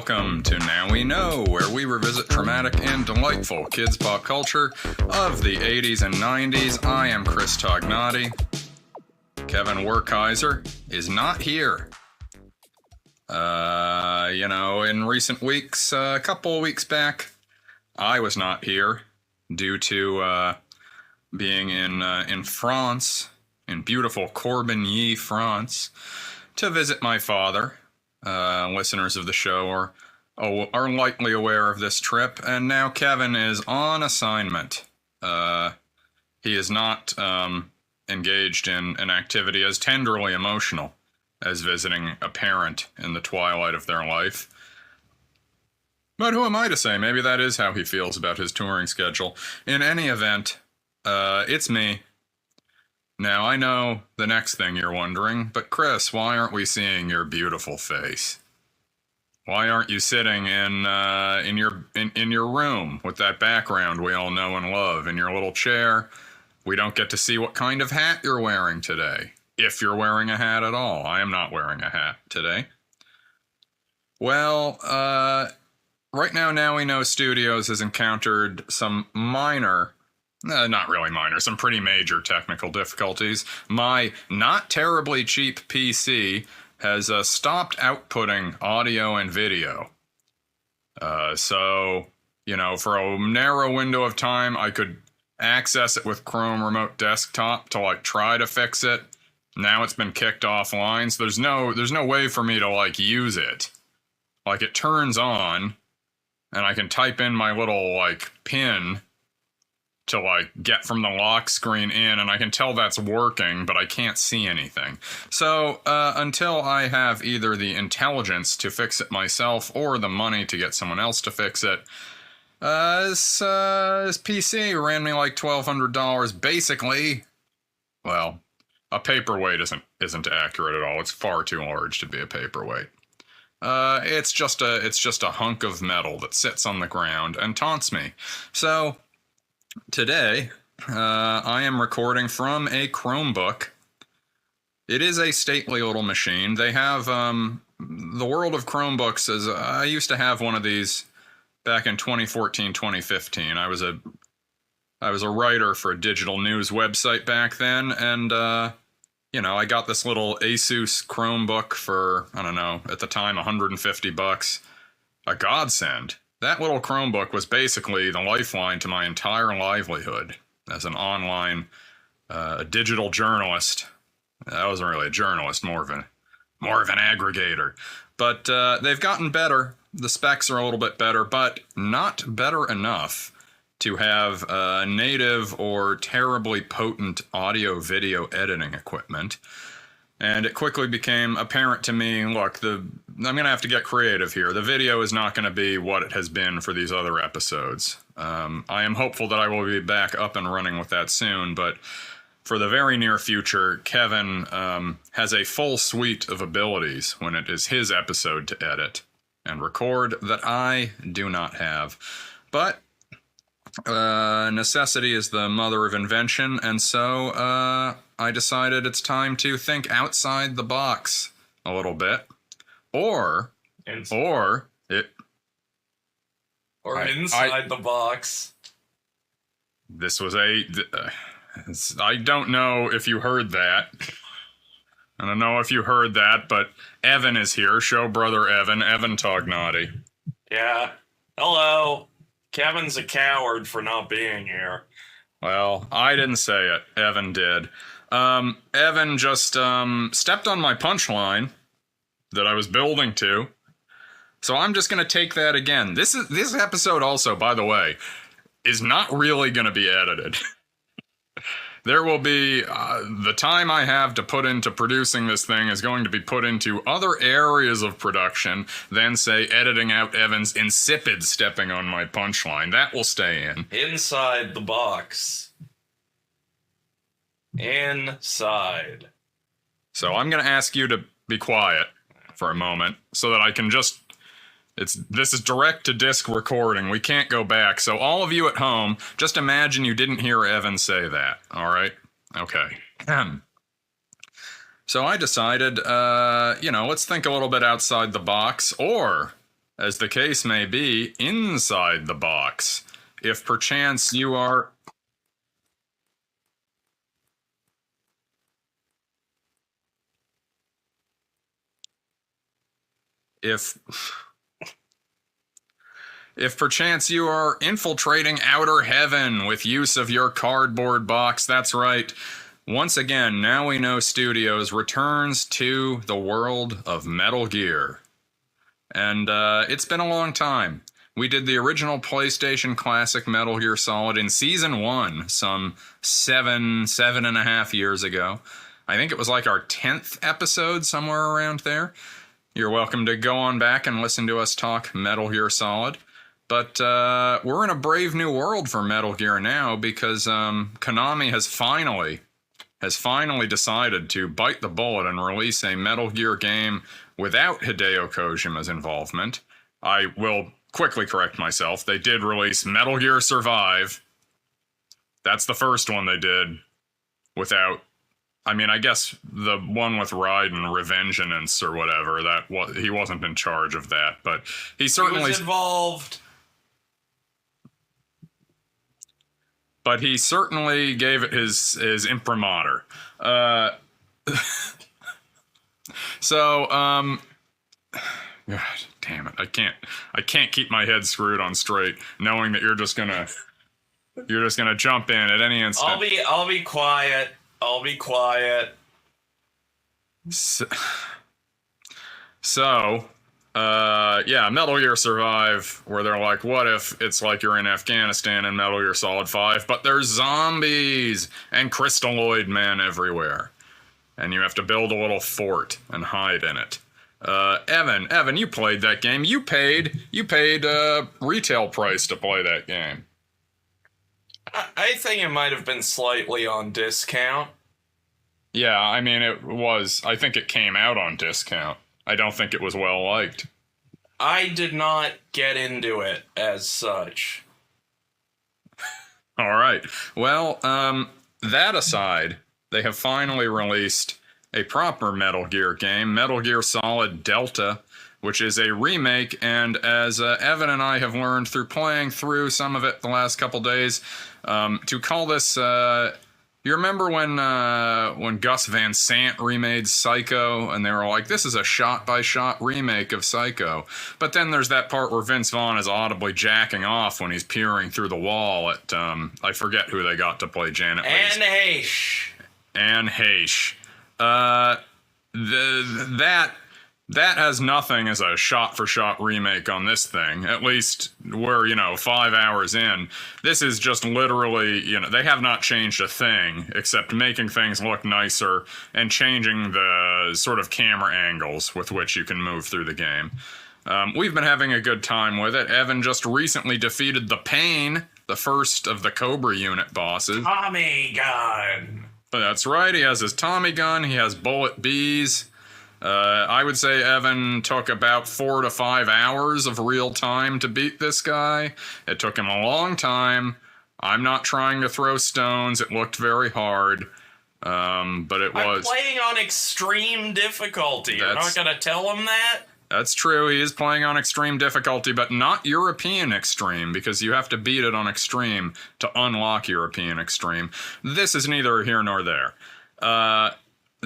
welcome to Now We Know, where we revisit traumatic and delightful kids' pop culture of the 80s and 90s. I am Chris Tognati. Kevin Werkheiser is not here. In recent weeks, a couple of weeks back, I was not here due to being in France, in beautiful Corbigny, France, to visit my father. Listeners of the show are likely aware of this trip, and now Kevin is on assignment. He is not engaged in an activity as tenderly emotional as visiting a parent in the twilight of their life. But who am I to say? Maybe that is how he feels about his touring schedule. In any event, it's me. Now, I know the next thing you're wondering, but Chris, why aren't we seeing your beautiful face? Why aren't you sitting in your room with that background we all know and love, in your little chair? We don't get to see what kind of hat you're wearing today, if you're wearing a hat at all. I am not wearing a hat today. Well, right now We Know Studios has encountered some not really minor, some pretty major technical difficulties. My not terribly cheap PC has stopped outputting audio and video. So, for a narrow window of time, I could access it with Chrome Remote Desktop to try to fix it. Now it's been kicked offline, so there's no way for me to use it. It turns on, and I can type in my little pin to get from the lock screen in, and I can tell that's working, but I can't see anything. So until I have either the intelligence to fix it myself or the money to get someone else to fix it, this PC ran me $1,200. Basically, well, a paperweight isn't accurate at all. It's far too large to be a paperweight. It's just a hunk of metal that sits on the ground and taunts me. So today, I am recording from a Chromebook. It is a stately little machine. They have, the world of Chromebooks is, I used to have one of these back in 2014, 2015. I was a writer for a digital news website back then, and, I got this little Asus Chromebook for, I don't know, at the time, $150. A godsend. That little Chromebook was basically the lifeline to my entire livelihood as an online digital journalist. I wasn't really a journalist, more of an aggregator. But they've gotten better. The specs are a little bit better, but not better enough to have native or terribly potent audio-video editing equipment. And it quickly became apparent to me, look, I'm going to have to get creative here. The video is not going to be what it has been for these other episodes. I am hopeful that I will be back up and running with that soon, but for the very near future, Kevin has a full suite of abilities when it is his episode to edit and record that I do not have. But necessity is the mother of invention, and so I decided it's time to think outside the box a little bit, or inside the box. This was I don't know if you heard that. I don't know if you heard that, but Evan is here. Show brother Evan Tognati. Yeah. Hello. Kevin's a coward for not being here. Well, I didn't say it. Evan did. Evan just stepped on my punchline that I was building to. So I'm just going to take that again. This episode also, by the way, is not really going to be edited. There will be, the time I have to put into producing this thing is going to be put into other areas of production than, say, editing out Evan's insipid stepping on my punchline. That will stay in. Inside the box. Inside. So I'm going to ask you to be quiet for a moment so that I can just... This is direct-to-disc recording. We can't go back. So all of you at home, just imagine you didn't hear Evan say that. All right? Okay. So I decided, let's think a little bit outside the box, or as the case may be, inside the box. If perchance you are... If perchance you are infiltrating outer heaven with use of your cardboard box, that's right. Once again, Now We Know Studios returns to the world of Metal Gear. And it's been a long time. We did the original PlayStation classic Metal Gear Solid in Season 1, some 7.5 years ago. I think it was like our 10th episode, somewhere around there. You're welcome to go on back and listen to us talk Metal Gear Solid. But we're in a brave new world for Metal Gear now because Konami has finally decided to bite the bullet and release a Metal Gear game without Hideo Kojima's involvement. I will quickly correct myself. They did release Metal Gear Survive. That's the first one they did without... I mean, I guess the one with Raiden, Revengeance or whatever, he wasn't in charge of that, but he certainly... He was involved. But he certainly gave it his imprimatur. God damn it! I can't keep my head screwed on straight, knowing that you're just gonna jump in at any instant. I'll be quiet. I'll be quiet. Yeah, Metal Gear Survive, where they're like, what if it's like you're in Afghanistan in Metal Gear Solid 5, but there's zombies and crystalloid men everywhere. And you have to build a little fort and hide in it. Evan, you played that game. You paid retail price to play that game. I think it might have been slightly on discount. Yeah, I mean, I think it came out on discount. I don't think it was well liked. I did not get into it as such. All right. Well, that aside, they have finally released a proper Metal Gear game, Metal Gear Solid Delta, which is a remake, and as Evan and I have learned through playing through some of it the last couple days, to call this... you remember when Gus Van Sant remade Psycho, and they were like, this is a shot-by-shot remake of Psycho. But then there's that part where Vince Vaughn is audibly jacking off when he's peering through the wall at, I forget who they got to play Janet Leigh's. Anne Heche. That has nothing as a shot-for-shot remake on this thing. At least we're, 5 hours in. This is just literally, they have not changed a thing except making things look nicer and changing the sort of camera angles with which you can move through the game. We've been having a good time with it. Evan just recently defeated the Pain, the first of the Cobra unit bosses. Tommy gun! That's right, he has his Tommy gun, he has bullet bees. I would say Evan took about 4 to 5 hours of real time to beat this guy. It took him a long time. I'm not trying to throw stones. It looked very hard. But it was... I'm playing on extreme difficulty. You're not going to tell him that? That's true. He is playing on extreme difficulty, but not European extreme, because you have to beat it on extreme to unlock European extreme. This is neither here nor there.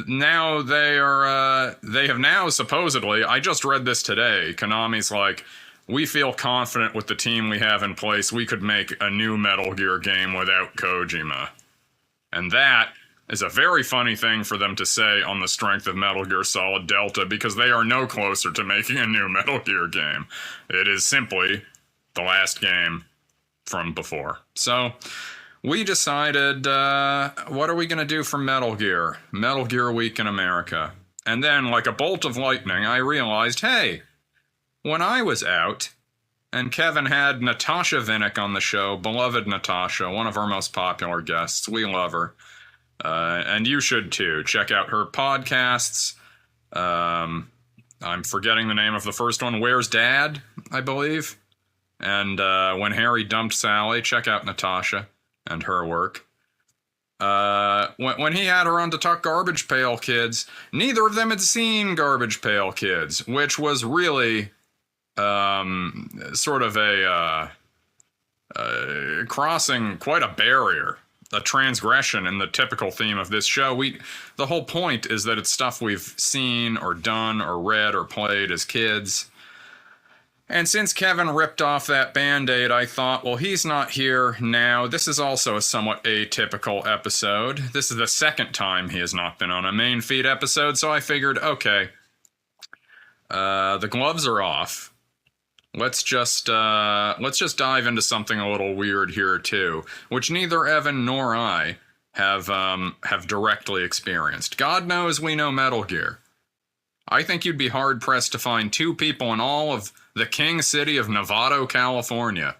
Now they have now supposedly, I just read this today, Konami's like, we feel confident with the team we have in place, we could make a new Metal Gear game without Kojima. And that is a very funny thing for them to say on the strength of Metal Gear Solid Delta, because they are no closer to making a new Metal Gear game. It is simply the last game from before. So... we decided, what are we going to do for Metal Gear? Metal Gear Week in America. And then, like a bolt of lightning, I realized, hey, when I was out, and Kevin had Natasha Vinnick on the show, beloved Natasha, one of our most popular guests. We love her. And you should too. Check out her podcasts. I'm forgetting the name of the first one. Where's Dad, I believe. And When Harry Dumped Sally. Check out Natasha and her work. When he had her on to talk Garbage Pail Kids, neither of them had seen Garbage Pail Kids, which was really sort of crossing quite a barrier, a transgression in the typical theme of this show. The whole point is that it's stuff we've seen or done or read or played as kids. And since Kevin ripped off that Band-Aid, I thought, well, he's not here now. This is also a somewhat atypical episode. This is the second time he has not been on a main feed episode, so I figured, okay, the gloves are off. Let's just dive into something a little weird here too, which neither Evan nor I have directly experienced. God knows we know Metal Gear. I think you'd be hard pressed to find two people in all of the king city of Novato, California,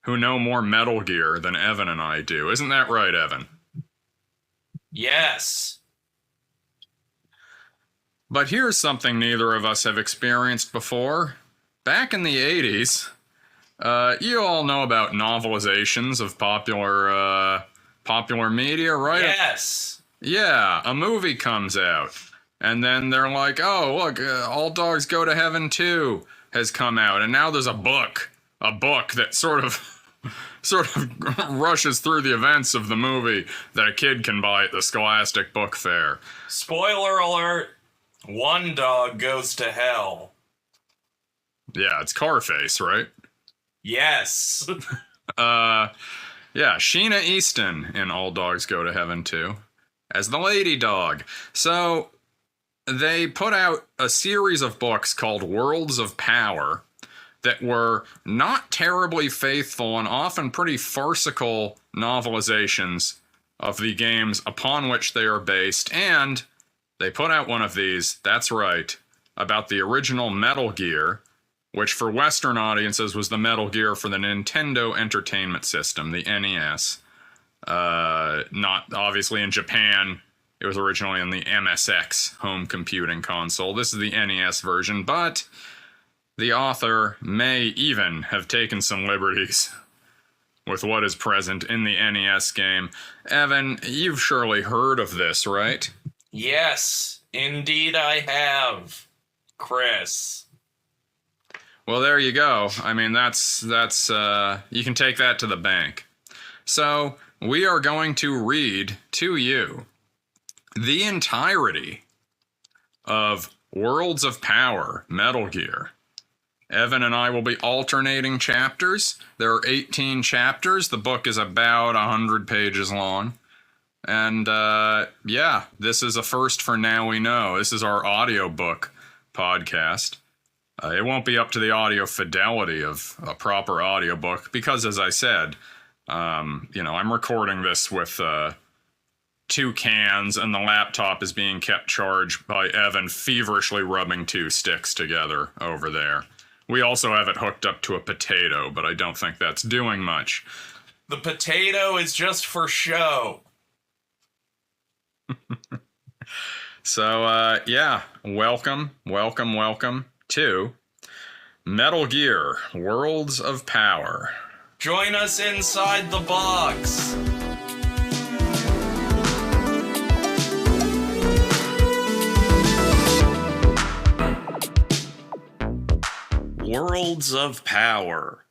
who know more Metal Gear than Evan and I do. Isn't that right, Evan? Yes. But here's something neither of us have experienced before. Back in the 80s, you all know about novelizations of popular media, right? Yes. Yeah, a movie comes out, and then they're like, oh, look, All Dogs Go to Heaven 2 has come out, and now there's a book that sort of rushes through the events of the movie that a kid can buy at the Scholastic Book Fair. Spoiler alert, one dog goes to hell. Yeah, it's Carface, right? Yes. Yeah, Sheena Easton in All Dogs Go to Heaven 2 as the lady dog. So they put out a series of books called Worlds of Power that were not terribly faithful and often pretty farcical novelizations of the games upon which they are based. And they put out one of these, that's right, about the original Metal Gear, which for Western audiences was the Metal Gear for the Nintendo Entertainment System, the NES. Not obviously in Japan. It was originally on the MSX home computing console. This is the NES version, but the author may even have taken some liberties with what is present in the NES game. Evan, you've surely heard of this, right? Yes, indeed I have, Chris. Well, there you go. I mean, that's you can take that to the bank. So, we are going to read to you the entirety of Worlds of Power, Metal Gear. Evan and I will be alternating chapters. There are 18 chapters. The book is about 100 pages long. And, yeah, this is a first for Now We Know. This is our audiobook podcast. It won't be up to the audio fidelity of a proper audiobook because, as I said, I'm recording this with two cans and the laptop is being kept charged by Evan feverishly rubbing two sticks together over there. We also have it hooked up to a potato, but I don't think that's doing much. The potato is just for show. So, yeah, welcome to Metal Gear, Worlds of Power. Join us inside the box. Worlds of Power,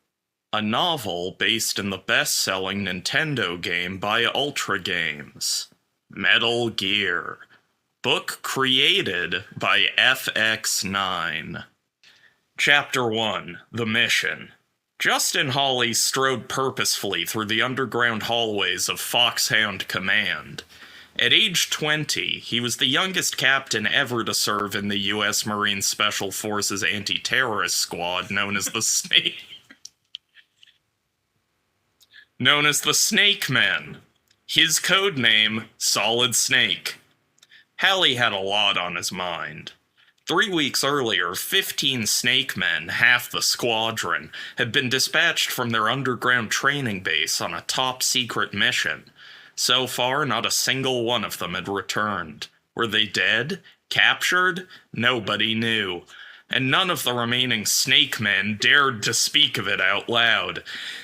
a novel based in the best-selling Nintendo game by Ultra Games, Metal Gear. Book created by FX9. Chapter 1, The Mission. Justin Halley strode purposefully through the underground hallways of Foxhound Command. At age 20, he was the youngest captain ever to serve in the U.S. Marine Special Forces Anti-Terrorist Squad, known as the Snake Men. His code name, Solid Snake. Halley had a lot on his mind. 3 weeks earlier, 15 Snake Men, half the squadron, had been dispatched from their underground training base on a top-secret mission. So far, not a single one of them had returned. Were they dead? Captured? Nobody knew. And none of the remaining Snake Men dared to speak of it out loud.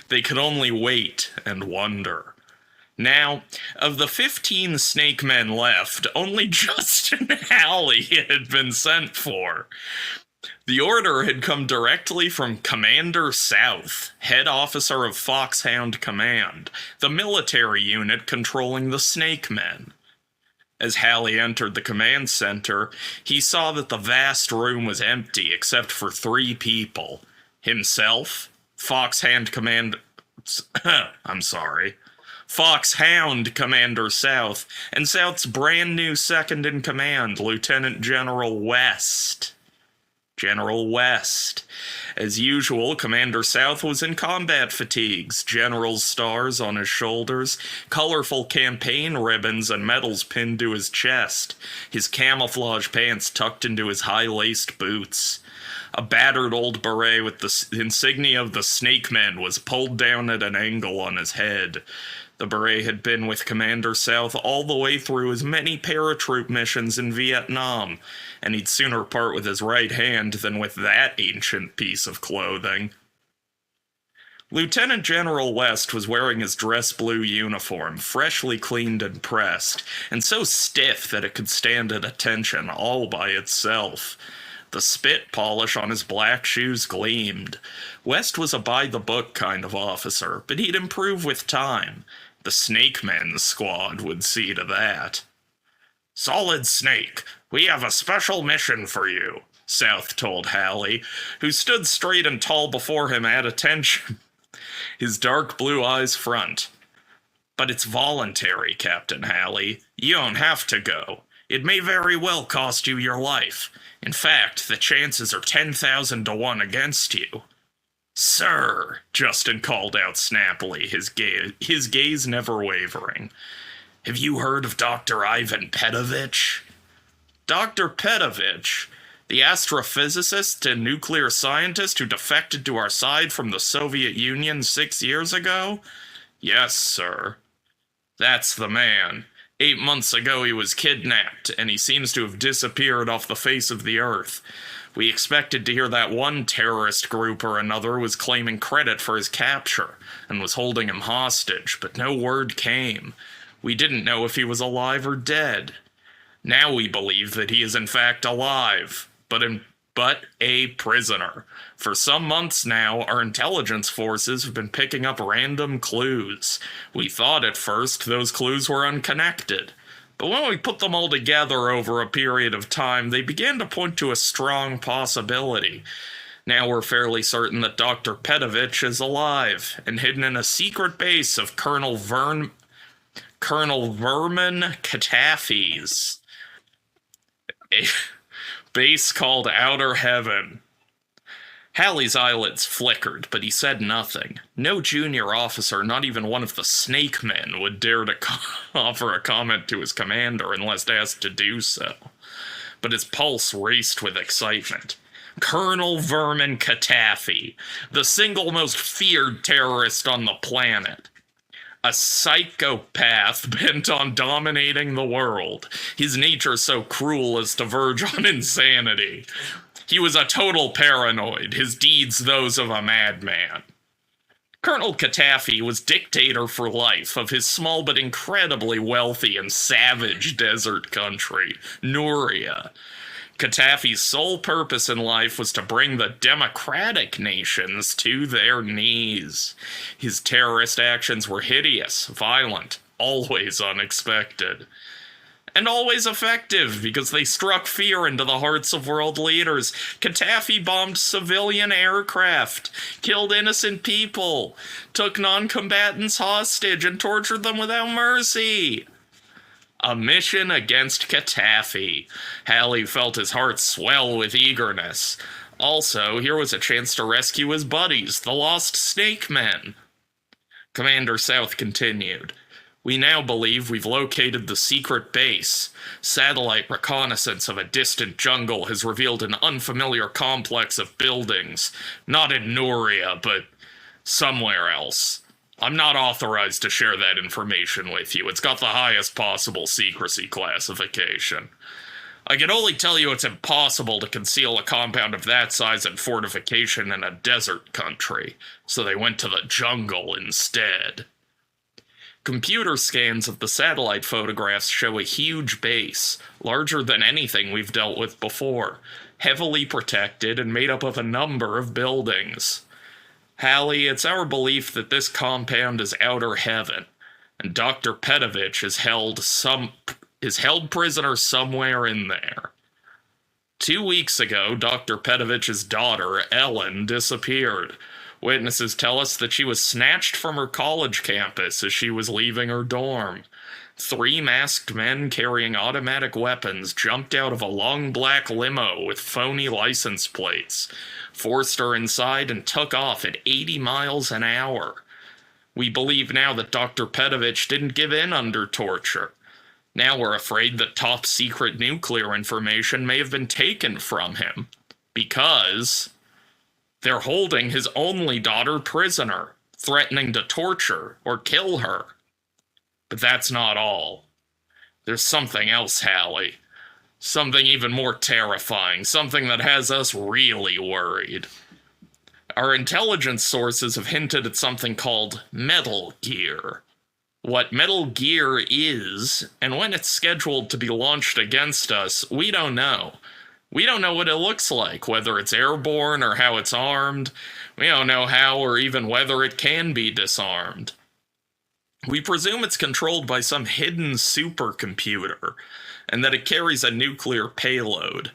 They could only wait and wonder. Now, of the 15 Snake Men left, only Justin Halley had been sent for. The order had come directly from Commander South, head officer of Foxhound Command, the military unit controlling the Snake Men. As Halley entered the command center, he saw that the vast room was empty except for 3 people. Himself, Foxhound Commander South, and South's brand new second in command, Lieutenant General West. General West. As usual, Commander South was in combat fatigues, general's stars on his shoulders, colorful campaign ribbons and medals pinned to his chest, his camouflage pants tucked into his high-laced boots. A battered old beret with the insignia of the Snake Men was pulled down at an angle on his head. The beret had been with Commander South all the way through his many paratroop missions in Vietnam, and he'd sooner part with his right hand than with that ancient piece of clothing. Lieutenant General West was wearing his dress blue uniform, freshly cleaned and pressed, and so stiff that it could stand at attention all by itself. The spit polish on his black shoes gleamed. West was a by-the-book kind of officer, but he'd improve with time. The Snake Men squad would see to that. "Solid Snake, we have a special mission for you," South told Halley, who stood straight and tall before him at attention, his dark blue eyes front. "But it's voluntary, Captain Halley. You don't have to go. It may very well cost you your life. In fact, the chances are 10,000 to 1 against you." "Sir," Justin called out snappily, his gaze never wavering. "Have you heard of Dr. Ivan Petovich?" "Dr. Petovich? The astrophysicist and nuclear scientist who defected to our side from the Soviet Union 6 years ago?" "Yes, sir." "That's the man. 8 months ago he was kidnapped, and he seems to have disappeared off the face of the earth. We expected to hear that one terrorist group or another was claiming credit for his capture and was holding him hostage, but no word came. We didn't know if he was alive or dead. Now we believe that he is in fact alive, but a prisoner. For some months now, our intelligence forces have been picking up random clues. We thought at first those clues were unconnected. But when we put them all together over a period of time, they began to point to a strong possibility. Now we're fairly certain that Dr. Petovich is alive and hidden in a secret base of Colonel Vermin Catafy's. A base called Outer Heaven. Halley's eyelids flickered, but he said nothing. No junior officer, not even one of the Snake Men, would dare to offer a comment to his commander unless asked to do so. But his pulse raced with excitement. Colonel Vermin Catafy, the single most feared terrorist on the planet. A psychopath bent on dominating the world, his nature so cruel as to verge on insanity. He was a total paranoid, his deeds those of a madman. Colonel Catafy was dictator for life of his small but incredibly wealthy and savage desert country, Nuria. Catafy's sole purpose in life was to bring the democratic nations to their knees. His terrorist actions were hideous, violent, always unexpected. And always effective, because they struck fear into the hearts of world leaders. Catafy bombed civilian aircraft, killed innocent people, took non-combatants hostage, and tortured them without mercy. A mission against Catafy. Halley felt his heart swell with eagerness. Also, here was a chance to rescue his buddies, the lost Snake Men. Commander South continued. We now believe we've located the secret base. Satellite reconnaissance of a distant jungle has revealed an unfamiliar complex of buildings. Not in Nuria, but somewhere else. I'm not authorized to share that information with you. It's got the highest possible secrecy classification. I can only tell you it's impossible to conceal a compound of that size and fortification in a desert country, so they went to the jungle instead. Computer scans of the satellite photographs show a huge base, larger than anything we've dealt with before. heavily protected and made up of a number of buildings. Halley, it's our belief that this compound is outer heaven, and Dr. Petovich is held prisoner somewhere in there. 2 weeks ago, Dr. Petovich's daughter, Ellen, disappeared. Witnesses tell us that she was snatched from her college campus as she was leaving her dorm. 3 masked men carrying automatic weapons jumped out of a long black limo with phony license plates, forced her inside, and took off at 80 miles an hour. We believe now that Dr. Petovich didn't give in under torture. Now we're afraid that top-secret nuclear information may have been taken from him, because they're holding his only daughter prisoner, threatening to torture or kill her. But that's not all. There's something else, Halley. Something even more terrifying, something that has us really worried. Our intelligence sources have hinted at something called Metal Gear. What Metal Gear is, and when it's scheduled to be launched against us, we don't know. We don't know what it looks like, whether it's airborne or how it's armed. We don't know how or even whether it can be disarmed. We presume it's controlled by some hidden supercomputer, and that it carries a nuclear payload.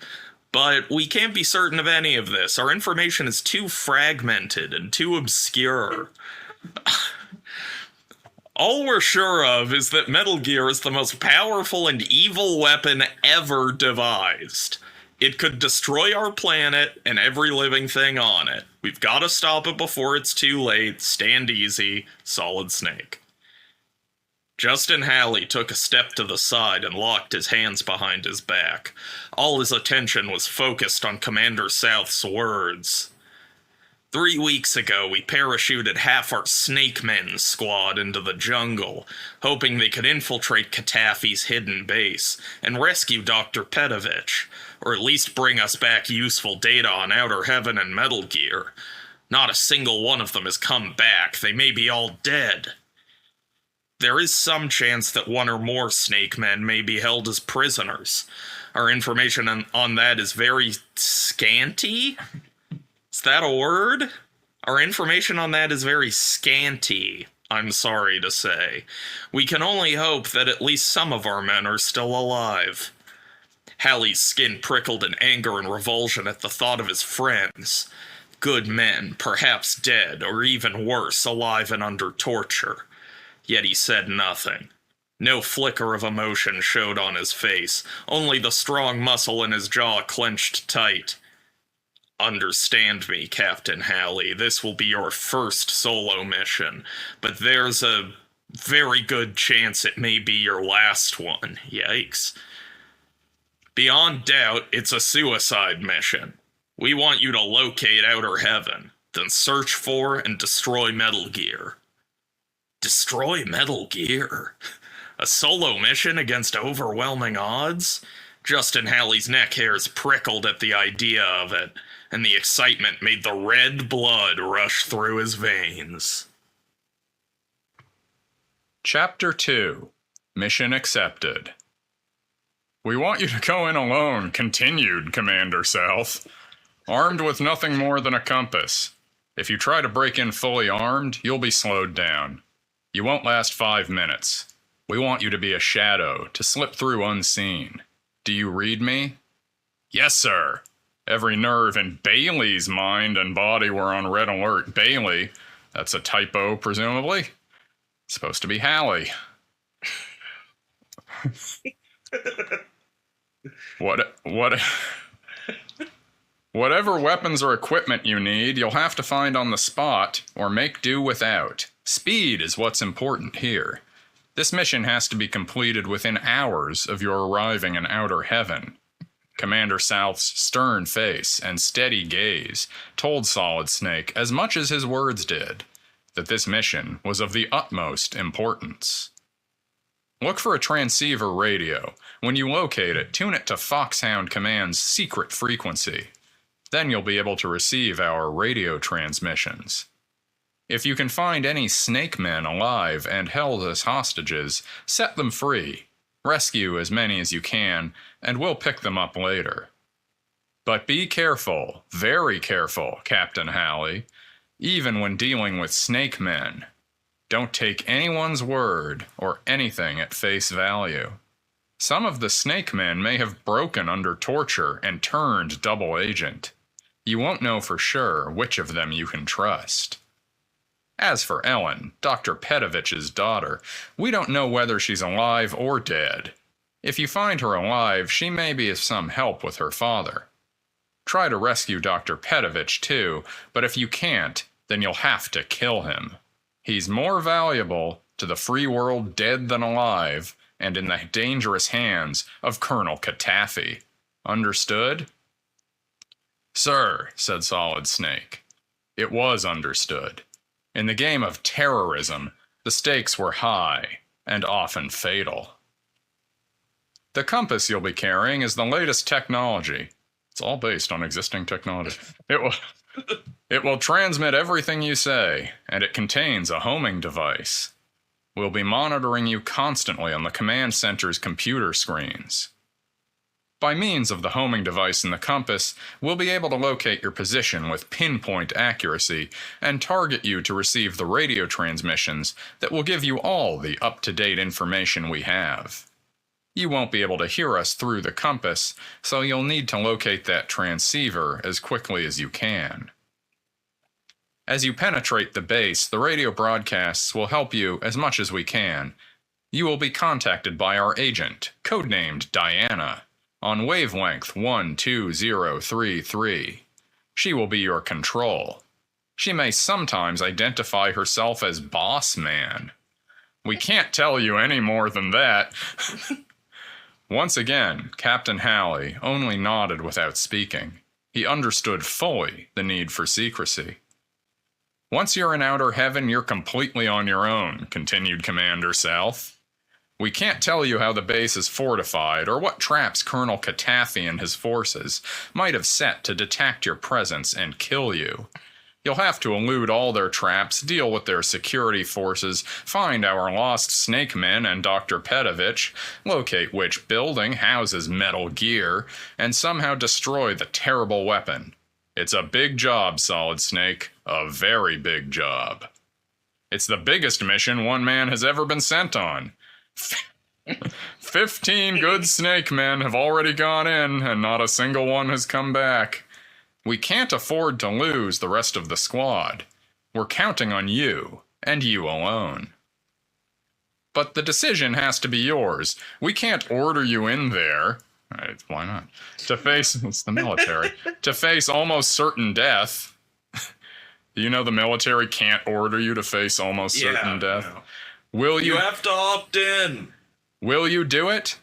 But we can't be certain of any of this. Our information is too fragmented and too obscure. All we're sure of is that Metal Gear is the most powerful and evil weapon ever devised. It could destroy our planet and every living thing on it. We've got to stop it before it's too late. Stand easy, Solid Snake. Justin Halley took a step to the side and locked his hands behind his back. All his attention was focused on Commander South's words. 3 weeks ago, we parachuted half our Snake Men squad into the jungle, hoping they could infiltrate Katafi's hidden base and rescue Dr. Petovich, or at least bring us back useful data on Outer Heaven and Metal Gear. Not a single one of them has come back. They may be all dead. There is some chance that one or more Snake Men may be held as prisoners. Our information on that is very scanty. Is that a word? Our information on that is very scanty, I'm sorry to say. We can only hope that at least some of our men are still alive. Halley's skin prickled in anger and revulsion at the thought of his friends. Good men, perhaps dead, or even worse, alive and under torture. Yet he said nothing. No flicker of emotion showed on his face, only the strong muscle in his jaw clenched tight. Understand me, Captain Halley, this will be your first solo mission, but there's a very good chance it may be your last one. Yikes. Beyond doubt, it's a suicide mission. We want you to locate Outer Heaven, then search for and destroy Metal Gear. Destroy Metal Gear? A solo mission against overwhelming odds? Justin Halley's neck hairs prickled at the idea of it, and the excitement made the red blood rush through his veins. Chapter 2. Mission Accepted. We want you to go in alone, continued Commander South. Armed with nothing more than a compass. If you try to break in fully armed, you'll be slowed down. You won't last 5 minutes. We want you to be a shadow, to slip through unseen. Do you read me? Yes, sir. Every nerve in Bailey's mind and body were on red alert. Bailey, that's a typo, presumably. It's supposed to be Halley. Whatever weapons or equipment you need, you'll have to find on the spot or make do without. Speed is what's important here. This mission has to be completed within hours of your arriving in Outer Heaven. Commander South's stern face and steady gaze told Solid Snake, as much as his words did, that this mission was of the utmost importance. Look for a transceiver radio. When you locate it, tune it to Foxhound Command's secret frequency. Then you'll be able to receive our radio transmissions. If you can find any Snake Men alive and held as hostages, set them free. Rescue as many as you can, and we'll pick them up later. But be careful, very careful, Captain Halley, even when dealing with snake men. Don't take anyone's word or anything at face value. Some of the snake men may have broken under torture and turned double agent. You won't know for sure which of them you can trust. As for Ellen, Dr. Pedovich's daughter, we don't know whether she's alive or dead. If you find her alive, she may be of some help with her father. Try to rescue Dr. Pedovich too, but if you can't, then you'll have to kill him. He's more valuable to the free world dead than alive, and in the dangerous hands of Colonel Katafi. Understood? Sir, said Solid Snake. It was understood. In the game of terrorism, the stakes were high and often fatal. The compass you'll be carrying is the latest technology. It's all based on existing technology. It will transmit everything you say, and it contains a homing device. We'll be monitoring you constantly on the command center's computer screens. By means of the homing device and the compass, we'll be able to locate your position with pinpoint accuracy and target you to receive the radio transmissions that will give you all the up-to-date information we have. You won't be able to hear us through the compass, so you'll need to locate that transceiver as quickly as you can. As you penetrate the base, the radio broadcasts will help you as much as we can. You will be contacted by our agent, codenamed Diana, on wavelength 12033. She will be your control. She may sometimes identify herself as Boss Man. We can't tell you any more than that. Once again, Captain Halley only nodded without speaking. He understood fully the need for secrecy. Once you're in outer heaven, you're completely on your own, continued Commander South. We can't tell you how the base is fortified or what traps Colonel Katafi and his forces might have set to detect your presence and kill you. You'll have to elude all their traps, deal with their security forces, find our lost snake men and Dr. Pedovich, locate which building houses Metal Gear, and somehow destroy the terrible weapon. It's a big job, Solid Snake. A very big job. It's the biggest mission one man has ever been sent on. 15 good snake men have already gone in, and not a single one has come back. We can't afford to lose the rest of the squad. We're counting on you, and you alone. But the decision has to be yours. We can't order you in there. Why not? To face, it's the military, to face almost certain death. You know the military can't order you to face almost certain death. No. Will you have to opt in. Will you do it?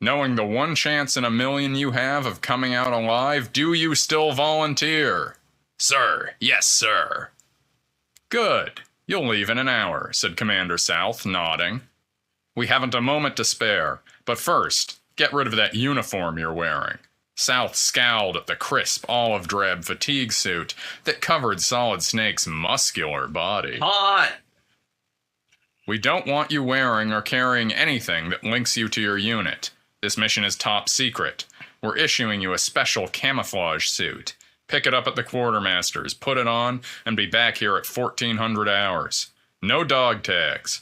Knowing the one chance in a million you have of coming out alive, do you still volunteer? Sir, yes, sir. Good. You'll leave in an hour, said Commander South, nodding. We haven't a moment to spare, but first, get rid of that uniform you're wearing. South scowled at the crisp, olive-drab fatigue suit that covered Solid Snake's muscular body. Hot! We don't want you wearing or carrying anything that links you to your unit. This mission is top secret. We're issuing you a special camouflage suit. Pick it up at the quartermaster's, put it on, and be back here at 1400 hours. No dog tags.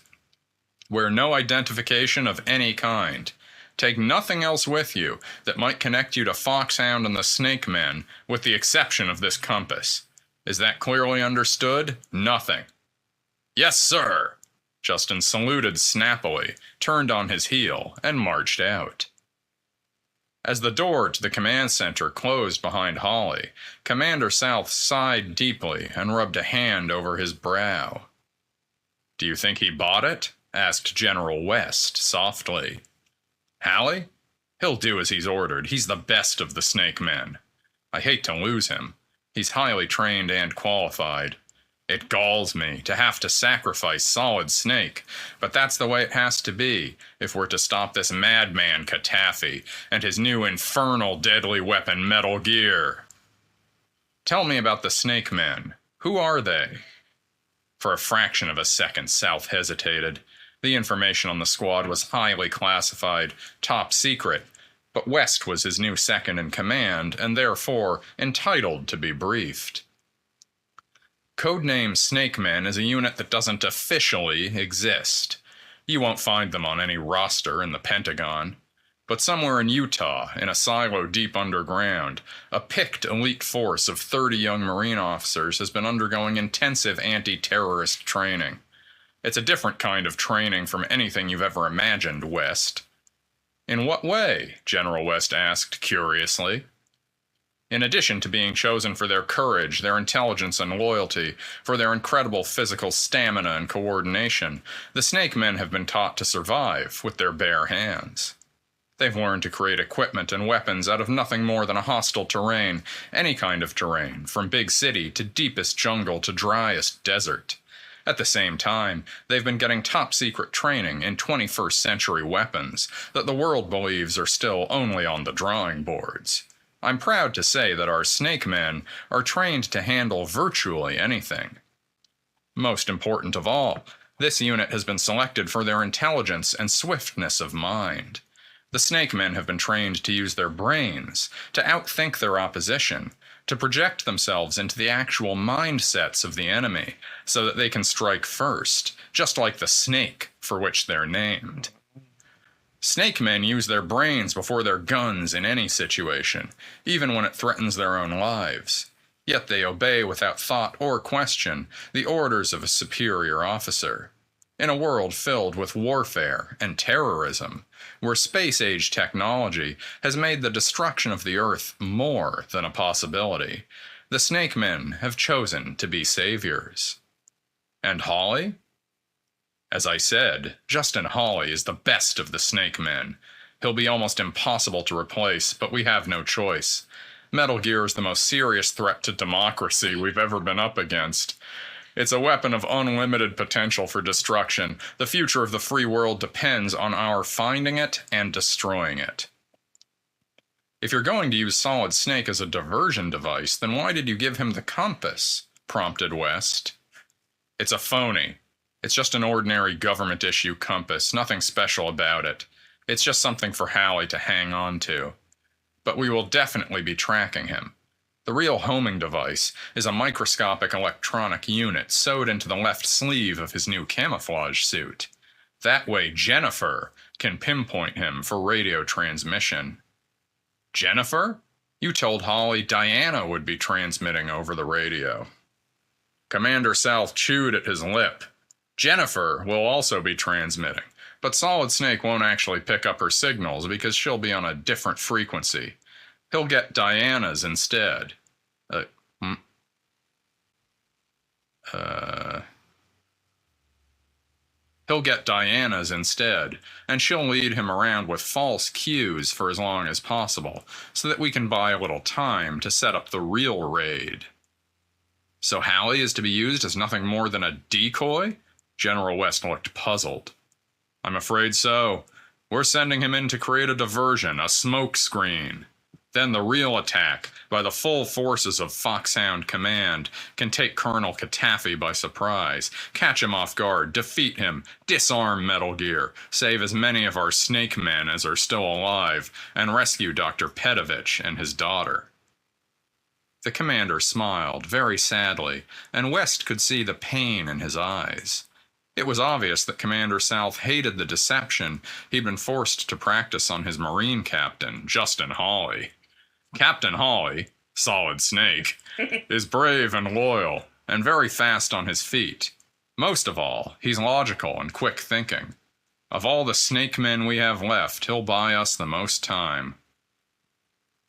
Wear no identification of any kind. Take nothing else with you that might connect you to Foxhound and the Snake Men, with the exception of this compass. Is that clearly understood? Nothing. Yes, sir. Justin saluted snappily, turned on his heel, and marched out. As the door to the command center closed behind Hawley, Commander South sighed deeply and rubbed a hand over his brow. Do you think he bought it? Asked General West softly. Halley? He'll do as he's ordered. He's the best of the Snake Men. I hate to lose him. He's highly trained and qualified. It galls me to have to sacrifice Solid Snake, but that's the way it has to be if we're to stop this madman Katafi and his new infernal deadly weapon Metal Gear. Tell me about the Snake Men. Who are they? For a fraction of a second, South hesitated. The information on the squad was highly classified, top secret, but West was his new second in command and therefore entitled to be briefed. Codename Snakemen is a unit that doesn't officially exist. You won't find them on any roster in the Pentagon. But somewhere in Utah, in a silo deep underground, a picked elite force of 30 young Marine officers has been undergoing intensive anti-terrorist training. It's a different kind of training from anything you've ever imagined, West. In what way? General West asked curiously. In addition to being chosen for their courage, their intelligence and loyalty, for their incredible physical stamina and coordination, the Snake Men have been taught to survive with their bare hands. They've learned to create equipment and weapons out of nothing more than a hostile terrain, any kind of terrain, from big city to deepest jungle to driest desert. At the same time, they've been getting top-secret training in 21st century weapons that the world believes are still only on the drawing boards. I'm proud to say that our Snake Men are trained to handle virtually anything. Most important of all, this unit has been selected for their intelligence and swiftness of mind. The Snake Men have been trained to use their brains, to outthink their opposition, to project themselves into the actual mindsets of the enemy, so that they can strike first, just like the snake for which they're named. Snake Men use their brains before their guns in any situation, even when it threatens their own lives. Yet they obey without thought or question the orders of a superior officer. In a world filled with warfare and terrorism, where space-age technology has made the destruction of the Earth more than a possibility, the Snake Men have chosen to be saviors. And Halley? As I said, Justin Halley is the best of the Snake Men. He'll be almost impossible to replace, but we have no choice. Metal Gear is the most serious threat to democracy we've ever been up against. It's a weapon of unlimited potential for destruction. The future of the free world depends on our finding it and destroying it. If you're going to use Solid Snake as a diversion device, then why did you give him the compass? Prompted West. It's a phony. It's just an ordinary government-issue compass, nothing special about it. It's just something for Halley to hang on to. But we will definitely be tracking him. The real homing device is a microscopic electronic unit sewed into the left sleeve of his new camouflage suit. That way Jennifer can pinpoint him for radio transmission. Jennifer? You told Halley Diana would be transmitting over the radio. Commander South chewed at his lip. Jennifer will also be transmitting, but Solid Snake won't actually pick up her signals because she'll be on a different frequency. He'll get Diana's instead. He'll get Diana's instead, and she'll lead him around with false cues for as long as possible, so that we can buy a little time to set up the real raid. So Halley is to be used as nothing more than a decoy? General West looked puzzled. I'm afraid so. We're sending him in to create a diversion, a smoke screen. Then the real attack, by the full forces of Foxhound Command, can take Colonel Katafi by surprise, catch him off guard, defeat him, disarm Metal Gear, save as many of our Snake Men as are still alive, and rescue Dr. Pedovich and his daughter. The commander smiled, very sadly, and West could see the pain in his eyes. It was obvious that Commander South hated the deception he'd been forced to practice on his Marine captain, Justin Halley. Captain Halley, Solid Snake, is brave and loyal, and very fast on his feet. Most of all, he's logical and quick thinking. Of all the Snake Men we have left, he'll buy us the most time.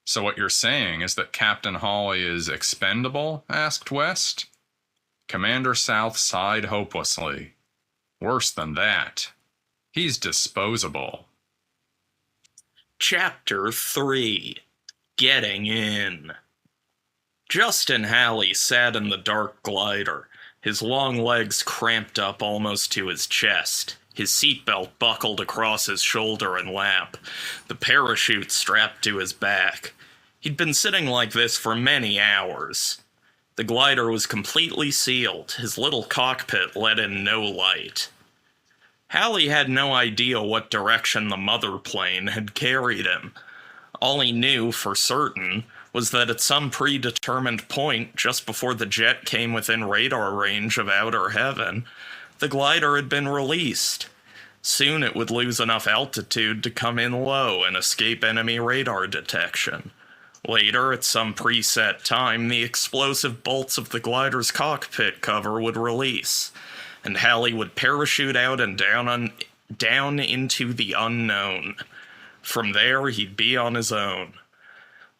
So what you're saying is that Captain Halley is expendable? Asked West. Commander South sighed hopelessly. Worse than that. He's disposable. Chapter 3. Getting in. Justin Halley sat in the dark glider, his long legs cramped up almost to his chest, his seatbelt buckled across his shoulder and lap, the parachute strapped to his back. He'd been sitting like this for many hours. The glider was completely sealed, his little cockpit let in no light. Halley had no idea what direction the mother plane had carried him. All he knew for certain was that at some predetermined point, just before the jet came within radar range of outer heaven, the glider had been released. Soon it would lose enough altitude to come in low and escape enemy radar detection. Later, at some preset time, the explosive bolts of the glider's cockpit cover would release, and Halley would parachute out and down into the unknown. From there, he'd be on his own.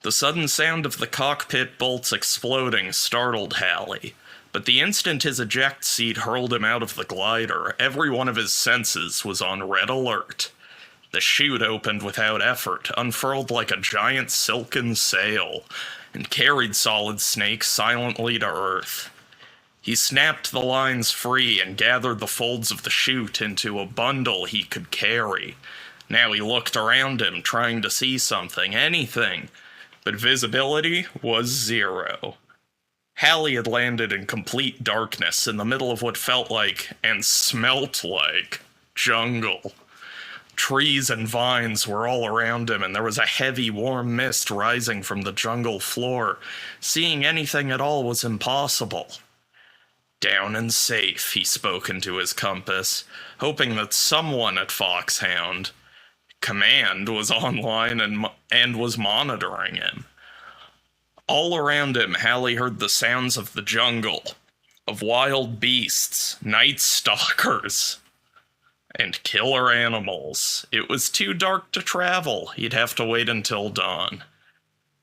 The sudden sound of the cockpit bolts exploding startled Halley, but the instant his eject seat hurled him out of the glider, every one of his senses was on red alert. The chute opened without effort, unfurled like a giant silken sail, and carried Solid Snake silently to Earth. He snapped the lines free and gathered the folds of the chute into a bundle he could carry. Now he looked around him, trying to see something, anything, but visibility was zero. Halley had landed in complete darkness in the middle of what felt like, and smelt like, jungle. Trees and vines were all around him, and there was a heavy, warm mist rising from the jungle floor. Seeing anything at all was impossible. Down and safe, he spoke into his compass, hoping that someone at Foxhound Command was online and was monitoring him. All around him, Halley heard the sounds of the jungle, of wild beasts, night stalkers, and killer animals. It was too dark to travel. He'd have to wait until dawn.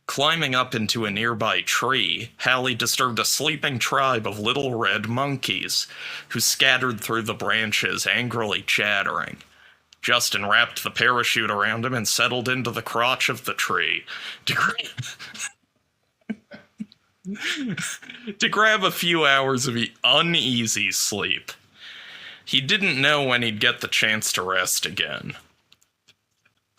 Climbing up into a nearby tree, Halley disturbed a sleeping tribe of little red monkeys, who scattered through the branches, angrily chattering. Justin wrapped the parachute around him and settled into the crotch of the tree to grab a few hours of uneasy sleep. He didn't know when he'd get the chance to rest again.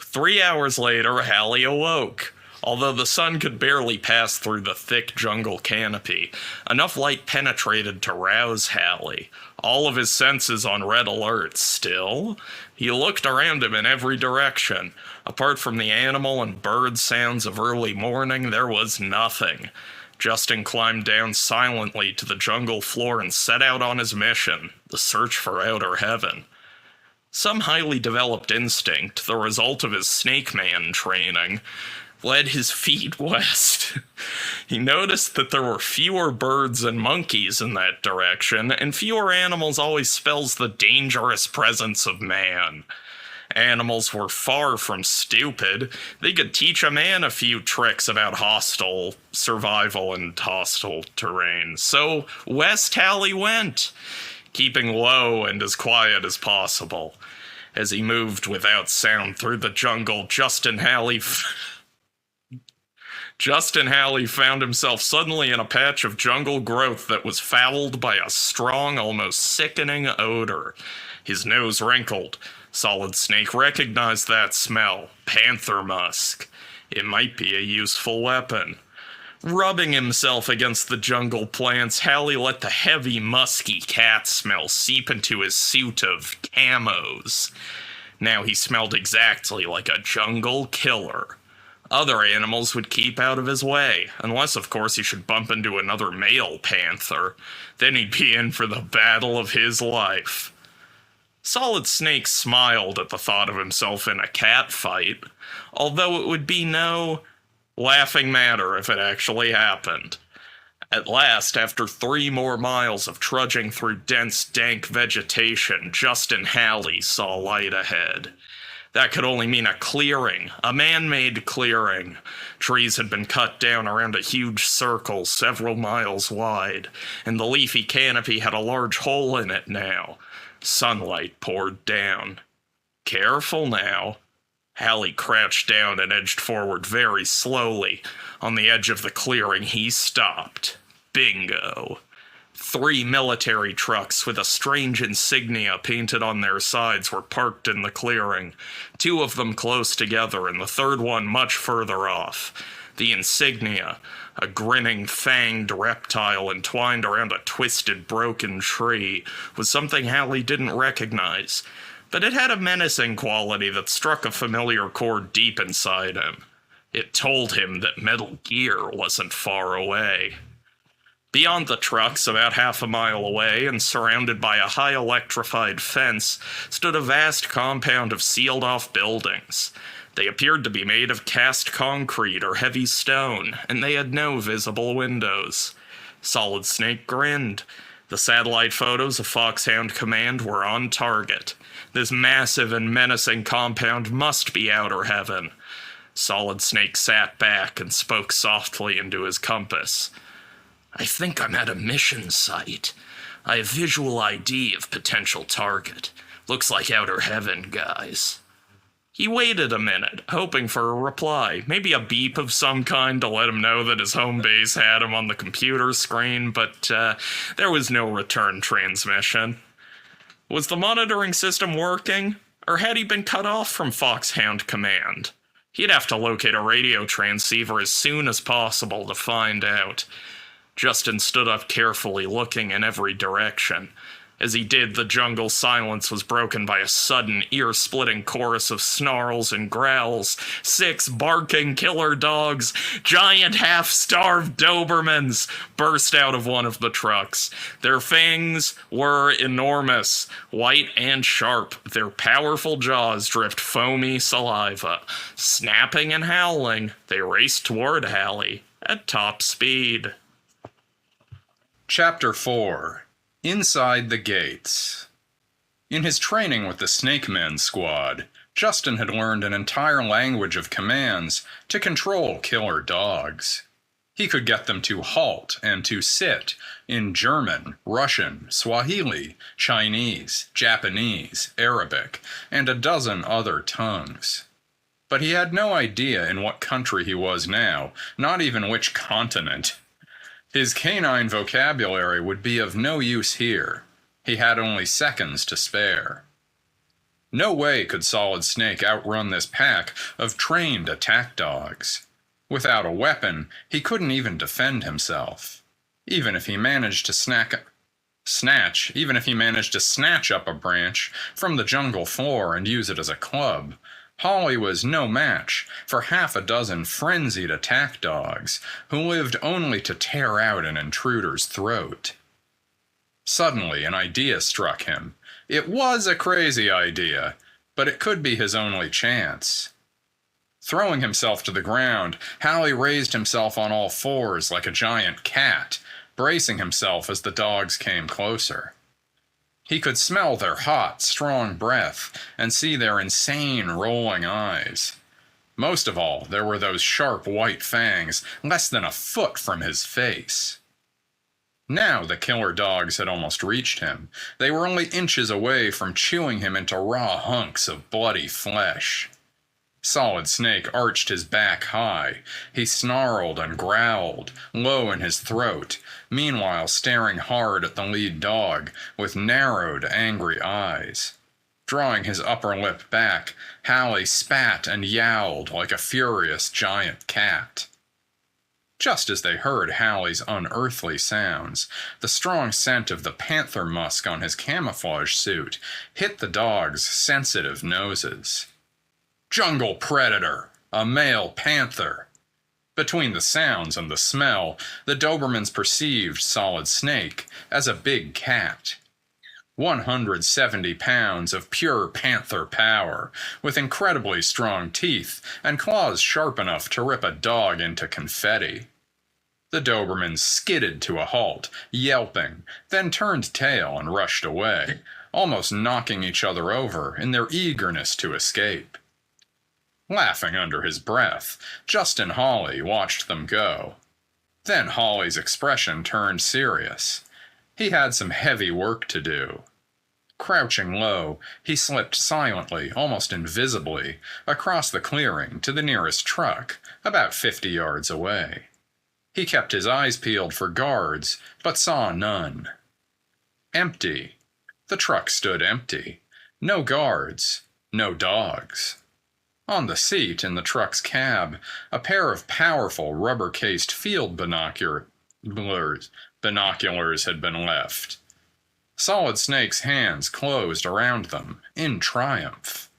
3 hours later, Halley awoke. Although the sun could barely pass through the thick jungle canopy, enough light penetrated to rouse Halley, all of his senses on red alert. Still, he looked around him in every direction. Apart from the animal and bird sounds of early morning, there was nothing. Justin climbed down silently to the jungle floor and set out on his mission, the search for outer heaven. Some highly developed instinct, the result of his Snake Man training, led his feet west. He noticed that there were fewer birds and monkeys in that direction, and fewer animals always spells the dangerous presence of man. Animals were far from stupid. They could teach a man a few tricks about hostile survival and hostile terrain. So west Halley went, keeping low and as quiet as possible. As he moved without sound through the jungle, Justin Halley found himself suddenly in a patch of jungle growth that was fouled by a strong, almost sickening odor. His nose wrinkled. Solid Snake recognized that smell. Panther musk. It might be a useful weapon. Rubbing himself against the jungle plants, Halley let the heavy, musky cat smell seep into his suit of camos. Now he smelled exactly like a jungle killer. Other animals would keep out of his way, unless, of course, he should bump into another male panther. Then he'd be in for the battle of his life. Solid Snake smiled at the thought of himself in a cat fight, although it would be no laughing matter if it actually happened. At last, after 3 more miles of trudging through dense, dank vegetation, Justin Halley saw light ahead. That could only mean a clearing, a man-made clearing. Trees had been cut down around a huge circle several miles wide, and the leafy canopy had a large hole in it now. Sunlight poured down. Careful now. Halley crouched down and edged forward very slowly. On the edge of the clearing, he stopped. Bingo. 3 military trucks with a strange insignia painted on their sides were parked in the clearing, 2 of them close together and the third one much further off. The insignia, a grinning, fanged reptile entwined around a twisted, broken tree, was something Halley didn't recognize, but it had a menacing quality that struck a familiar chord deep inside him. It told him that Metal Gear wasn't far away. Beyond the trucks, about half a mile away and surrounded by a high electrified fence, stood a vast compound of sealed-off buildings. They appeared to be made of cast concrete or heavy stone, and they had no visible windows. Solid Snake grinned. The satellite photos of Foxhound Command were on target. This massive and menacing compound must be outer heaven. Solid Snake sat back and spoke softly into his compass. I think I'm at a mission site. I have visual ID of potential target. Looks like outer heaven, guys. He waited a minute, hoping for a reply, maybe a beep of some kind to let him know that his home base had him on the computer screen, but there was no return transmission. Was the monitoring system working, or had he been cut off from Foxhound Command? He'd have to locate a radio transceiver as soon as possible to find out. Justin stood up carefully, looking in every direction. As he did, the jungle silence was broken by a sudden, ear-splitting chorus of snarls and growls. 6 barking killer dogs, giant half-starved Dobermans, burst out of one of the trucks. Their fangs were enormous, white and sharp. Their powerful jaws dripped foamy saliva. Snapping and howling, they raced toward Halley at top speed. Chapter 4. Inside the Gates. In his training with the Snake Men squad, Justin had learned an entire language of commands to control killer dogs. He could get them to halt and to sit in German, Russian, Swahili, Chinese, Japanese, Arabic, and a dozen other tongues. But he had no idea in what country he was now, not even which continent. His canine vocabulary would be of no use here. He had only seconds to spare. No way could Solid Snake outrun this pack of trained attack dogs. Without a weapon, he couldn't even defend himself. Even if he managed to snatch up a branch from the jungle floor and use it as a club, Halley was no match for half a dozen frenzied attack dogs who lived only to tear out an intruder's throat. Suddenly, an idea struck him. It was a crazy idea, but it could be his only chance. Throwing himself to the ground, Halley raised himself on all fours like a giant cat, bracing himself as the dogs came closer. He could smell their hot, strong breath and see their insane, rolling eyes. Most of all, there were those sharp white fangs less than a foot from his face. Now the killer dogs had almost reached him. They were only inches away from chewing him into raw hunks of bloody flesh. Solid Snake arched his back high. He snarled and growled, low in his throat, meanwhile staring hard at the lead dog with narrowed, angry eyes. Drawing his upper lip back, Halley spat and yowled like a furious giant cat. Just as they heard Halley's unearthly sounds, the strong scent of the panther musk on his camouflage suit hit the dogs' sensitive noses. Jungle predator, a male panther. Between the sounds and the smell, the Dobermans perceived Solid Snake as a big cat. 170 pounds of pure panther power, with incredibly strong teeth and claws sharp enough to rip a dog into confetti. The Dobermans skidded to a halt, yelping, then turned tail and rushed away, almost knocking each other over in their eagerness to escape. Laughing under his breath, Justin Halley watched them go. Then Hawley's expression turned serious. He had some heavy work to do. Crouching low, he slipped silently, almost invisibly, across the clearing to the nearest truck, about 50 yards away. He kept his eyes peeled for guards, but saw none. Empty. The truck stood empty. No guards. No dogs. On the seat in the truck's cab, a pair of powerful rubber-cased field binoculars had been left. Solid Snake's hands closed around them, in triumph.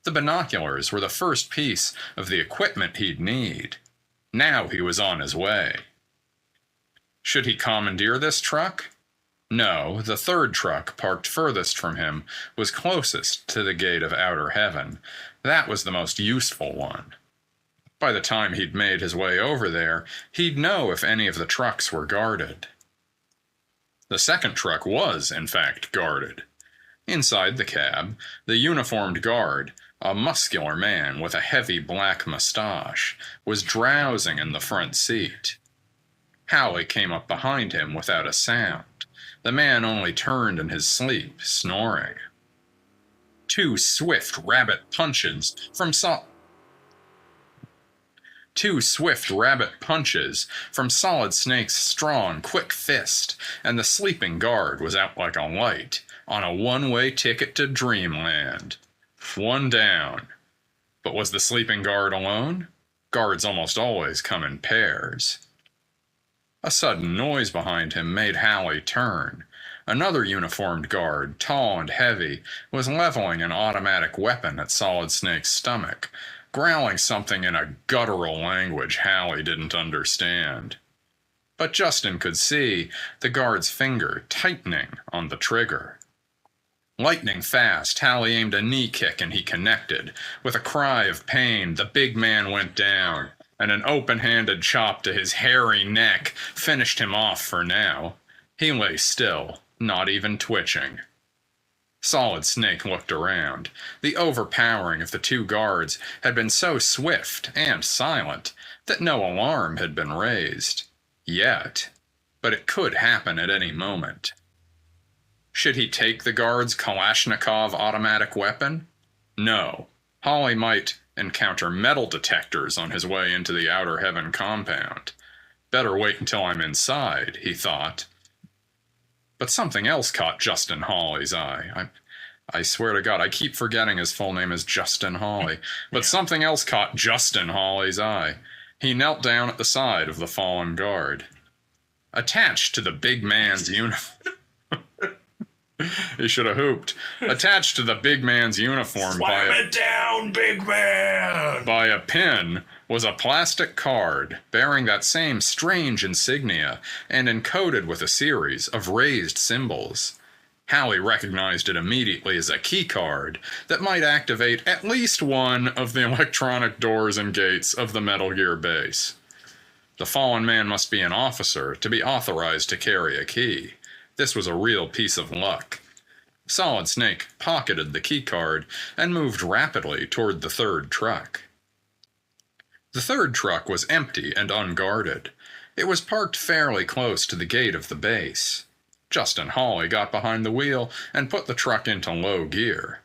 The binoculars were the first piece of the equipment he'd need. Now he was on his way. Should he commandeer this truck? No, the third truck, parked furthest from him, was closest to the gate of outer heaven. That was the most useful one. By the time he'd made his way over there, he'd know if any of the trucks were guarded. The second truck was, in fact, guarded. Inside the cab, the uniformed guard, a muscular man with a heavy black mustache, was drowsing in the front seat. Halley came up behind him without a sound. The man only turned in his sleep, snoring. Two swift rabbit punches from Solid Snake's strong, quick fist, and the sleeping guard was out like a light, on a one-way ticket to dreamland. One down. But was the sleeping guard alone? Guards almost always come in pairs. A sudden noise behind him made Halley turn. Another uniformed guard, tall and heavy, was leveling an automatic weapon at Solid Snake's stomach, growling something in a guttural language Halley didn't understand. But Justin could see the guard's finger tightening on the trigger. Lightning fast, Halley aimed a knee kick and he connected. With a cry of pain, the big man went down, and an open-handed chop to his hairy neck finished him off for now. He lay still, not even twitching. Solid Snake looked around. The overpowering of the two guards had been so swift and silent that no alarm had been raised. Yet. But it could happen at any moment. Should he take the guard's Kalashnikov automatic weapon? No. Halley might encounter metal detectors on his way into the Outer Heaven compound. Better wait until I'm inside, he thought. But something else caught Justin Hawley's eye. I swear to God, I keep forgetting his full name is Justin Hawley. But something else caught Justin Hawley's eye. He knelt down at the side of the fallen guard. Attached to the big man's uniform... He should have hooped. Attached to the big man's uniform Slam it down, big man! By a pin was a plastic card bearing that same strange insignia and encoded with a series of raised symbols. Halley recognized it immediately as a key card that might activate at least one of the electronic doors and gates of the Metal Gear base. The fallen man must be an officer to be authorized to carry a key. This was a real piece of luck. Solid Snake pocketed the keycard and moved rapidly toward the third truck. The third truck was empty and unguarded. It was parked fairly close to the gate of the base. Justin Hawley got behind the wheel and put the truck into low gear.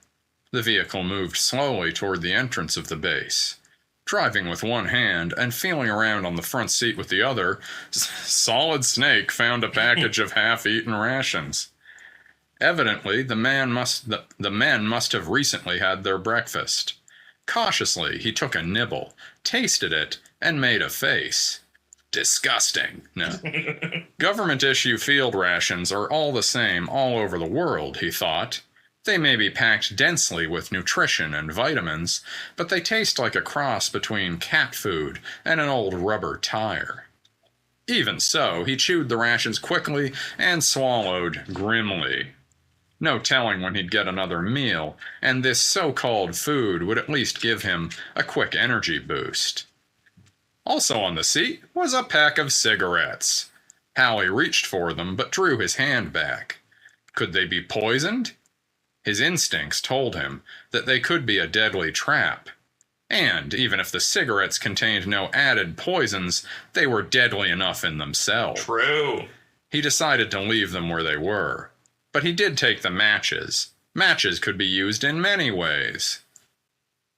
The vehicle moved slowly toward the entrance of the base. Driving with one hand and feeling around on the front seat with the other, Solid Snake found a package of half-eaten rations. Evidently, the men must have recently had their breakfast. Cautiously, he took a nibble, tasted it, and made a face. Disgusting. No. Government-issue field rations are all the same all over the world, he thought. They may be packed densely with nutrition and vitamins, but they taste like a cross between cat food and an old rubber tire. Even so, he chewed the rations quickly and swallowed grimly. No telling when he'd get another meal, and this so-called food would at least give him a quick energy boost. Also on the seat was a pack of cigarettes. Halley reached for them, but drew his hand back. Could they be poisoned? His instincts told him that they could be a deadly trap. And even if the cigarettes contained no added poisons, they were deadly enough in themselves. True. He decided to leave them where they were. But he did take the matches. Matches could be used in many ways.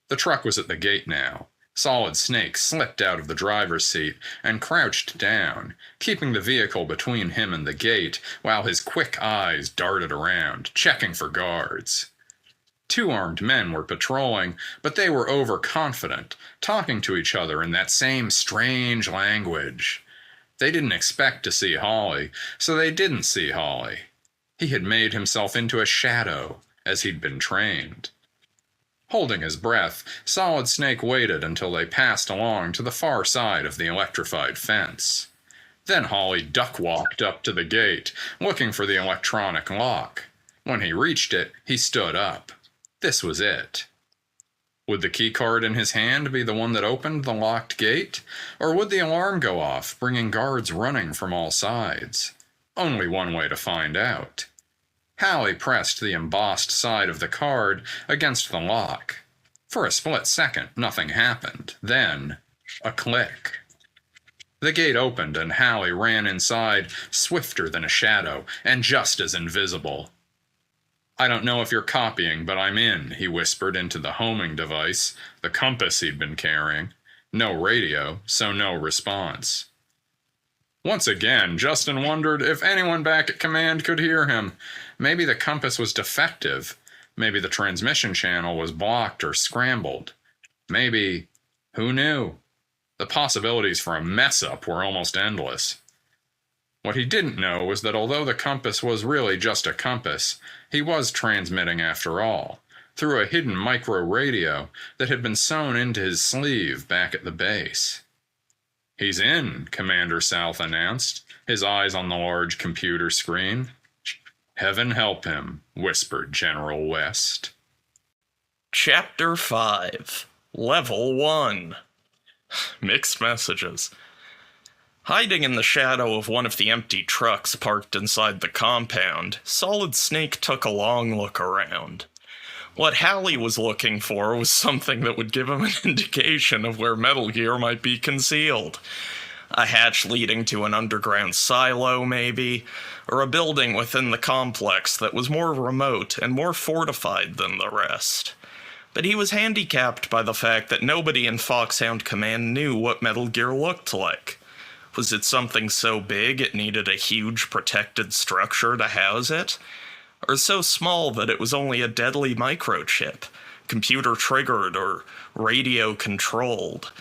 The truck was at the gate now. Solid Snake slipped out of the driver's seat and crouched down, keeping the vehicle between him and the gate while his quick eyes darted around, checking for guards. Two armed men were patrolling, but they were overconfident, talking to each other in that same strange language. They didn't expect to see Hawley, so they didn't see Hawley. He had made himself into a shadow, as he'd been trained. Holding his breath, Solid Snake waited until they passed along to the far side of the electrified fence. Then Hawley duck-walked up to the gate, looking for the electronic lock. When he reached it, he stood up. This was it. Would the keycard in his hand be the one that opened the locked gate? Or would the alarm go off, bringing guards running from all sides? Only one way to find out. Halley pressed the embossed side of the card against the lock. For a split second, nothing happened. Then, a click. The gate opened and Halley ran inside, swifter than a shadow, and just as invisible. "I don't know if you're copying, but I'm in," he whispered into the homing device, the compass he'd been carrying. No radio, so no response. Once again, Justin wondered if anyone back at command could hear him. Maybe the compass was defective. Maybe the transmission channel was blocked or scrambled. Maybe... who knew? The possibilities for a mess-up were almost endless. What he didn't know was that although the compass was really just a compass, he was transmitting after all, through a hidden micro-radio that had been sewn into his sleeve back at the base. "He's in," Commander South announced, his eyes on the large computer screen. "Heaven help him," whispered General West. Chapter 5. Level 1. Mixed messages. Hiding in the shadow of one of the empty trucks parked inside the compound, Solid Snake took a long look around. What Halley was looking for was something that would give him an indication of where Metal Gear might be concealed. A hatch leading to an underground silo, maybe, or a building within the complex that was more remote and more fortified than the rest. But he was handicapped by the fact that nobody in Foxhound Command knew what Metal Gear looked like. Was it something so big it needed a huge protected structure to house it? Or so small that it was only a deadly microchip, computer-triggered or radio-controlled?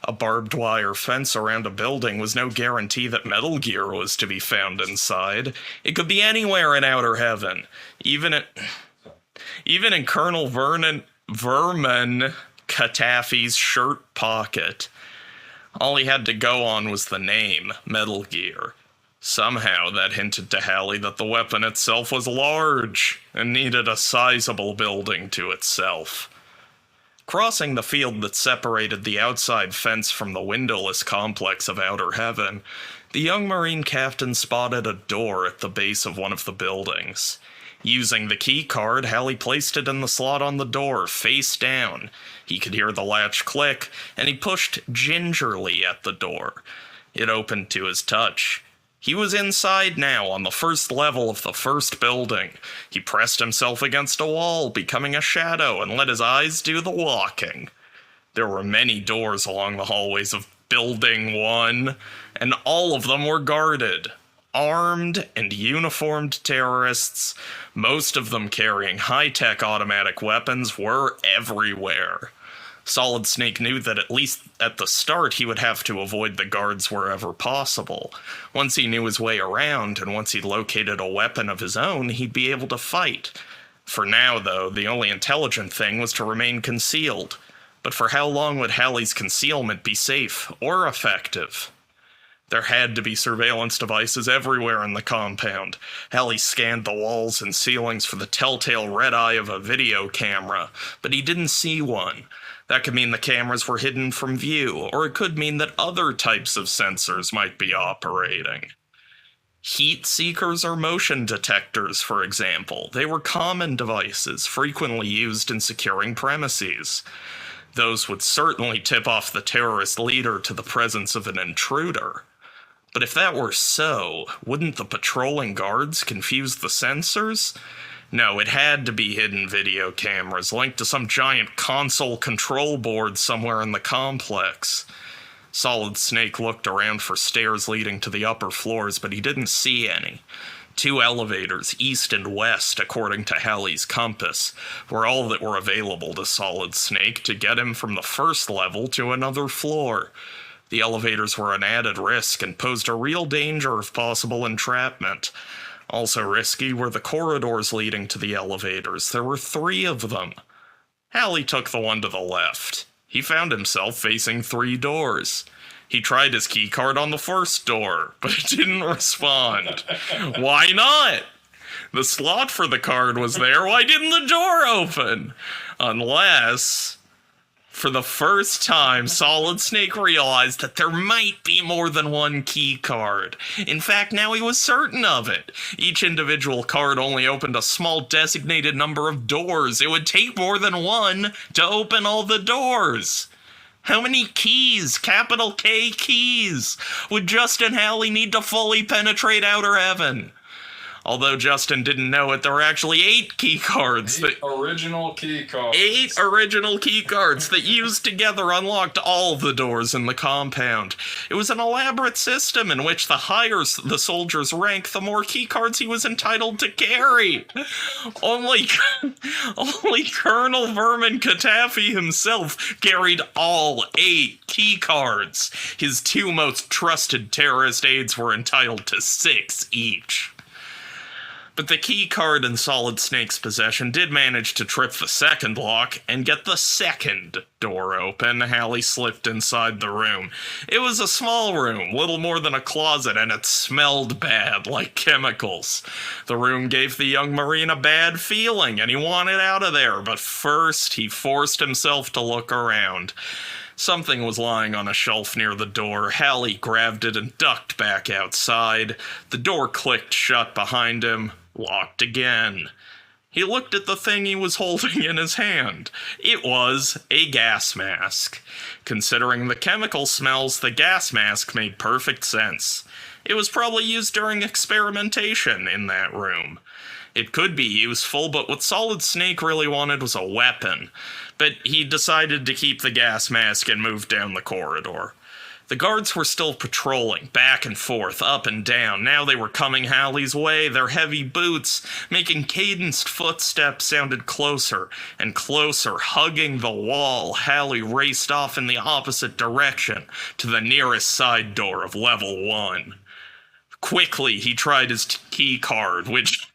A barbed wire fence around a building was no guarantee that Metal Gear was to be found inside. It could be anywhere in outer heaven, even in Colonel Verman Katafi's shirt pocket. All he had to go on was the name, Metal Gear. Somehow that hinted to Halley that the weapon itself was large and needed a sizable building to itself. Crossing the field that separated the outside fence from the windowless complex of outer heaven, the young Marine captain spotted a door at the base of one of the buildings. Using the key card, Halley placed it in the slot on the door, face down. He could hear the latch click, and he pushed gingerly at the door. It opened to his touch. He was inside now, on the first level of the first building. He pressed himself against a wall, becoming a shadow, and let his eyes do the walking. There were many doors along the hallways of Building 1, and all of them were guarded. Armed and uniformed terrorists, most of them carrying high-tech automatic weapons, were everywhere. Solid Snake knew that at least at the start he would have to avoid the guards wherever possible. Once he knew his way around, and once he'd located a weapon of his own, he'd be able to fight. For now, though, the only intelligent thing was to remain concealed. But for how long would Halley's concealment be safe or effective? There had to be surveillance devices everywhere in the compound. Halley scanned the walls and ceilings for the telltale red eye of a video camera, but he didn't see one. That could mean the cameras were hidden from view, or it could mean that other types of sensors might be operating. Heat seekers or motion detectors, for example. They were common devices, frequently used in securing premises. Those would certainly tip off the terrorist leader to the presence of an intruder. But if that were so, wouldn't the patrolling guards confuse the sensors? No, it had to be hidden video cameras linked to some giant console control board somewhere in the complex. Solid Snake looked around for stairs leading to the upper floors, but he didn't see any. 2 elevators, east and west, according to Halley's compass, were all that were available to Solid Snake to get him from the first level to another floor. The elevators were an added risk and posed a real danger of possible entrapment. Also risky were the corridors leading to the elevators. There were 3 of them. Halley took the one to the left. He found himself facing 3 doors. He tried his keycard on the first door, but it didn't respond. Why not? The slot for the card was there. Why didn't the door open? Unless, for the first time, Solid Snake realized that there might be more than one key card. In fact, now he was certain of it. Each individual card only opened a small designated number of doors. It would take more than one to open all the doors. How many keys, capital K keys, would Justin Halley need to fully penetrate outer heaven? Although Justin didn't know it, there were actually 8 key cards. 8 original key cards. 8 original key cards that used together unlocked all the doors in the compound. It was an elaborate system in which the higher the soldier's rank, the more key cards he was entitled to carry. Only Colonel Vermin Katafi himself carried all 8 key cards. His 2 most trusted terrorist aides were entitled to 6 each. But the key card in Solid Snake's possession did manage to trip the second lock and get the second door open. Halley slipped inside the room. It was a small room, little more than a closet, and it smelled bad, like chemicals. The room gave the young Marine a bad feeling, and he wanted out of there, but first he forced himself to look around. Something was lying on a shelf near the door. Halley grabbed it and ducked back outside. The door clicked shut behind him, locked again. He looked at the thing he was holding in his hand. It was a gas mask. Considering the chemical smells, the gas mask made perfect sense. It was probably used during experimentation in that room. It could be useful, but what Solid Snake really wanted was a weapon. But he decided to keep the gas mask and move down the corridor. The guards were still patrolling, back and forth, up and down. Now they were coming Halley's way. Their heavy boots, making cadenced footsteps, sounded closer and closer, hugging the wall. Halley raced off in the opposite direction, to the nearest side door of level 1. Quickly, he tried his key card, which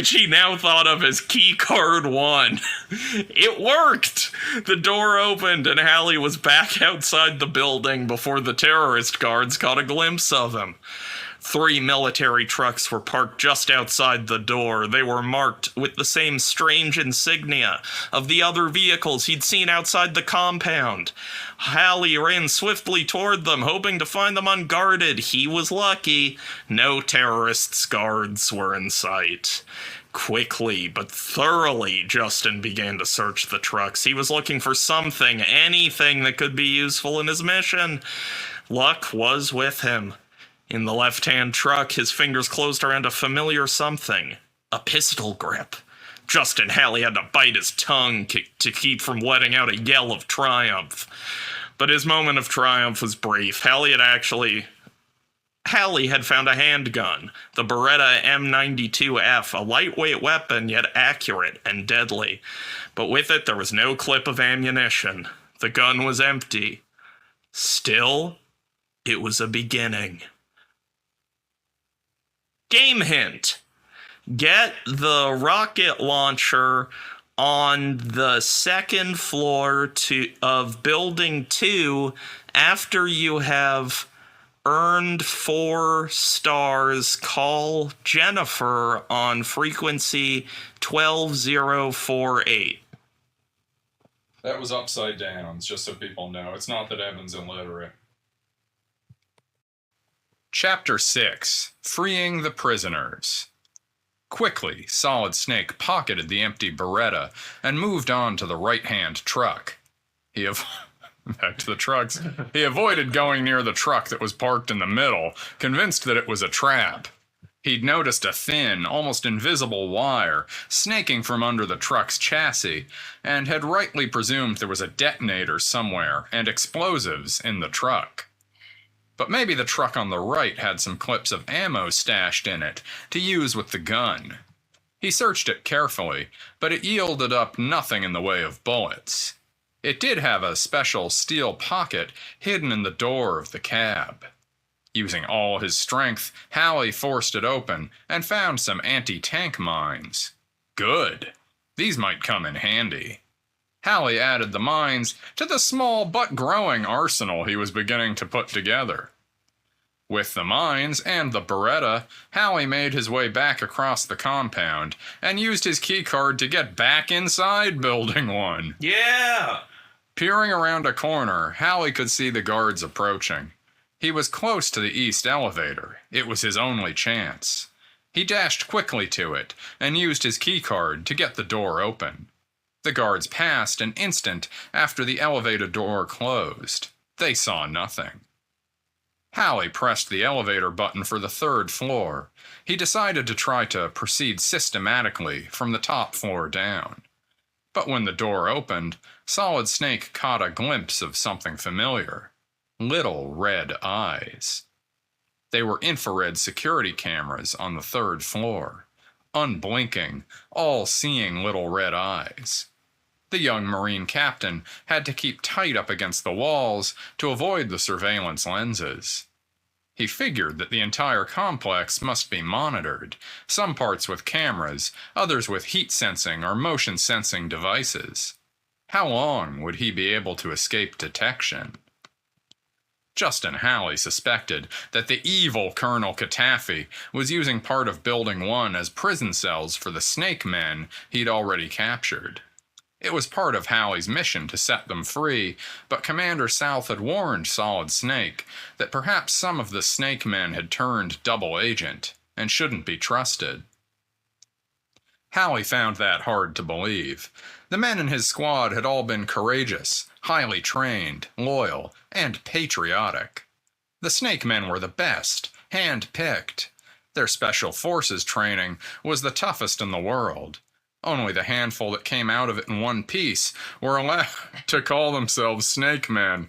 he now thought of as key card 1. It worked! The door opened and Halley was back outside the building before the terrorist guards caught a glimpse of him. 3 military trucks were parked just outside the door. They were marked with the same strange insignia of the other vehicles he'd seen outside the compound. Halley ran swiftly toward them, hoping to find them unguarded. He was lucky. No terrorists' guards were in sight. Quickly but thoroughly, Justin began to search the trucks. He was looking for something, anything that could be useful in his mission. Luck was with him. In the left-hand truck, his fingers closed around a familiar something. A pistol grip. Justin Halley had to bite his tongue to keep from letting out a yell of triumph. But his moment of triumph was brief. Halley had found a handgun, the Beretta M92F, a lightweight weapon yet accurate and deadly. But with it, there was no clip of ammunition. The gun was empty. Still, it was a beginning. Game hint. Get the rocket launcher on the second floor of Building 2 after you have earned 4 stars. Call Jennifer on frequency 12048. That was upside down, just so people know. It's not that Evan's illiterate. Chapter 6. Freeing the Prisoners. Quickly, Solid Snake pocketed the empty Beretta and moved on to the right-hand truck. Back to the trucks. He avoided going near the truck that was parked in the middle, convinced that it was a trap. He'd noticed a thin, almost invisible wire snaking from under the truck's chassis, and had rightly presumed there was a detonator somewhere and explosives in the truck. But maybe the truck on the right had some clips of ammo stashed in it to use with the gun. He searched it carefully, but it yielded up nothing in the way of bullets. It did have a special steel pocket hidden in the door of the cab. Using all his strength, Halley forced it open and found some anti-tank mines. Good. These might come in handy. Halley added the mines to the small but growing arsenal he was beginning to put together. With the mines and the Beretta, Halley made his way back across the compound and used his keycard to get back inside Building 1. Yeah! Peering around a corner, Halley could see the guards approaching. He was close to the east elevator. It was his only chance. He dashed quickly to it and used his keycard to get the door open. The guards passed an instant after the elevator door closed. They saw nothing. Halley pressed the elevator button for the 3rd floor. He decided to try to proceed systematically from the top floor down. But when the door opened, Solid Snake caught a glimpse of something familiar. Little red eyes. They were infrared security cameras on the 3rd floor. Unblinking, all-seeing little red eyes. The young Marine captain had to keep tight up against the walls to avoid the surveillance lenses. He figured that the entire complex must be monitored, some parts with cameras, others with heat-sensing or motion-sensing devices. How long would he be able to escape detection? Justin Halley suspected that the evil Colonel Katafi was using part of Building 1 as prison cells for the Snake Men he'd already captured. It was part of Halley's mission to set them free, but Commander South had warned Solid Snake that perhaps some of the Snake Men had turned double agent and shouldn't be trusted. Halley found that hard to believe. The men in his squad had all been courageous, highly trained, loyal, and patriotic. The Snake Men were the best, hand-picked. Their special forces training was the toughest in the world. Only the handful that came out of it in one piece were allowed to call themselves Snake Men.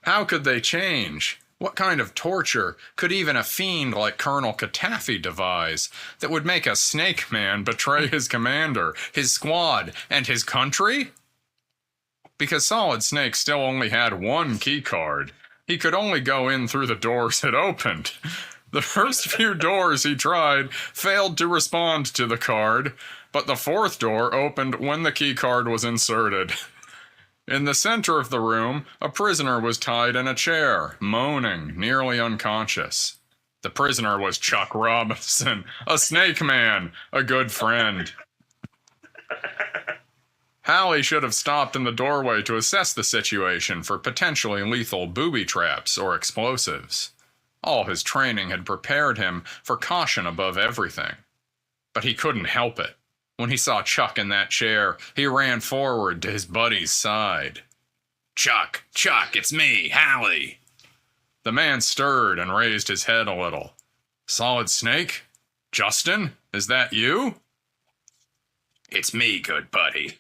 How could they change? What kind of torture could even a fiend like Colonel Katafi devise that would make a Snake Man betray his commander, his squad, and his country? Because Solid Snake still only had one key card, he could only go in through the doors it opened. The first few doors he tried failed to respond to the card, but the 4th door opened when the key card was inserted. In the center of the room, a prisoner was tied in a chair, moaning, nearly unconscious. The prisoner was Chuck Robinson, a Snake Man, a good friend. Halley should have stopped in the doorway to assess the situation for potentially lethal booby traps or explosives. All his training had prepared him for caution above everything. But he couldn't help it. When he saw Chuck in that chair, he ran forward to his buddy's side. Chuck, it's me, Halley." The man stirred and raised his head a little. "Solid Snake? Justin, is that you?" "It's me, good buddy.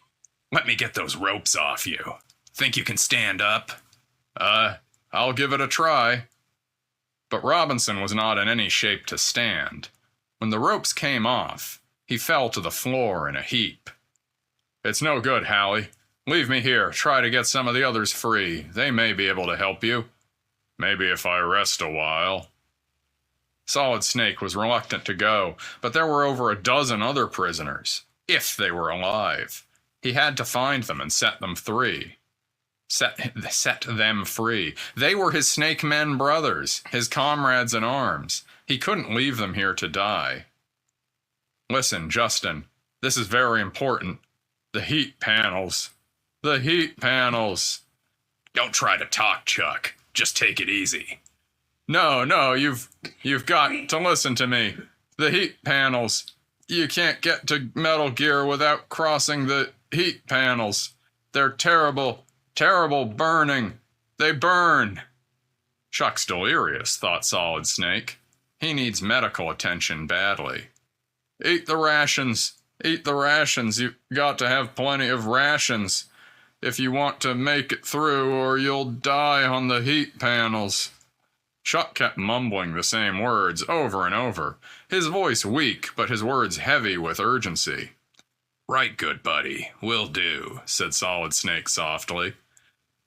Let me get those ropes off you. Think you can stand up?" I'll give it a try." But Robinson was not in any shape to stand. When the ropes came off, he fell to the floor in a heap. "It's no good, Halley. Leave me here. Try to get some of the others free. They may be able to help you. Maybe if I rest a while." Solid Snake was reluctant to go, but there were over a dozen other prisoners, if they were alive. He had to find them and set them free. Set them free. They were his Snake Men brothers, his comrades in arms. He couldn't leave them here to die. "Listen, Justin, this is very important. The heat panels. The heat panels." "Don't try to talk, Chuck. Just take it easy." No, you've got to listen to me. The heat panels. You can't get to Metal Gear without crossing the heat panels. They're terrible burning. They burn." Chuck's delirious, thought Solid Snake. He needs medical attention badly. Eat the rations. You've got to have plenty of rations if you want to make it through, or you'll die on the heat panels." Chuck kept mumbling the same words over and over, his voice weak, but his words heavy with urgency. "Right, good buddy, will do," said Solid Snake softly.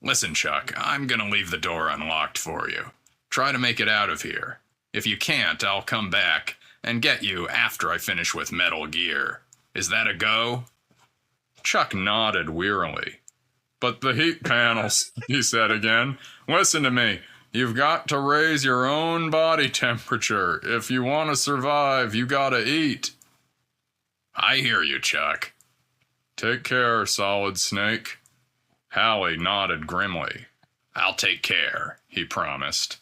"Listen, Chuck, I'm gonna leave the door unlocked for you. Try to make it out of here. If you can't, I'll come back and get you after I finish with Metal Gear. Is that a go?" Chuck nodded wearily. But the heat panels, he said again. Listen to me. You've got to raise your own body temperature. If you want to survive, you gotta eat. I hear you, Chuck. Take care, Solid Snake. Halley nodded grimly. I'll take care, he promised.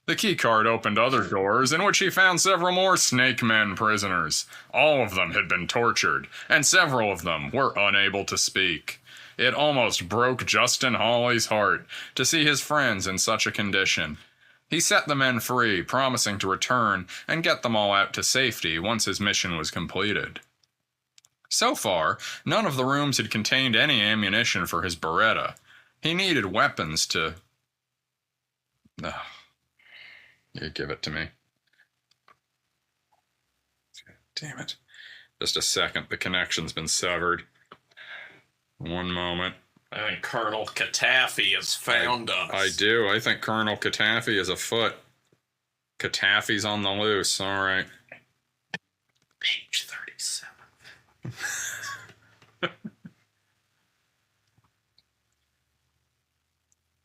The keycard opened other doors, in which he found several more Snake Men prisoners. All of them had been tortured, and several of them were unable to speak. It almost broke Justin Hawley's heart to see his friends in such a condition. He set the men free, promising to return and get them all out to safety once his mission was completed. So far, none of the rooms had contained any ammunition for his Beretta. He needed weapons to... You give it to me. Damn it. Just a second, the connection's been severed. One moment. I think Colonel Cataffy has found us. I do. I think Colonel Cataffy is afoot. Cataffy's on the loose, alright. Page 37.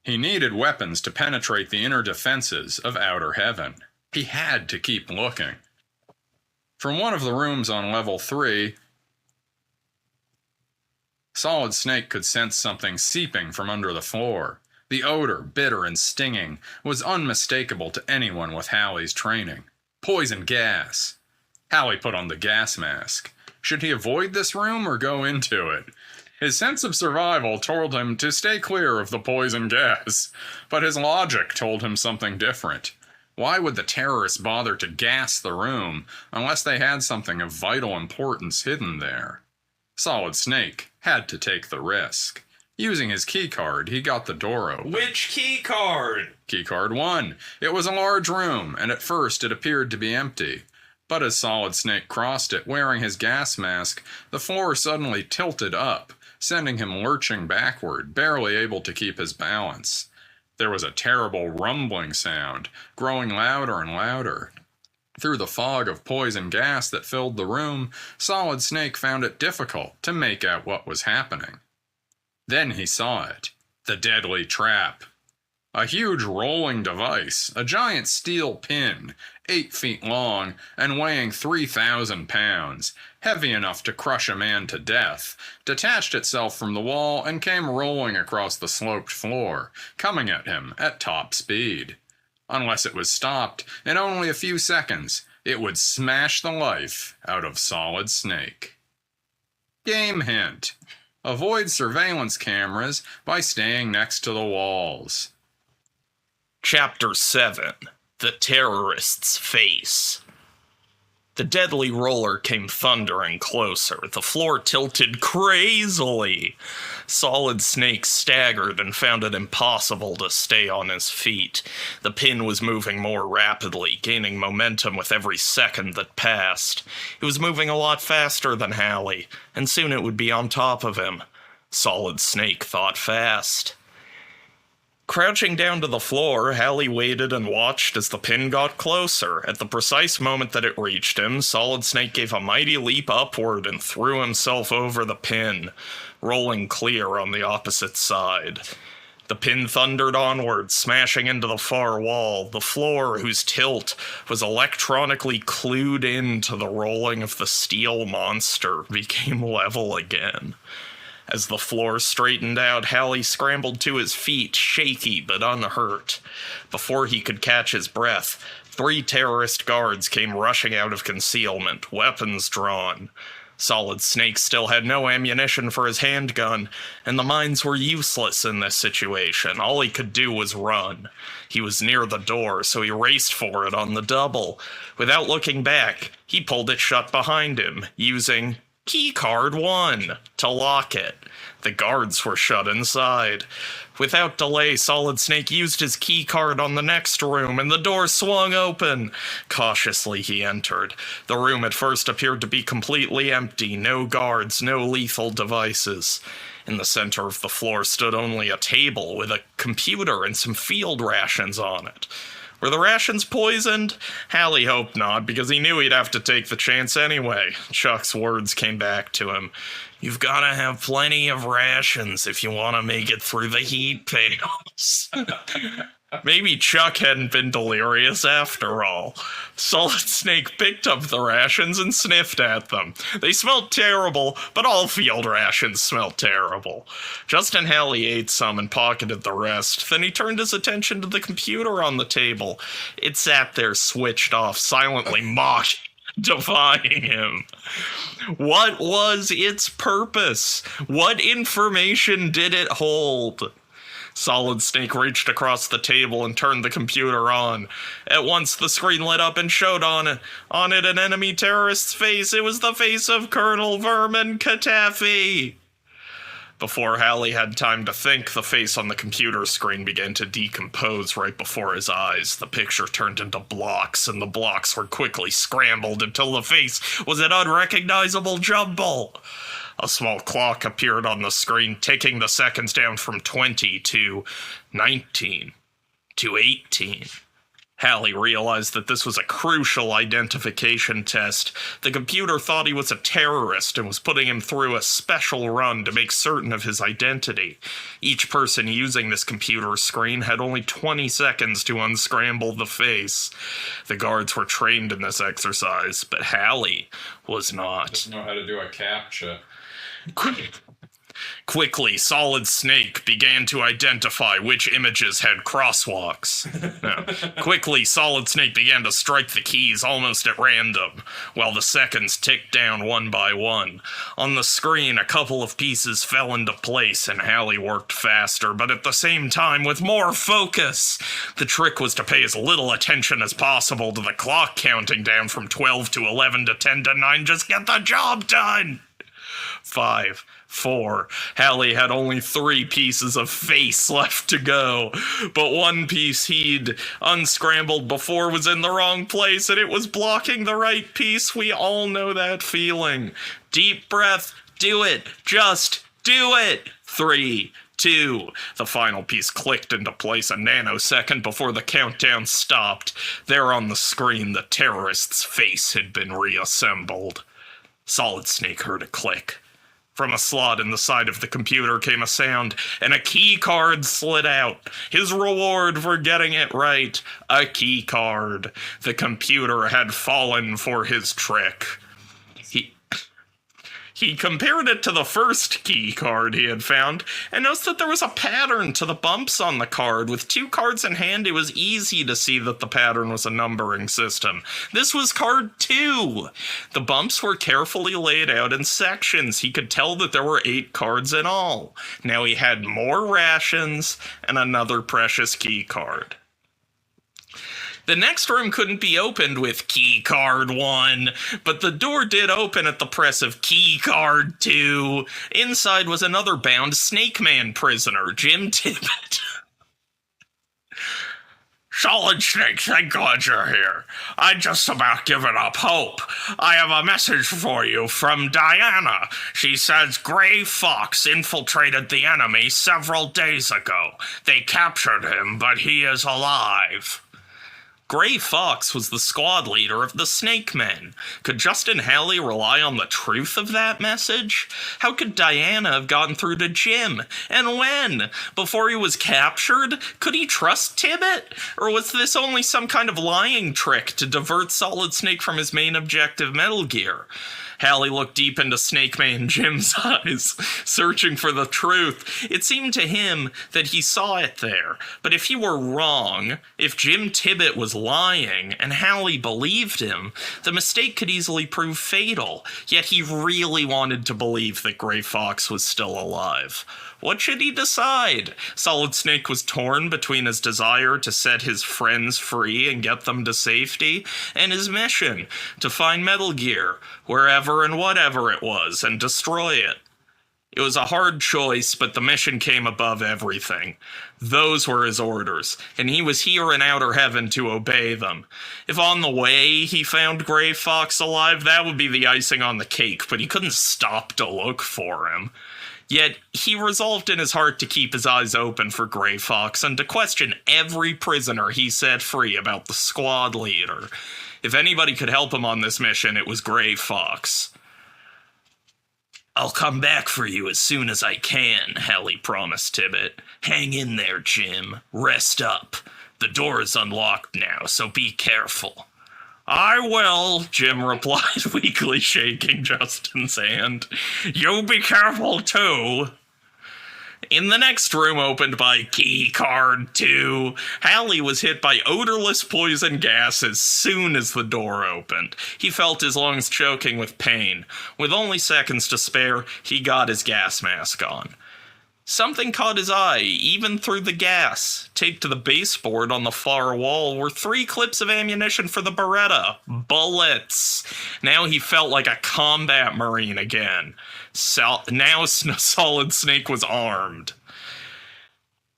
He needed weapons to penetrate the inner defenses of outer heaven. He had to keep looking. From one of the rooms on level 3, Solid Snake could sense something seeping from under the floor. The odor, bitter and stinging, was unmistakable to anyone with Halley's training. Poison gas. Halley put on the gas mask. Should he avoid this room or go into it? His sense of survival told him to stay clear of the poison gas, but his logic told him something different. Why would the terrorists bother to gas the room unless they had something of vital importance hidden there? Solid Snake had to take the risk. Using his keycard, he got the door open. Which keycard? Keycard 1. It was a large room, and at first it appeared to be empty. But as Solid Snake crossed it, wearing his gas mask, the floor suddenly tilted up, sending him lurching backward, barely able to keep his balance. There was a terrible rumbling sound, growing louder and louder. Through the fog of poison gas that filled the room, Solid Snake found it difficult to make out what was happening. Then he saw it. The deadly trap. A huge rolling device, a giant steel pin, 8 feet long and weighing 3,000 pounds, heavy enough to crush a man to death, detached itself from the wall and came rolling across the sloped floor, coming at him at top speed. Unless it was stopped, in only a few seconds, it would smash the life out of Solid Snake. Game hint. Avoid surveillance cameras by staying next to the walls. Chapter 7. The Terrorist's Face. The deadly roller came thundering closer. The floor tilted crazily. Solid Snake staggered and found it impossible to stay on his feet. The pin was moving more rapidly, gaining momentum with every second that passed. It was moving a lot faster than Halley, and soon it would be on top of him. Solid Snake thought fast. Crouching down to the floor, Halley waited and watched as the pin got closer. At the precise moment that it reached him, Solid Snake gave a mighty leap upward and threw himself over the pin, rolling clear on the opposite side. The pin thundered onward, smashing into the far wall. The floor, whose tilt was electronically clued into the rolling of the steel monster, became level again. As the floor straightened out, Halley scrambled to his feet, shaky but unhurt. Before he could catch his breath, 3 terrorist guards came rushing out of concealment, weapons drawn. Solid Snake still had no ammunition for his handgun, and the mines were useless in this situation. All he could do was run. He was near the door, so he raced for it on the double. Without looking back, he pulled it shut behind him, using Keycard 1 to lock it. The guards were shut inside. Without delay, Solid Snake used his keycard on the next room, and the door swung open. Cautiously, he entered. The room at first appeared to be completely empty. No guards, no lethal devices. In the center of the floor stood only a table with a computer and some field rations on it. Were the rations poisoned? Halley hoped not, because he knew he'd have to take the chance anyway. Chuck's words came back to him. You've got to have plenty of rations if you want to make it through the heat panels. Maybe Chuck hadn't been delirious after all. Solid Snake picked up the rations and sniffed at them. They smelled terrible, but all field rations smelled terrible. Justin Halley ate some and pocketed the rest. Then he turned his attention to the computer on the table. It sat there switched off, silently mocking, defying him. What was its purpose? What information did it hold? Solid Snake reached across the table and turned the computer on. At once the screen lit up and showed on it an enemy terrorist's face. It was the face of Colonel Vermin Katafi. Before Halley had time to think, the face on the computer screen began to decompose right before his eyes. The picture turned into blocks, and the blocks were quickly scrambled until the face was an unrecognizable jumble. A small clock appeared on the screen, ticking the seconds down from 20 to 19 to 18. Halley realized that this was a crucial identification test. The computer thought he was a terrorist and was putting him through a special run to make certain of his identity. Each person using this computer screen had only 20 seconds to unscramble the face. The guards were trained in this exercise, but Halley was not. Doesn't know how to do a CAPTCHA. Quickly, Solid Snake began to identify which images had crosswalks. Quickly, Solid Snake began to strike the keys almost at random, while the seconds ticked down one by one. On the screen, a couple of pieces fell into place, and Halley worked faster, but at the same time with more focus. The trick was to pay as little attention as possible to the clock counting down from 12 to 11 to 10 to 9. Just get the job done! 5, 4. Halley had only 3 pieces of face left to go, but one piece he'd unscrambled before was in the wrong place, and it was blocking the right piece. We all know that feeling. Deep breath. Do it. Just do it. 3, 2. The final piece clicked into place a nanosecond before the countdown stopped. There on the screen, the terrorist's face had been reassembled. Solid Snake heard a click. From a slot in the side of the computer came a sound, and a key card slid out. His reward for getting it right. A key card. The computer had fallen for his trick. He compared it to the first key card he had found, and noticed that there was a pattern to the bumps on the card. With 2 cards in hand, it was easy to see that the pattern was a numbering system. This was card 2. The bumps were carefully laid out in sections. He could tell that there were 8 cards in all. Now he had more rations and another precious key card. The next room couldn't be opened with key card 1, but the door did open at the press of key card 2. Inside was another bound Snake Man prisoner, Jim Tibbet. Solid Snake, thank God you're here. I'd just about given up hope. I have a message for you from Diana. She says Gray Fox infiltrated the enemy several days ago. They captured him, but he is alive. Gray Fox was the squad leader of the Snake Men. Could Justin Halley rely on the truth of that message? How could Diana have gotten through to Jim? And when? Before he was captured? Could he trust Tibbet? Or was this only some kind of lying trick to divert Solid Snake from his main objective, Metal Gear? Halley looked deep into Snake Man Jim's eyes, searching for the truth. It seemed to him that he saw it there. But if he were wrong, if Jim Tibbet was lying, and Halley believed him, the mistake could easily prove fatal. Yet he really wanted to believe that Gray Fox was still alive. What should he decide? Solid Snake was torn between his desire to set his friends free and get them to safety, and his mission to find Metal Gear, wherever and whatever it was, and destroy it. It was a hard choice, but the mission came above everything. Those were his orders, and he was here in Outer Heaven to obey them. If on the way he found Gray Fox alive, that would be the icing on the cake, but he couldn't stop to look for him. Yet, he resolved in his heart to keep his eyes open for Gray Fox and to question every prisoner he set free about the squad leader. If anybody could help him on this mission, it was Gray Fox. I'll come back for you as soon as I can, Halley promised Tibbet. Hang in there, Jim. Rest up. The door is unlocked now, so be careful. I will, Jim replied, weakly shaking Justin's hand. You be careful, too. In the next room opened by key card 2, Halley was hit by odorless poison gas as soon as the door opened. He felt his lungs choking with pain. With only seconds to spare, he got his gas mask on. Something caught his eye, even through the gas. Taped to the baseboard on the far wall were 3 clips of ammunition for the Beretta. Bullets. Now he felt like a combat marine again. Now Solid Snake was armed.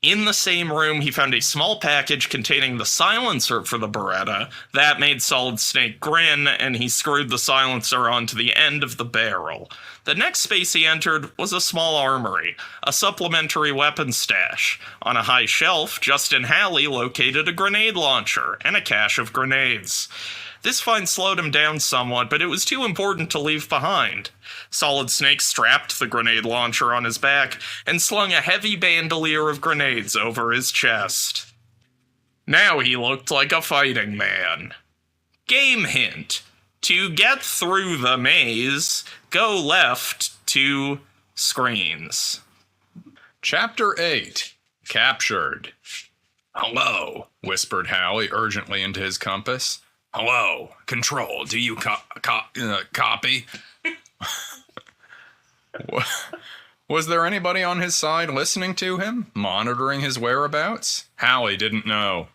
In the same room, he found a small package containing the silencer for the Beretta. That made Solid Snake grin, and he screwed the silencer onto the end of the barrel. The next space he entered was a small armory, a supplementary weapons stash. On a high shelf, Justin Halley located a grenade launcher and a cache of grenades. This find slowed him down somewhat, but it was too important to leave behind. Solid Snake strapped the grenade launcher on his back and slung a heavy bandolier of grenades over his chest. Now he looked like a fighting man. Game hint. To get through the maze, go left 2 screens. Chapter 8. Captured. "Hello," whispered Halley urgently into his compass. "Hello, Control, do you copy?" Was there anybody on his side listening to him, monitoring his whereabouts? Halley didn't know.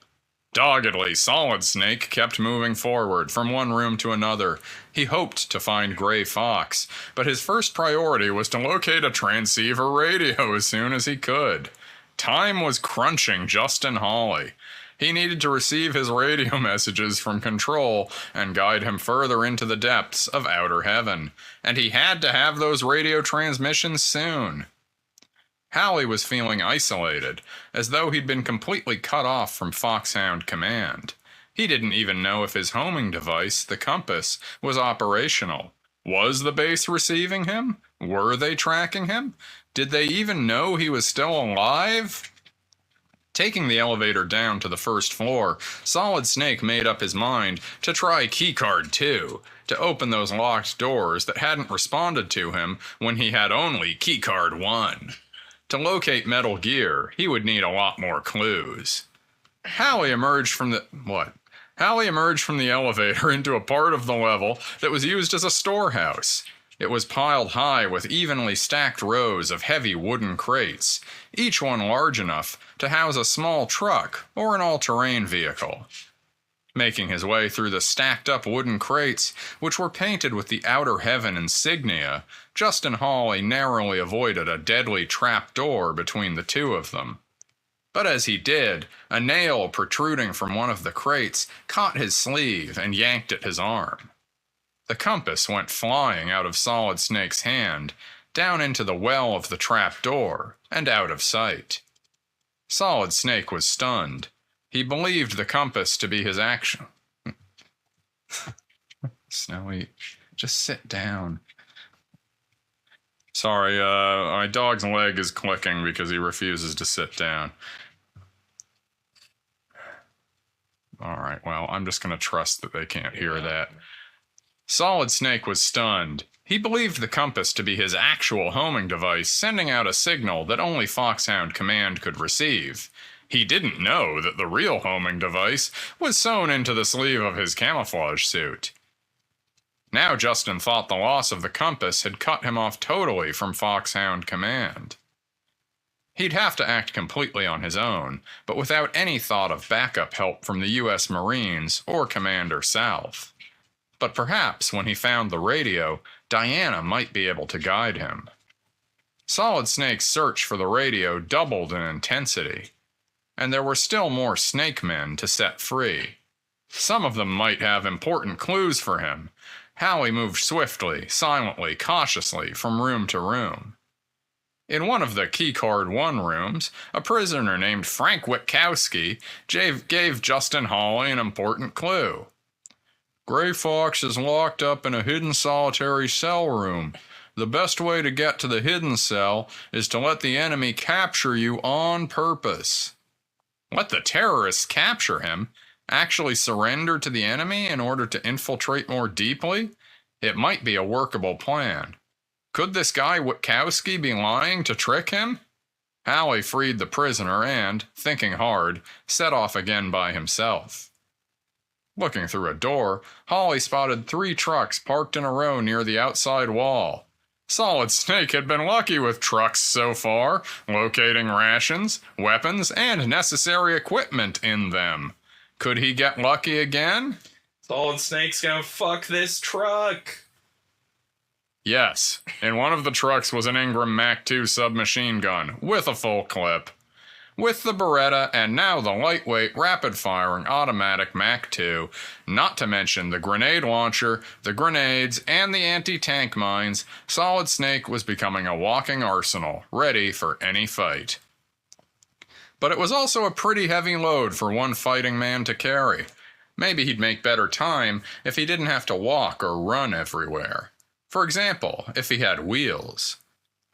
Doggedly, Solid Snake kept moving forward from one room to another. He hoped to find Gray Fox, but his first priority was to locate a transceiver radio as soon as he could. Time was crunching Justin Halley. He needed to receive his radio messages from Control and guide him further into the depths of outer heaven, and he had to have those radio transmissions soon. Halley was feeling isolated, as though he'd been completely cut off from Foxhound Command. He didn't even know if his homing device, the compass, was operational. Was the base receiving him? Were they tracking him? Did they even know he was still alive? Taking the elevator down to the first floor, Solid Snake made up his mind to try keycard 2, to open those locked doors that hadn't responded to him when he had only keycard 1. To locate Metal Gear, he would need a lot more clues. Halley emerged from the elevator into a part of the level that was used as a storehouse. It was piled high with evenly stacked rows of heavy wooden crates, each one large enough to house a small truck or an all-terrain vehicle. Making his way through the stacked-up wooden crates, which were painted with the Outer Heaven insignia, Justin Halley narrowly avoided a deadly trap door between the two of them. But as he did, a nail protruding from one of the crates caught his sleeve and yanked at his arm. The compass went flying out of Solid Snake's hand, down into the well of the trap door, and out of sight. Solid Snake was stunned. He believed the compass to be his action. Snowy, just sit down. Sorry, my dog's leg is clicking because he refuses to sit down. Alright, well, I'm just going to trust that they can't hear that. Solid Snake was stunned. He believed the compass to be his actual homing device, sending out a signal that only Foxhound Command could receive. He didn't know that the real homing device was sewn into the sleeve of his camouflage suit. Now Justin thought the loss of the compass had cut him off totally from Foxhound Command. He'd have to act completely on his own, but without any thought of backup help from the U.S. Marines or Commander South. But perhaps when he found the radio, Diana might be able to guide him. Solid Snake's search for the radio doubled in intensity, and there were still more Snake Men to set free. Some of them might have important clues for him. Halley moved swiftly, silently, cautiously from room to room. In one of the Keycard 1 rooms, a prisoner named Frank Witkowski gave Justin Halley an important clue. Gray Fox is locked up in a hidden solitary cell room. The best way to get to the hidden cell is to let the enemy capture you on purpose. Let the terrorists capture him? Actually surrender to the enemy in order to infiltrate more deeply? It might be a workable plan. Could this guy Witkowski be lying to trick him? Halley freed the prisoner and, thinking hard, set off again by himself. Looking through a door, Hawley spotted 3 trucks parked in a row near the outside wall. Solid Snake had been lucky with trucks so far, locating rations, weapons, and necessary equipment in them. Could he get lucky again? Solid Snake's gonna fuck this truck. Yes, in one of the trucks was an Ingram Mac 2 submachine gun, with a full clip. With the Beretta and now the lightweight, rapid-firing automatic Mac 2, not to mention the grenade launcher, the grenades, and the anti-tank mines, Solid Snake was becoming a walking arsenal, ready for any fight. But it was also a pretty heavy load for one fighting man to carry. Maybe he'd make better time if he didn't have to walk or run everywhere. For example, if he had wheels.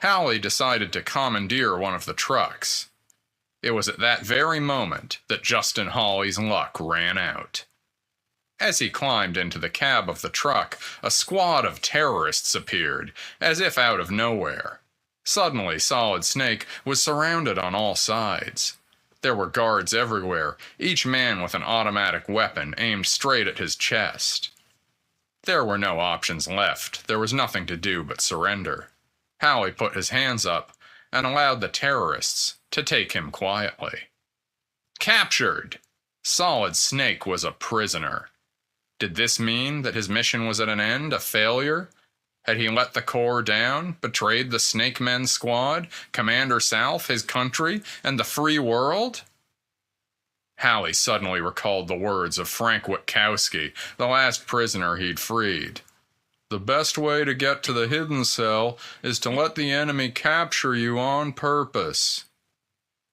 Halley decided to commandeer one of the trucks. It was at that very moment that Justin Hawley's luck ran out. As he climbed into the cab of the truck, a squad of terrorists appeared, as if out of nowhere. Suddenly, Solid Snake was surrounded on all sides. There were guards everywhere, each man with an automatic weapon aimed straight at his chest. There were no options left. There was nothing to do but surrender. Halley put his hands up and allowed the terrorists to take him quietly. Captured! Solid Snake was a prisoner. Did this mean that his mission was at an end, a failure? Had he let the Corps down, betrayed the Snake Men squad, Commander South, his country, and the free world? Halley suddenly recalled the words of Frank Witkowski, the last prisoner he'd freed. The best way to get to the hidden cell is to let the enemy capture you on purpose.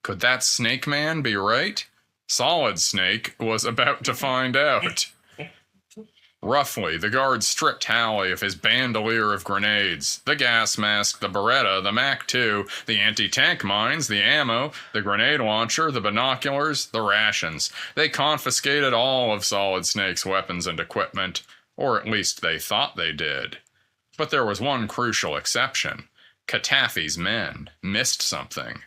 Could that Snake Man be right? Solid Snake was about to find out. Roughly, the guards stripped Halley of his bandolier of grenades, the gas mask, the Beretta, the Mac 2, the anti-tank mines, the ammo, the grenade launcher, the binoculars, the rations. They confiscated all of Solid Snake's weapons and equipment, or at least they thought they did. But there was one crucial exception. Katafi's men missed something.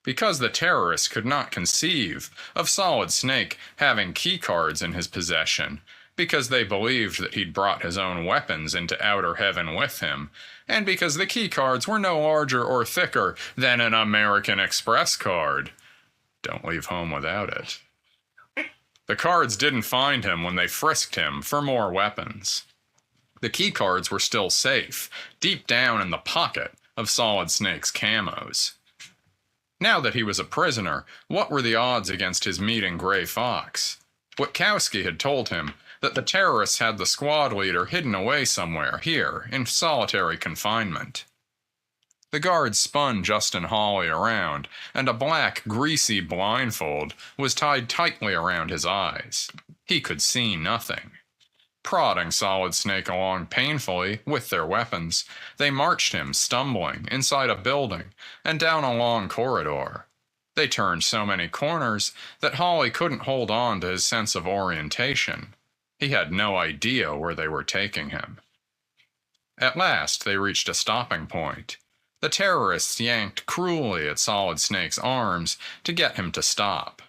Because the terrorists could not conceive of Solid Snake having keycards in his possession, because they believed that he'd brought his own weapons into outer heaven with him, and because the keycards were no larger or thicker than an American Express card. Don't leave home without it. The cards didn't find him when they frisked him for more weapons. The keycards were still safe, deep down in the pocket of Solid Snake's camos. Now that he was a prisoner, what were the odds against his meeting Gray Fox? Witkowski had told him that the terrorists had the squad leader hidden away somewhere here in solitary confinement. The guards spun Justin Hawley around, and a black, greasy blindfold was tied tightly around his eyes. He could see nothing. Prodding Solid Snake along painfully with their weapons, they marched him, stumbling, inside a building and down a long corridor. They turned so many corners that Hawley couldn't hold on to his sense of orientation. He had no idea where they were taking him. At last, they reached a stopping point. The terrorists yanked cruelly at Solid Snake's arms to get him to stop.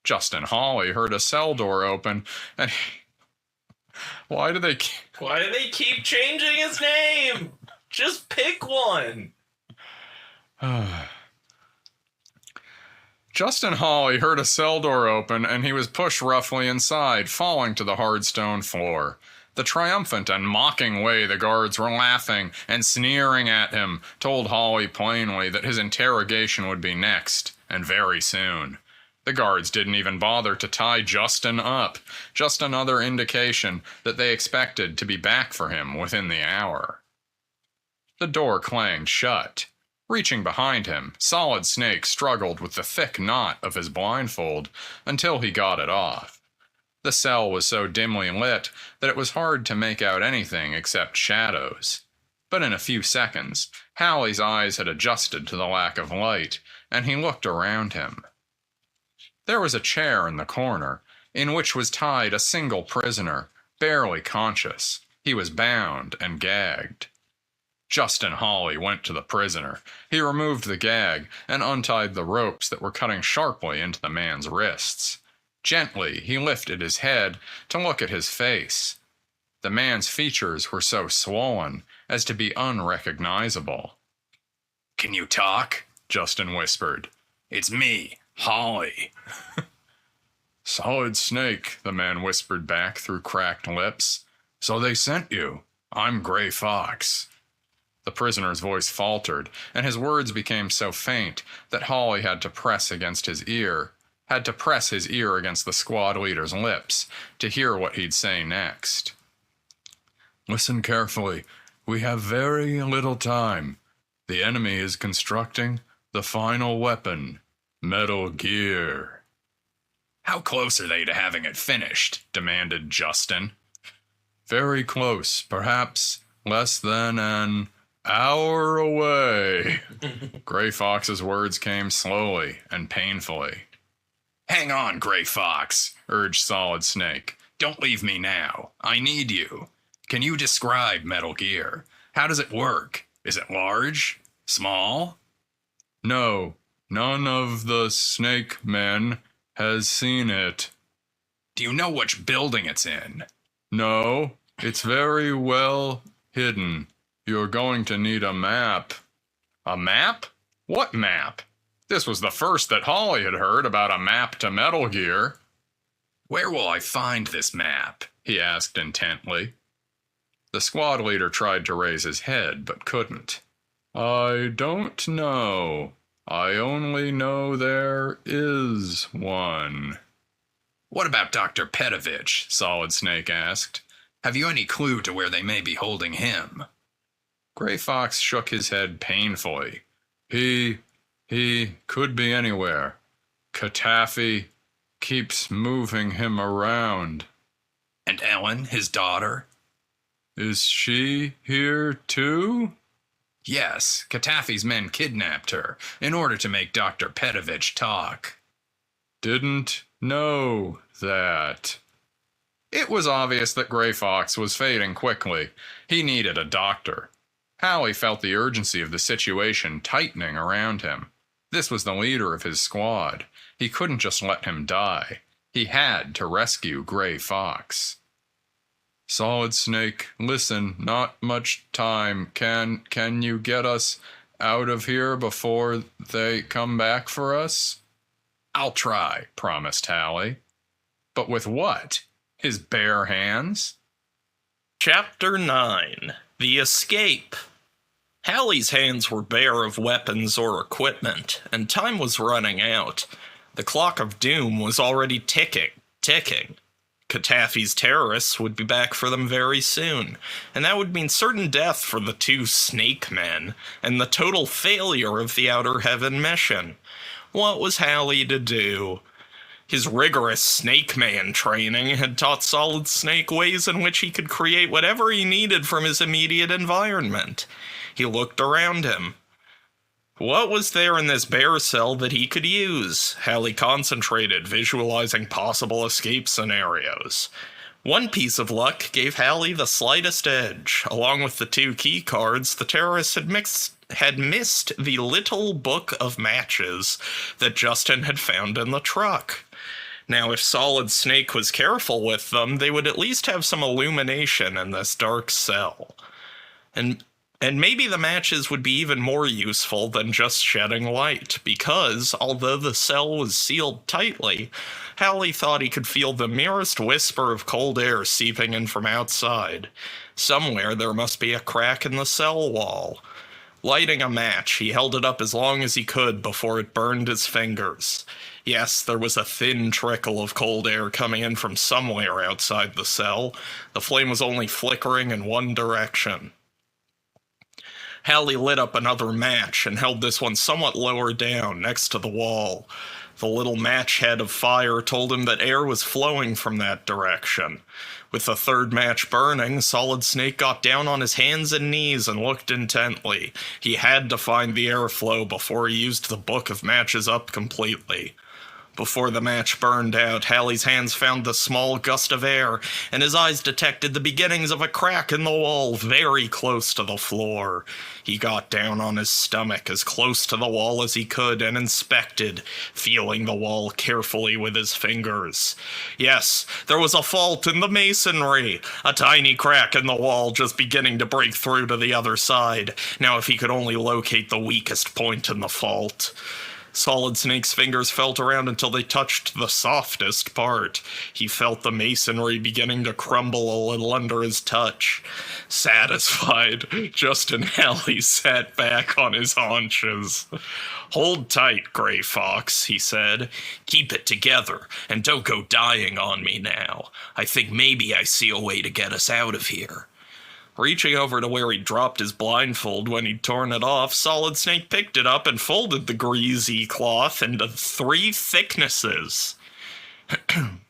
Justin Hawley heard a cell door open, and Why do they keep changing his name? Just pick one. Justin Hawley heard a cell door open, and he was pushed roughly inside, falling to the hard stone floor. The triumphant and mocking way the guards were laughing and sneering at him told Hawley plainly that his interrogation would be next, and very soon. The guards didn't even bother to tie Justin up, just another indication that they expected to be back for him within the hour. The door clanged shut. Reaching behind him, Solid Snake struggled with the thick knot of his blindfold until he got it off. The cell was so dimly lit that it was hard to make out anything except shadows. But in a few seconds, Halley's eyes had adjusted to the lack of light, and he looked around him. There was a chair in the corner, in which was tied a single prisoner, barely conscious. He was bound and gagged. Justin Halley went to the prisoner. He removed the gag and untied the ropes that were cutting sharply into the man's wrists. Gently, he lifted his head to look at his face. The man's features were so swollen as to be unrecognizable. "Can you talk?" Justin whispered. "It's me, Halley." "Solid Snake," the man whispered back through cracked lips. "So they sent you. I'm Gray Fox." The prisoner's voice faltered, and his words became so faint that Halley had to press his ear against the squad leader's lips to hear what he'd say next. "Listen carefully. We have very little time. The enemy is constructing the final weapon, Metal Gear." "How close are they to having it finished?" demanded Justin. "Very close, perhaps less than an hour away." Gray Fox's words came slowly and painfully. "Hang on, Gray Fox," urged Solid Snake. "Don't leave me now. I need you. Can you describe Metal Gear? How does it work? Is it large? Small?" "No, none of the Snake Men has seen it." "Do you know which building it's in?" "No, it's very well hidden. You're going to need a map." "A map? What map?" This was the first that Halley had heard about a map to Metal Gear. "Where will I find this map?" he asked intently. The squad leader tried to raise his head, but couldn't. "I don't know. I only know there is one." "What about Dr. Petovich?" Solid Snake asked. "Have you any clue to where they may be holding him?" Gray Fox shook his head painfully. He could be anywhere. Katafi keeps moving him around." "And Ellen, his daughter?" "Is she here too?" "Yes, Katafi's men kidnapped her in order to make Dr. Petovich talk." "Didn't know that." It was obvious that Gray Fox was fading quickly. He needed a doctor. Halley felt the urgency of the situation tightening around him. This was the leader of his squad. He couldn't just let him die. He had to rescue Gray Fox. "Solid Snake, listen, not much time. Can you get us out of here before they come back for us?" "I'll try," promised Halley. But with what? His bare hands? Chapter 9. The Escape. Halley's hands were bare of weapons or equipment, and time was running out. The clock of doom was already ticking. Katafi's terrorists would be back for them very soon, and that would mean certain death for the two Snake Men, and the total failure of the Outer Heaven mission. What was Halley to do? His rigorous Snake Man training had taught Solid Snake ways in which he could create whatever he needed from his immediate environment. He looked around him. What was there in this bare cell that he could use? Halley concentrated, visualizing possible escape scenarios. One piece of luck gave Halley the slightest edge. Along with the 2 key cards, the terrorists had missed the little book of matches that Justin had found in the truck. Now, if Solid Snake was careful with them, they would at least have some illumination in this dark cell. And maybe the matches would be even more useful than just shedding light, because, although the cell was sealed tightly, Halley thought he could feel the merest whisper of cold air seeping in from outside. Somewhere there must be a crack in the cell wall. Lighting a match, he held it up as long as he could before it burned his fingers. Yes, there was a thin trickle of cold air coming in from somewhere outside the cell. The flame was only flickering in one direction. Halley lit up another match and held this one somewhat lower down, next to the wall. The little match head of fire told him that air was flowing from that direction. With the third match burning, Solid Snake got down on his hands and knees and looked intently. He had to find the airflow before he used the book of matches up completely. Before the match burned out, Halley's hands found the small gust of air, and his eyes detected the beginnings of a crack in the wall very close to the floor. He got down on his stomach as close to the wall as he could and inspected, feeling the wall carefully with his fingers. Yes, there was a fault in the masonry, a tiny crack in the wall just beginning to break through to the other side. Now if he could only locate the weakest point in the fault. Solid Snake's fingers felt around until they touched the softest part. He felt the masonry beginning to crumble a little under his touch. Satisfied, Justin Halley sat back on his haunches. "Hold tight, Gray Fox," he said. "Keep it together, and don't go dying on me now. I think maybe I see a way to get us out of here." Reaching over to where he'd dropped his blindfold when he'd torn it off, Solid Snake picked it up and folded the greasy cloth into 3 thicknesses.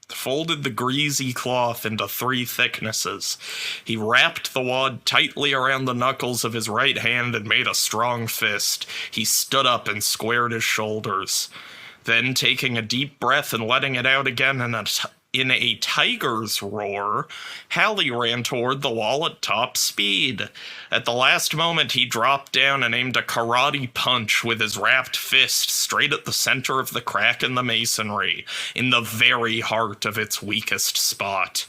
Folded the greasy cloth into 3 thicknesses. He wrapped the wad tightly around the knuckles of his right hand and made a strong fist. He stood up and squared his shoulders. Then, taking a deep breath and letting it out again in a tiger's roar, Halley ran toward the wall at top speed. At the last moment, he dropped down and aimed a karate punch with his wrapped fist straight at the center of the crack in the masonry, in the very heart of its weakest spot.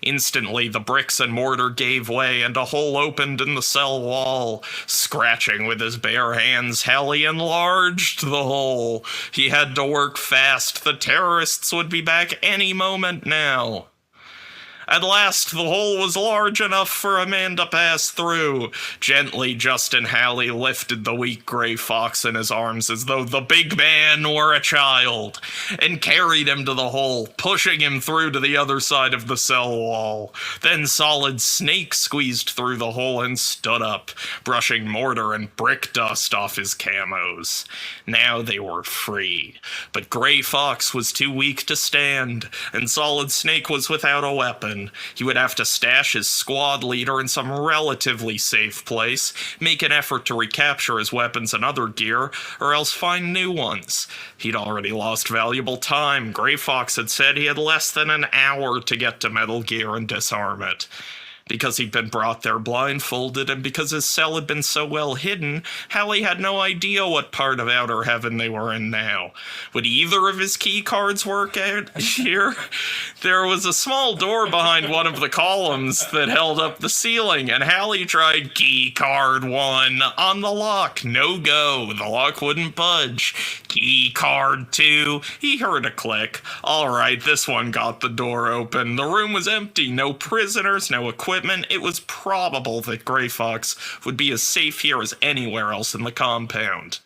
Instantly, the bricks and mortar gave way, and a hole opened in the cell wall. Scratching with his bare hands, Halley enlarged the hole. He had to work fast. The terrorists would be back any moment now. At last, the hole was large enough for a man to pass through. Gently, Justin Halley lifted the weak gray fox in his arms as though the big man were a child, and carried him to the hole, pushing him through to the other side of the cell wall. Then Solid Snake squeezed through the hole and stood up, brushing mortar and brick dust off his camos. Now they were free, but Gray Fox was too weak to stand, and Solid Snake was without a weapon. He would have to stash his squad leader in some relatively safe place, make an effort to recapture his weapons and other gear, or else find new ones. He'd already lost valuable time. Gray Fox had said he had less than an hour to get to Metal Gear and disarm it. Because he'd been brought there blindfolded, and because his cell had been so well hidden, Halley had no idea what part of Outer Heaven they were in now. Would either of his key cards work out here? There was a small door behind one of the columns that held up the ceiling, and Halley tried key card 1 on the lock. No go. The lock wouldn't budge. Key card 2. He heard a click. All right, this one got the door open. The room was empty. No prisoners, no equipment. It was probable that Gray Fox would be as safe here as anywhere else in the compound.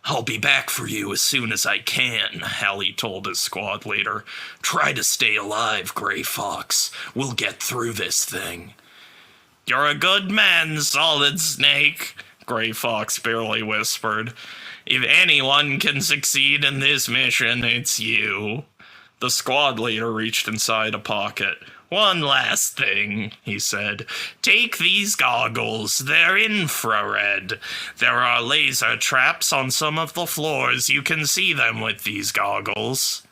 "I'll be back for you as soon as I can," Halley told his squad leader. "Try to stay alive, Gray Fox. We'll get through this thing." "You're a good man, Solid Snake," Gray Fox barely whispered. "If anyone can succeed in this mission, it's you." The squad leader reached inside a pocket. "One last thing," he said. "Take these goggles. They're infrared. There are laser traps on some of the floors. You can see them with these goggles."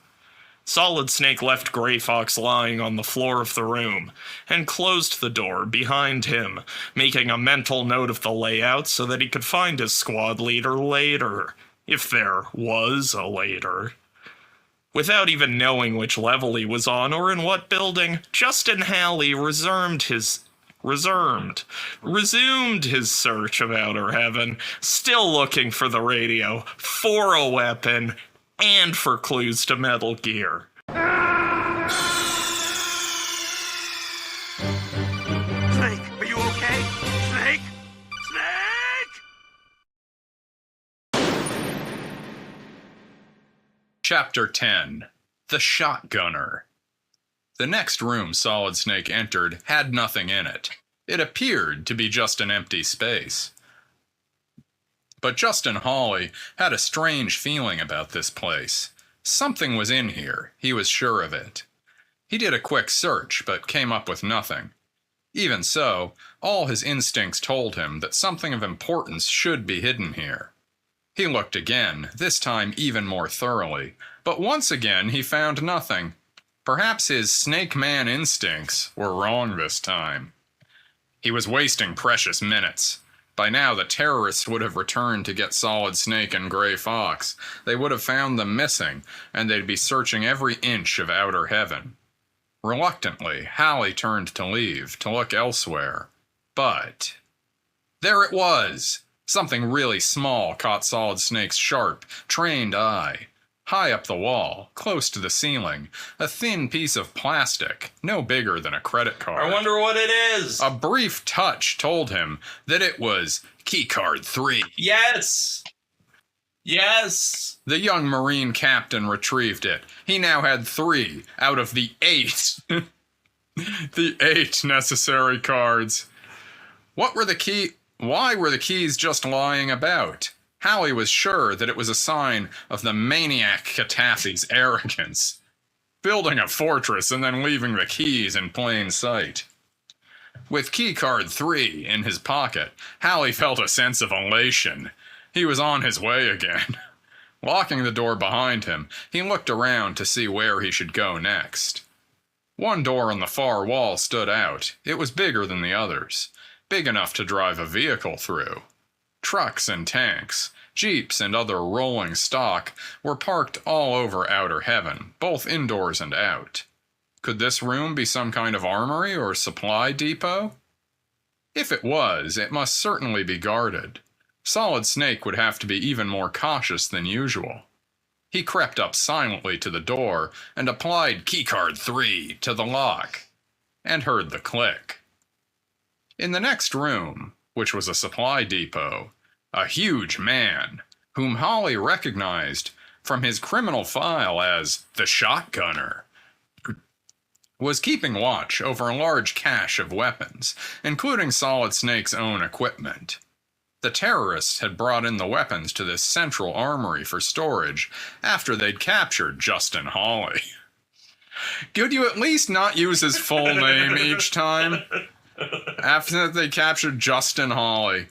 Solid Snake left Gray Fox lying on the floor of the room and closed the door behind him, making a mental note of the layout so that he could find his squad leader later, if there was a later. Without even knowing which level he was on or in what building, Justin Halley resumed his search of Outer Heaven, still looking for the radio, for a weapon, and for clues to Metal Gear. Snake, are you okay? Snake? Snake! Chapter 10. The Shotgunner. The next room Solid Snake entered had nothing in it. It appeared to be just an empty space. But Justin Halley had a strange feeling about this place. Something was in here, he was sure of it. He did a quick search, but came up with nothing. Even so, all his instincts told him that something of importance should be hidden here. He looked again, this time even more thoroughly, but once again he found nothing. Perhaps his snake man instincts were wrong this time. He was wasting precious minutes. By now the terrorists would have returned to get Solid Snake and Gray Fox. They would have found them missing, and they'd be searching every inch of outer heaven. Reluctantly, Halley turned to leave, to look elsewhere. But there it was! Something really small caught Solid Snake's sharp, trained eye. High up the wall, close to the ceiling, a thin piece of plastic, no bigger than a credit card. I wonder what it is. A brief touch told him that it was keycard 3. Yes! Yes! The young Marine captain retrieved it. He now had 3 out of the 8. The 8 necessary cards. Why were the keys just lying about? Halley was sure that it was a sign of the maniac Katafi's arrogance. Building a fortress and then leaving the keys in plain sight. With keycard 3 in his pocket, Halley felt a sense of elation. He was on his way again. Locking the door behind him, he looked around to see where he should go next. One door on the far wall stood out. It was bigger than the others. Big enough to drive a vehicle through. Trucks and tanks, jeeps and other rolling stock were parked all over outer heaven, both indoors and out. Could this room be some kind of armory or supply depot? If it was, it must certainly be guarded. Solid Snake would have to be even more cautious than usual. He crept up silently to the door and applied keycard 3 to the lock, and heard the click. In the next room, which was a supply depot, a huge man, whom Halley recognized from his criminal file as the Shotgunner, was keeping watch over a large cache of weapons, including Solid Snake's own equipment. The terrorists had brought in the weapons to this central armory for storage after they'd captured Justin Halley. Could you at least not use his full name each time? After they captured Justin Halley.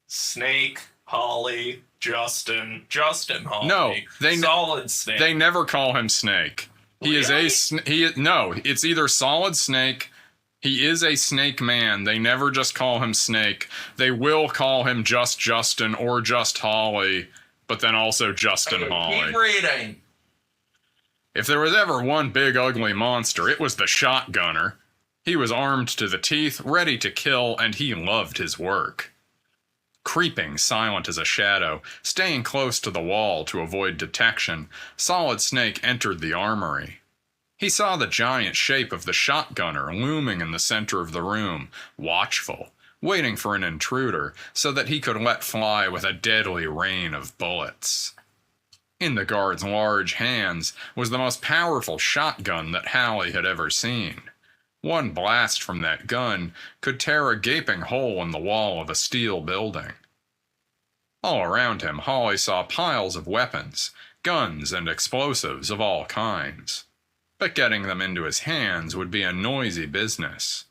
Snake, Halley, Justin Halley. No, Solid Snake. They never call him Snake. He Really? It's either Solid Snake. He is a snake man. They never just call him Snake. They will call him just Justin or just Halley, but then also Justin Halley. Keep reading. If there was ever one big ugly monster, it was the Shotgunner. He was armed to the teeth, ready to kill, and he loved his work. Creeping, silent as a shadow, staying close to the wall to avoid detection, Solid Snake entered the armory. He saw the giant shape of the Shotgunner looming in the center of the room, watchful, waiting for an intruder so that he could let fly with a deadly rain of bullets. In the guard's large hands was the most powerful shotgun that Halley had ever seen. One blast from that gun could tear a gaping hole in the wall of a steel building. All around him, Halley saw piles of weapons, guns and explosives of all kinds. But getting them into his hands would be a noisy business.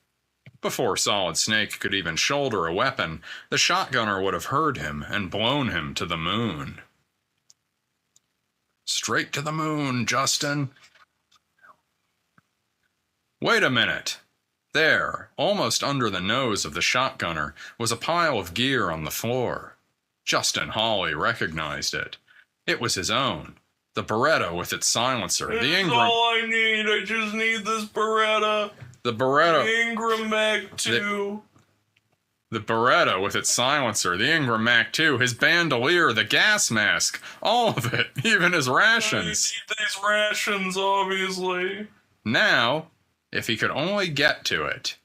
Before Solid Snake could even shoulder a weapon, the Shotgunner would have heard him and blown him to the moon. Straight to the moon, Justin. Wait a minute. There, almost under the nose of the Shotgunner, was a pile of gear on the floor. Justin Halley recognized it. It was his own. The Beretta with its silencer, the Ingram... That's all I need. I just need this Beretta. The Beretta... The Ingram Mac 2. The Beretta with its silencer, the Ingram Mac 2, his bandolier, the gas mask, all of it, even his rations. I need these rations, obviously. Now, if he could only get to it.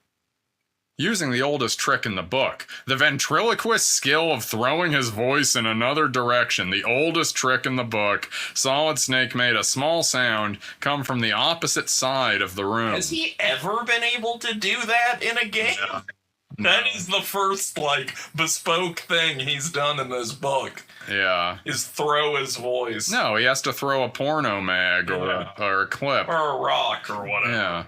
Using the oldest trick in the book, the ventriloquist skill of throwing his voice in another direction, the oldest trick in the book, Solid Snake made a small sound come from the opposite side of the room. Has he ever been able to do that in a game? That is the first, bespoke thing he's done in this book, Yeah. is throw his voice. No, he has to throw a porno mag or a clip. Or a rock or whatever. Yeah.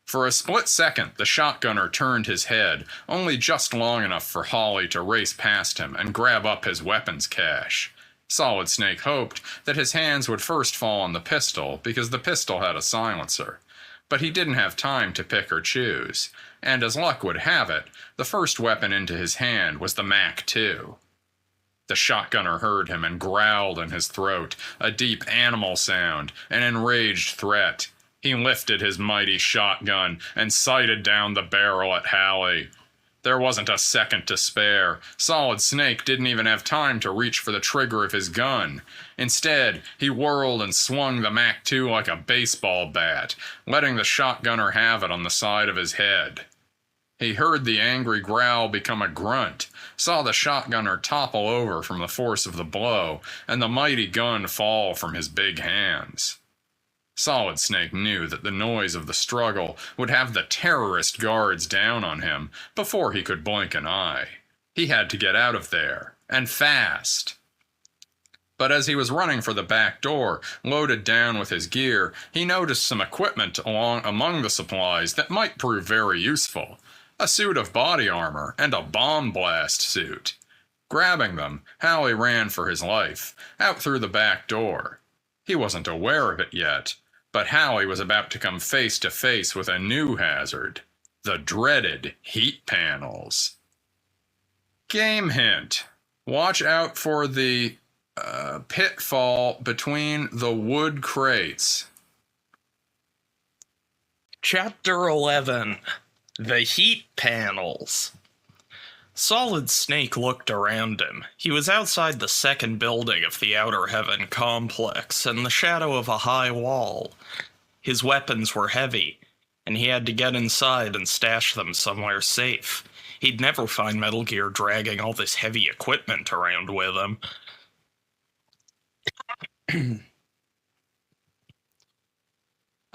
For a split second, the shotgunner turned his head, only just long enough for Halley to race past him and grab up his weapons cache. Solid Snake hoped that his hands would first fall on the pistol because the pistol had a silencer. But he didn't have time to pick or choose, and as luck would have it, the first weapon into his hand was the MAC-2. The shotgunner heard him and growled in his throat, a deep animal sound, an enraged threat. He lifted his mighty shotgun and sighted down the barrel at Halley. There wasn't a second to spare. Solid Snake didn't even have time to reach for the trigger of his gun. Instead, he whirled and swung the MAC-2 like a baseball bat, letting the shotgunner have it on the side of his head. He heard the angry growl become a grunt, saw the shotgunner topple over from the force of the blow, and the mighty gun fall from his big hands. Solid Snake knew that the noise of the struggle would have the terrorist guards down on him before he could blink an eye. He had to get out of there, and fast. But as he was running for the back door, loaded down with his gear, he noticed some equipment among the supplies that might prove very useful. A suit of body armor and a bomb blast suit. Grabbing them, Halley ran for his life, out through the back door. He wasn't aware of it yet, but Halley was about to come face to face with a new hazard. The dreaded heat panels. Game hint. Watch out for the pitfall between the wood crates. Chapter 11. The Heat Panels. Solid Snake looked around him. He was outside the second building of the Outer Heaven complex, in the shadow of a high wall. His weapons were heavy, and he had to get inside and stash them somewhere safe. He'd never find Metal Gear dragging all this heavy equipment around with him.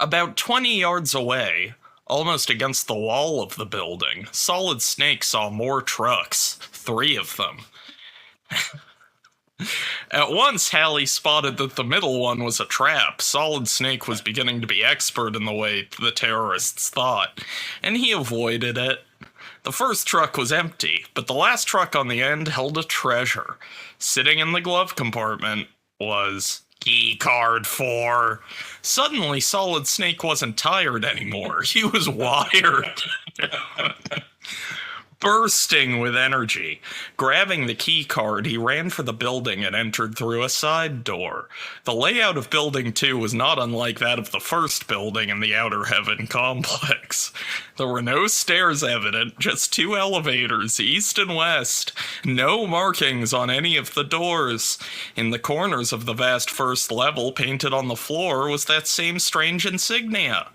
About 20 yards away, almost against the wall of the building, Solid Snake saw more trucks, 3 of them. At once, Halley spotted that the middle one was a trap. Solid Snake was beginning to be expert in the way the terrorists thought, and he avoided it. The first truck was empty, but the last truck on the end held a treasure. Sitting in the glove compartment was key card 4. Suddenly, Solid Snake wasn't tired anymore. He was wired. Bursting with energy. Grabbing the key card, he ran for the building and entered through a side door. The layout of Building 2 was not unlike that of the first building in the Outer Heaven complex. There were no stairs evident, just 2 elevators, east and west. No markings on any of the doors. In the corners of the vast first level, painted on the floor, was that same strange insignia.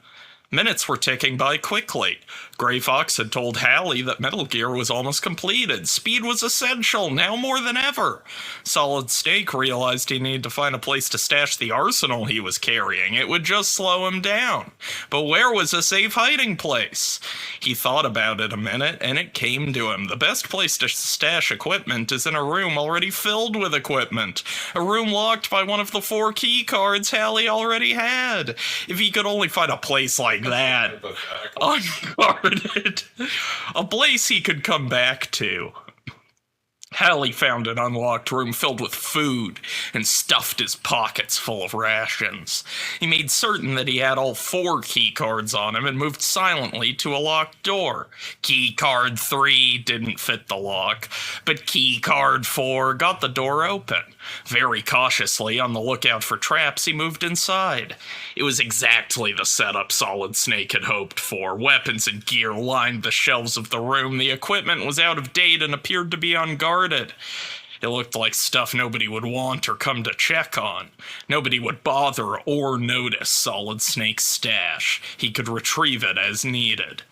Minutes were ticking by quickly. Gray Fox had told Halley that Metal Gear was almost completed. Speed was essential, now more than ever. Solid Snake realized he needed to find a place to stash the arsenal he was carrying. It would just slow him down. But where was a safe hiding place? He thought about it a minute, and it came to him. The best place to stash equipment is in a room already filled with equipment. A room locked by one of the 4 key cards Halley already had. If he could only find a place like that, unguarded, a place he could come back to. Halley found an unlocked room filled with food and stuffed his pockets full of rations. He made certain that he had all 4 key cards on him and moved silently to a locked door. Key card 3 didn't fit the lock, but key card 4 got the door open. Very cautiously, on the lookout for traps, he moved inside. It was exactly the setup Solid Snake had hoped for. Weapons and gear lined the shelves of the room. The equipment was out of date and appeared to be unguarded. It looked like stuff nobody would want or come to check on. Nobody would bother or notice Solid Snake's stash. He could retrieve it as needed.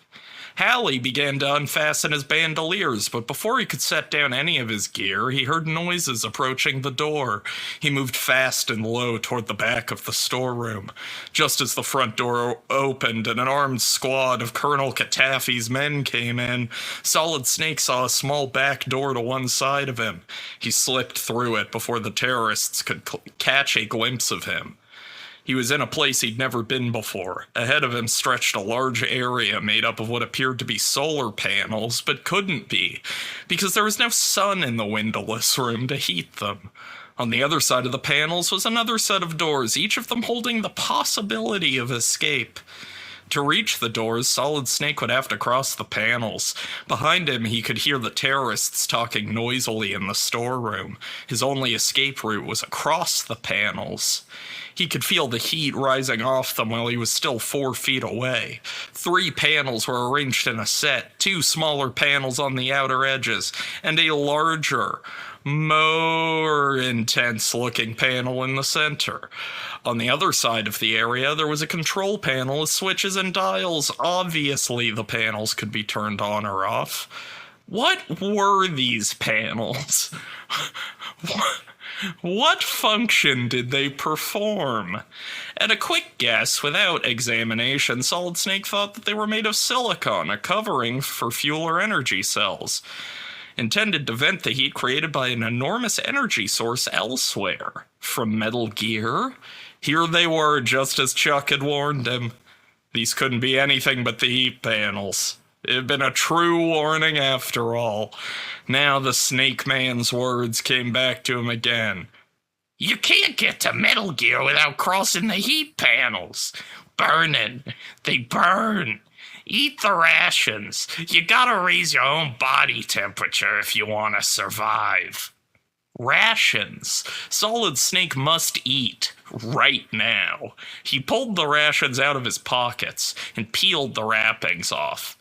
Halley began to unfasten his bandoliers, but before he could set down any of his gear, he heard noises approaching the door. He moved fast and low toward the back of the storeroom. Just as the front door opened and an armed squad of Colonel Katafi's men came in, Solid Snake saw a small back door to one side of him. He slipped through it before the terrorists could catch a glimpse of him. He was in a place he'd never been before. Ahead of him stretched a large area made up of what appeared to be solar panels, but couldn't be, because there was no sun in the windowless room to heat them. On the other side of the panels was another set of doors, each of them holding the possibility of escape. To reach the doors, Solid Snake would have to cross the panels. Behind him, he could hear the terrorists talking noisily in the storeroom. His only escape route was across the panels. He could feel the heat rising off them while he was still 4 feet away. 3 panels were arranged in a set, 2 smaller panels on the outer edges, and a larger, more intense-looking panel in the center. On the other side of the area, there was a control panel with switches and dials. Obviously, the panels could be turned on or off. What were these panels? What function did they perform? At a quick guess, without examination, Solid Snake thought that they were made of silicon, a covering for fuel or energy cells, intended to vent the heat created by an enormous energy source elsewhere. From Metal Gear? Here they were, just as Chuck had warned him. These couldn't be anything but the heat panels. It had been a true warning after all. Now the Snake Man's words came back to him again. You can't get to Metal Gear without crossing the heat panels. Burning. They burn. Eat the rations. You gotta raise your own body temperature if you want to survive. Rations. Solid Snake must eat. Right now. He pulled the rations out of his pockets and peeled the wrappings off.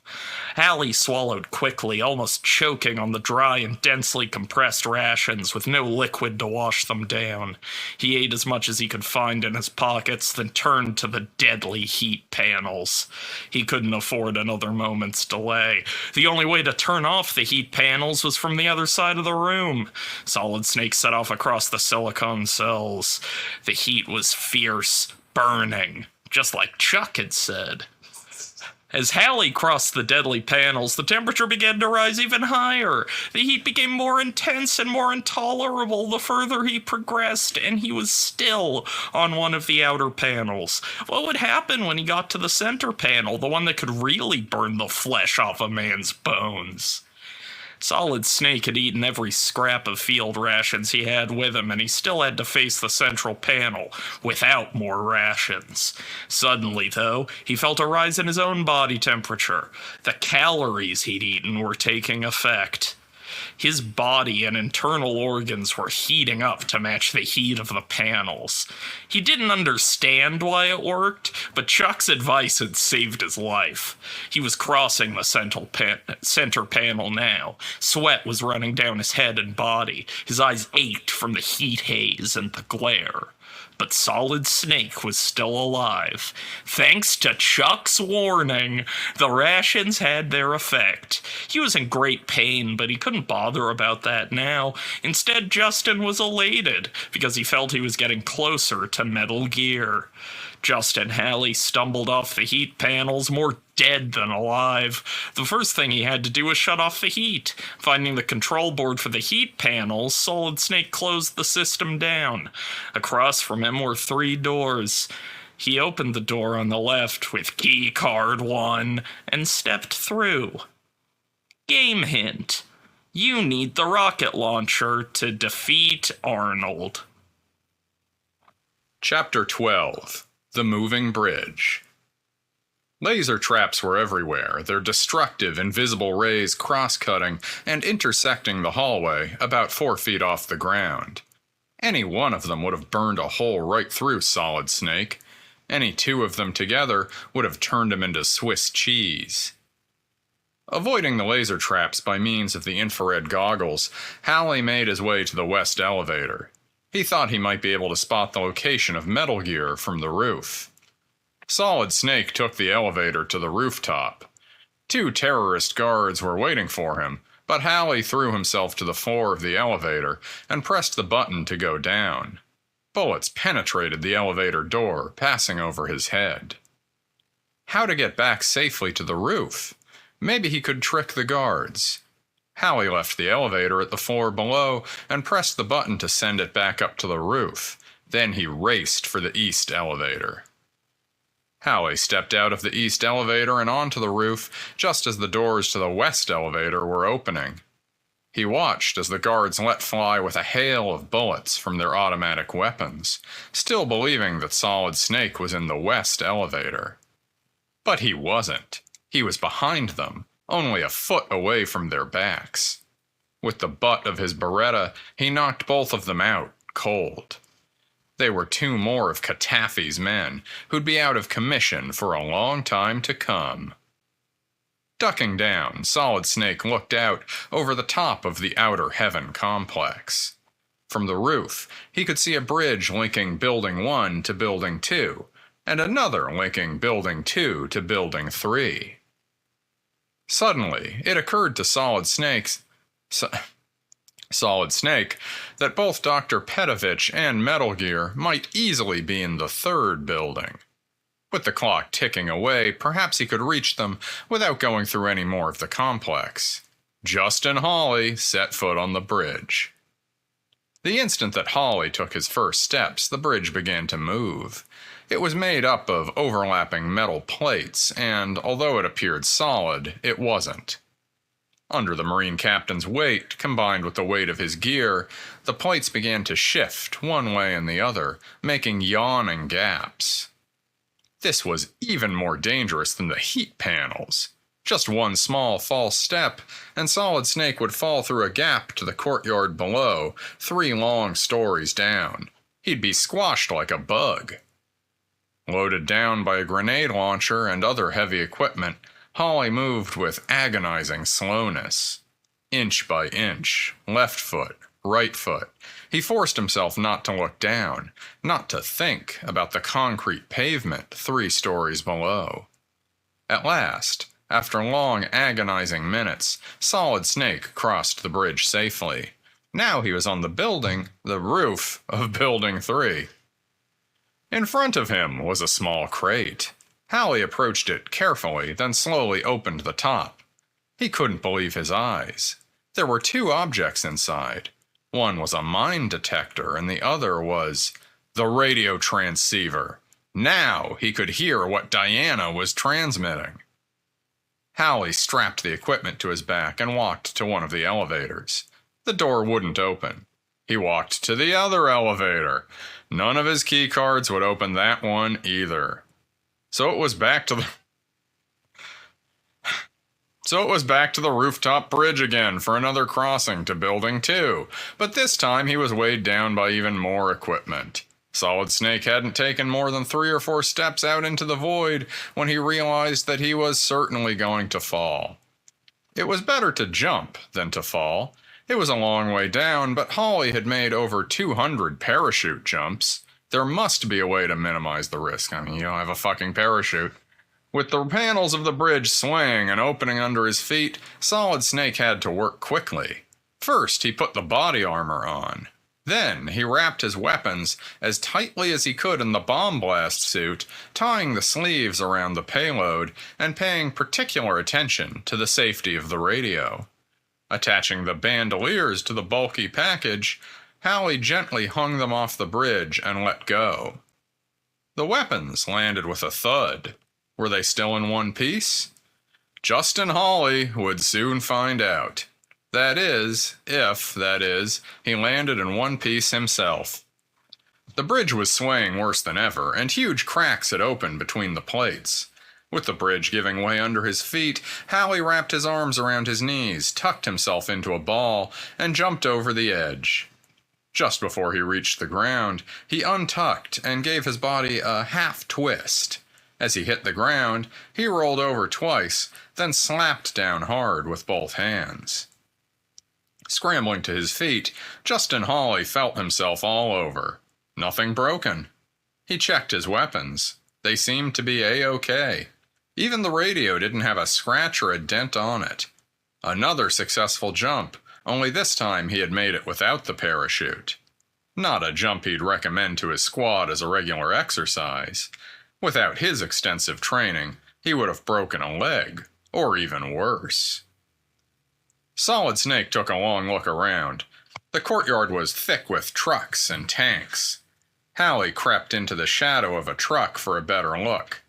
Halley swallowed quickly, almost choking on the dry and densely compressed rations with no liquid to wash them down. He ate as much as he could find in his pockets, then turned to the deadly heat panels. He couldn't afford another moment's delay. The only way to turn off the heat panels was from the other side of the room. Solid Snake set off across the silicone cells. The heat was fierce, burning, just like Chuck had said. As Halley crossed the deadly panels, the temperature began to rise even higher. The heat became more intense and more intolerable the further he progressed, and he was still on one of the outer panels. What would happen when he got to the center panel, the one that could really burn the flesh off a man's bones? Solid Snake had eaten every scrap of field rations he had with him, and he still had to face the central panel without more rations. Suddenly, though, he felt a rise in his own body temperature. The calories he'd eaten were taking effect. His body and internal organs were heating up to match the heat of the panels. He didn't understand why it worked, but Chuck's advice had saved his life. He was crossing the center panel now. Sweat was running down his head and body. His eyes ached from the heat haze and the glare. But Solid Snake was still alive. Thanks to Chuck's warning, the rations had their effect. He was in great pain, but he couldn't bother about that now. Instead, Justin was elated, because he felt he was getting closer to Metal Gear. Justin Halley stumbled off the heat panels, more dead than alive. The first thing he had to do was shut off the heat. Finding the control board for the heat panels, Solid Snake closed the system down. Across from him were 3 doors. He opened the door on the left with key card 1 and stepped through. Game hint. You need the rocket launcher to defeat Arnold. Chapter 12. The Moving Bridge. Laser traps were everywhere, their destructive, invisible rays cross-cutting and intersecting the hallway about 4 feet off the ground. Any one of them would have burned a hole right through Solid Snake. Any 2 of them together would have turned him into Swiss cheese. Avoiding the laser traps by means of the infrared goggles, Halley made his way to the west elevator. He thought he might be able to spot the location of Metal Gear from the roof. Solid Snake took the elevator to the rooftop. 2 terrorist guards were waiting for him, but Halley threw himself to the floor of the elevator and pressed the button to go down. Bullets penetrated the elevator door, passing over his head. How to get back safely to the roof? Maybe he could trick the guards. Halley left the elevator at the floor below and pressed the button to send it back up to the roof. Then he raced for the east elevator. Halley stepped out of the east elevator and onto the roof just as the doors to the west elevator were opening. He watched as the guards let fly with a hail of bullets from their automatic weapons, still believing that Solid Snake was in the west elevator. But he wasn't. He was behind them, only a foot away from their backs. With the butt of his Beretta, he knocked both of them out, cold. They were 2 more of Katafi's men, who'd be out of commission for a long time to come. Ducking down, Solid Snake looked out over the top of the Outer Heaven complex. From the roof, he could see a bridge linking Building 1 to Building 2, and another linking Building 2 to Building 3. Suddenly, it occurred to Solid Snake that both Dr. Petovich and Metal Gear might easily be in the 3rd building. With the clock ticking away, perhaps he could reach them without going through any more of the complex. Justin Halley set foot on the bridge. The instant that Halley took his first steps, the bridge began to move. It was made up of overlapping metal plates, and although it appeared solid, it wasn't. Under the Marine captain's weight, combined with the weight of his gear, the plates began to shift one way and the other, making yawning gaps. This was even more dangerous than the heat panels. Just one small false step, and Solid Snake would fall through a gap to the courtyard below, 3 long stories down. He'd be squashed like a bug. Loaded down by a grenade launcher and other heavy equipment, Halley moved with agonizing slowness. Inch by inch, left foot, right foot. He forced himself not to look down, not to think about the concrete pavement 3 stories below. At last, after long agonizing minutes, Solid Snake crossed the bridge safely. Now he was on the roof of Building 3. In front of him was a small crate. Halley approached it carefully, then slowly opened the top. He couldn't believe his eyes. There were 2 objects inside. One was a mine detector, and the other was the radio transceiver. Now he could hear what Diana was transmitting. Halley strapped the equipment to his back and walked to one of the elevators. The door wouldn't open. He walked to the other elevator. None of his key cards would open that one either. So it was back to the rooftop bridge again for another crossing to Building 2, but this time he was weighed down by even more equipment. Solid Snake hadn't taken more than 3 or 4 steps out into the void when he realized that he was certainly going to fall. It was better to jump than to fall. It was a long way down, but Halley had made over 200 parachute jumps. There must be a way to minimize the risk. I mean, you don't have a fucking parachute. With the panels of the bridge swaying and opening under his feet, Solid Snake had to work quickly. First, he put the body armor on. Then, he wrapped his weapons as tightly as he could in the bomb blast suit, tying the sleeves around the payload and paying particular attention to the safety of the radio. Attaching the bandoliers to the bulky package, Halley gently hung them off the bridge and let go. The weapons landed with a thud. Were they still in one piece? Justin Halley would soon find out. That is, he landed in one piece himself. The bridge was swaying worse than ever, and huge cracks had opened between the plates. With the bridge giving way under his feet, Halley wrapped his arms around his knees, tucked himself into a ball, and jumped over the edge. Just before he reached the ground, he untucked and gave his body a half twist. As he hit the ground, he rolled over twice, then slapped down hard with both hands. Scrambling to his feet, Justin Halley felt himself all over. Nothing broken. He checked his weapons. They seemed to be A-OK. Even the radio didn't have a scratch or a dent on it. Another successful jump, only this time he had made it without the parachute. Not a jump he'd recommend to his squad as a regular exercise. Without his extensive training, he would have broken a leg, or even worse. Solid Snake took a long look around. The courtyard was thick with trucks and tanks. Halley crept into the shadow of a truck for a better look.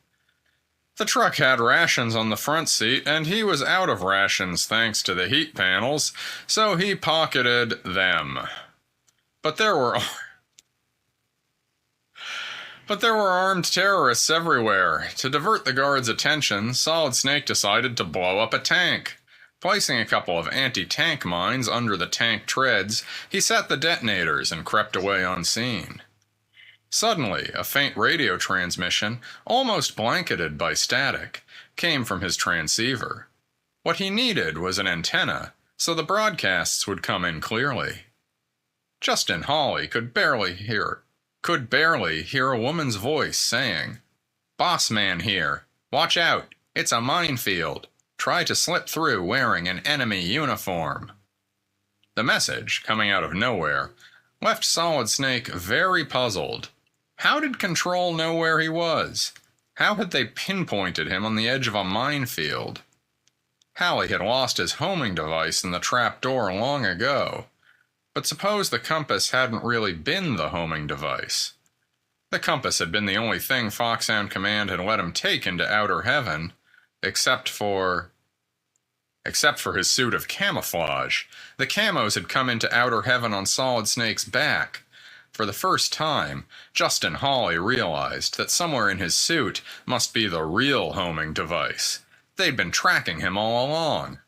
The truck had rations on the front seat, and he was out of rations thanks to the heat panels, so he pocketed them. But there were armed terrorists everywhere. To divert the guards' attention, Solid Snake decided to blow up a tank. Placing a couple of anti-tank mines under the tank treads, he set the detonators and crept away unseen. Suddenly, a faint radio transmission, almost blanketed by static, came from his transceiver. What he needed was an antenna, so the broadcasts would come in clearly. Justin Halley could barely hear a woman's voice saying, "Boss man here. Watch out. It's a minefield. Try to slip through wearing an enemy uniform." The message, coming out of nowhere, left Solid Snake very puzzled. How did Control know where he was? How had they pinpointed him on the edge of a minefield? Halley had lost his homing device in the trapdoor long ago. But suppose the compass hadn't really been the homing device. The compass had been the only thing Foxhound Command had let him take into outer heaven, except for his suit of camouflage. The camos had come into outer heaven on Solid Snake's back. For the first time, Justin Halley realized that somewhere in his suit must be the real homing device. They'd been tracking him all along.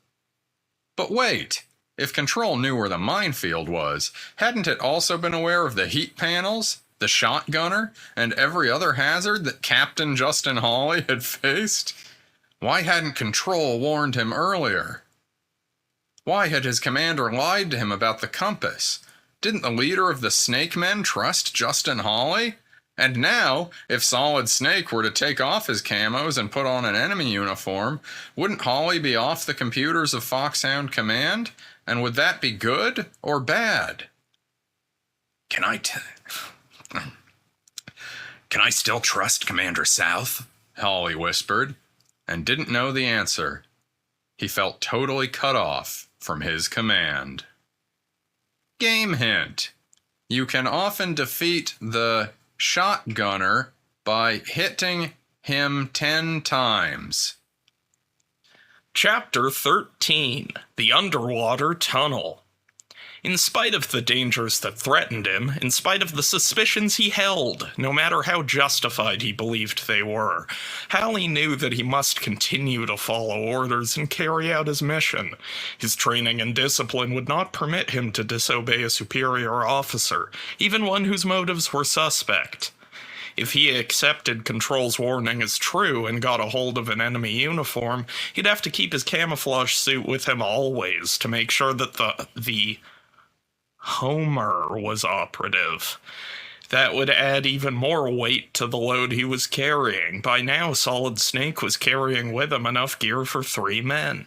But wait! If Control knew where the minefield was, hadn't it also been aware of the heat panels, the shotgunner, and every other hazard that Captain Justin Halley had faced? Why hadn't Control warned him earlier? Why had his commander lied to him about the compass? Didn't the leader of the Snake Men trust Justin Halley? And now, if Solid Snake were to take off his camos and put on an enemy uniform, wouldn't Halley be off the computers of Foxhound Command? And would that be good or bad? Can I still trust Commander South? Halley whispered, and didn't know the answer. He felt totally cut off from his command. Game hint. You can often defeat the shotgunner by hitting him 10 times. Chapter 13, The Underwater Tunnel. In spite of the dangers that threatened him, in spite of the suspicions he held, no matter how justified he believed they were, Halley knew that he must continue to follow orders and carry out his mission. His training and discipline would not permit him to disobey a superior officer, even one whose motives were suspect. If he accepted Control's warning as true and got a hold of an enemy uniform, he'd have to keep his camouflage suit with him always to make sure that the Homer was operative. That would add even more weight to the load he was carrying. By now, Solid Snake was carrying with him enough gear for 3 men.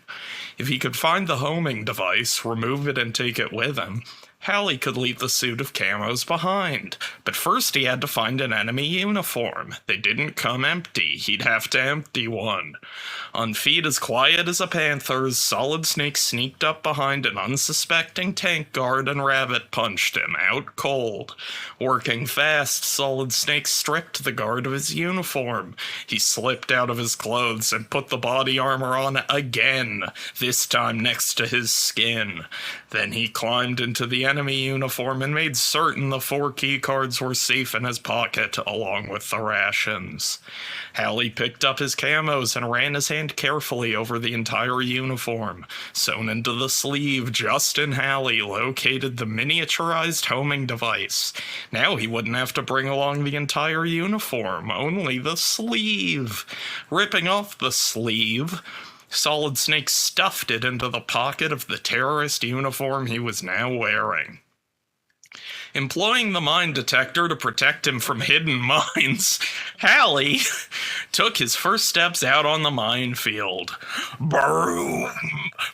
If he could find the homing device, remove it and take it with him, Halley could leave the suit of camos behind. But first he had to find an enemy uniform. They didn't come empty. He'd have to empty one. On feet as quiet as a panther's, Solid Snake sneaked up behind an unsuspecting tank guard and rabbit punched him out cold. Working fast, Solid Snake stripped the guard of his uniform. He slipped out of his clothes and put the body armor on again, this time next to his skin. Then he climbed into the enemy uniform and made certain the 4 key cards were safe in his pocket, along with the rations. Halley picked up his camos and ran his hand carefully over the entire uniform. Sewn into the sleeve, Justin Halley located the miniaturized homing device. Now he wouldn't have to bring along the entire uniform, only the sleeve. Ripping off the sleeve, Solid Snake stuffed it into the pocket of the terrorist uniform he was now wearing. Employing the mine detector to protect him from hidden mines, Halley took his first steps out on the minefield. Broom,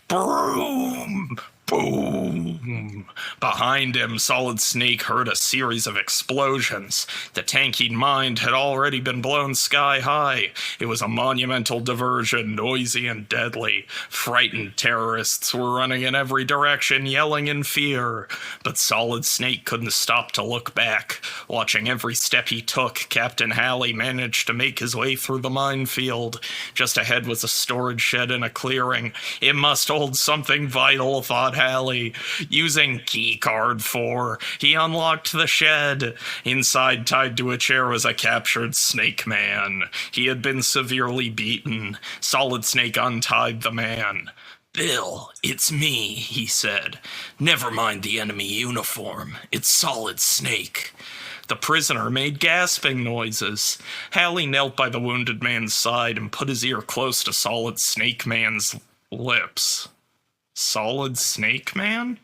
broom, boom. Behind him, Solid Snake heard a series of explosions. The tank he'd mined had already been blown sky high. It was a monumental diversion, noisy and deadly. Frightened terrorists were running in every direction, yelling in fear. But Solid Snake couldn't stop to look back. Watching every step he took, Captain Halley managed to make his way through the minefield. Just ahead was a storage shed in a clearing. It must hold something vital, thought Halley. Using keycard 4, he unlocked the shed. Inside, tied to a chair, was a captured Snake Man. He had been severely beaten. Solid Snake untied the man. "Bill, it's me," he said. "Never mind the enemy uniform. It's Solid Snake." The prisoner made gasping noises. Halley knelt by the wounded man's side and put his ear close to Solid Snake Man's lips. Solid Snake Man?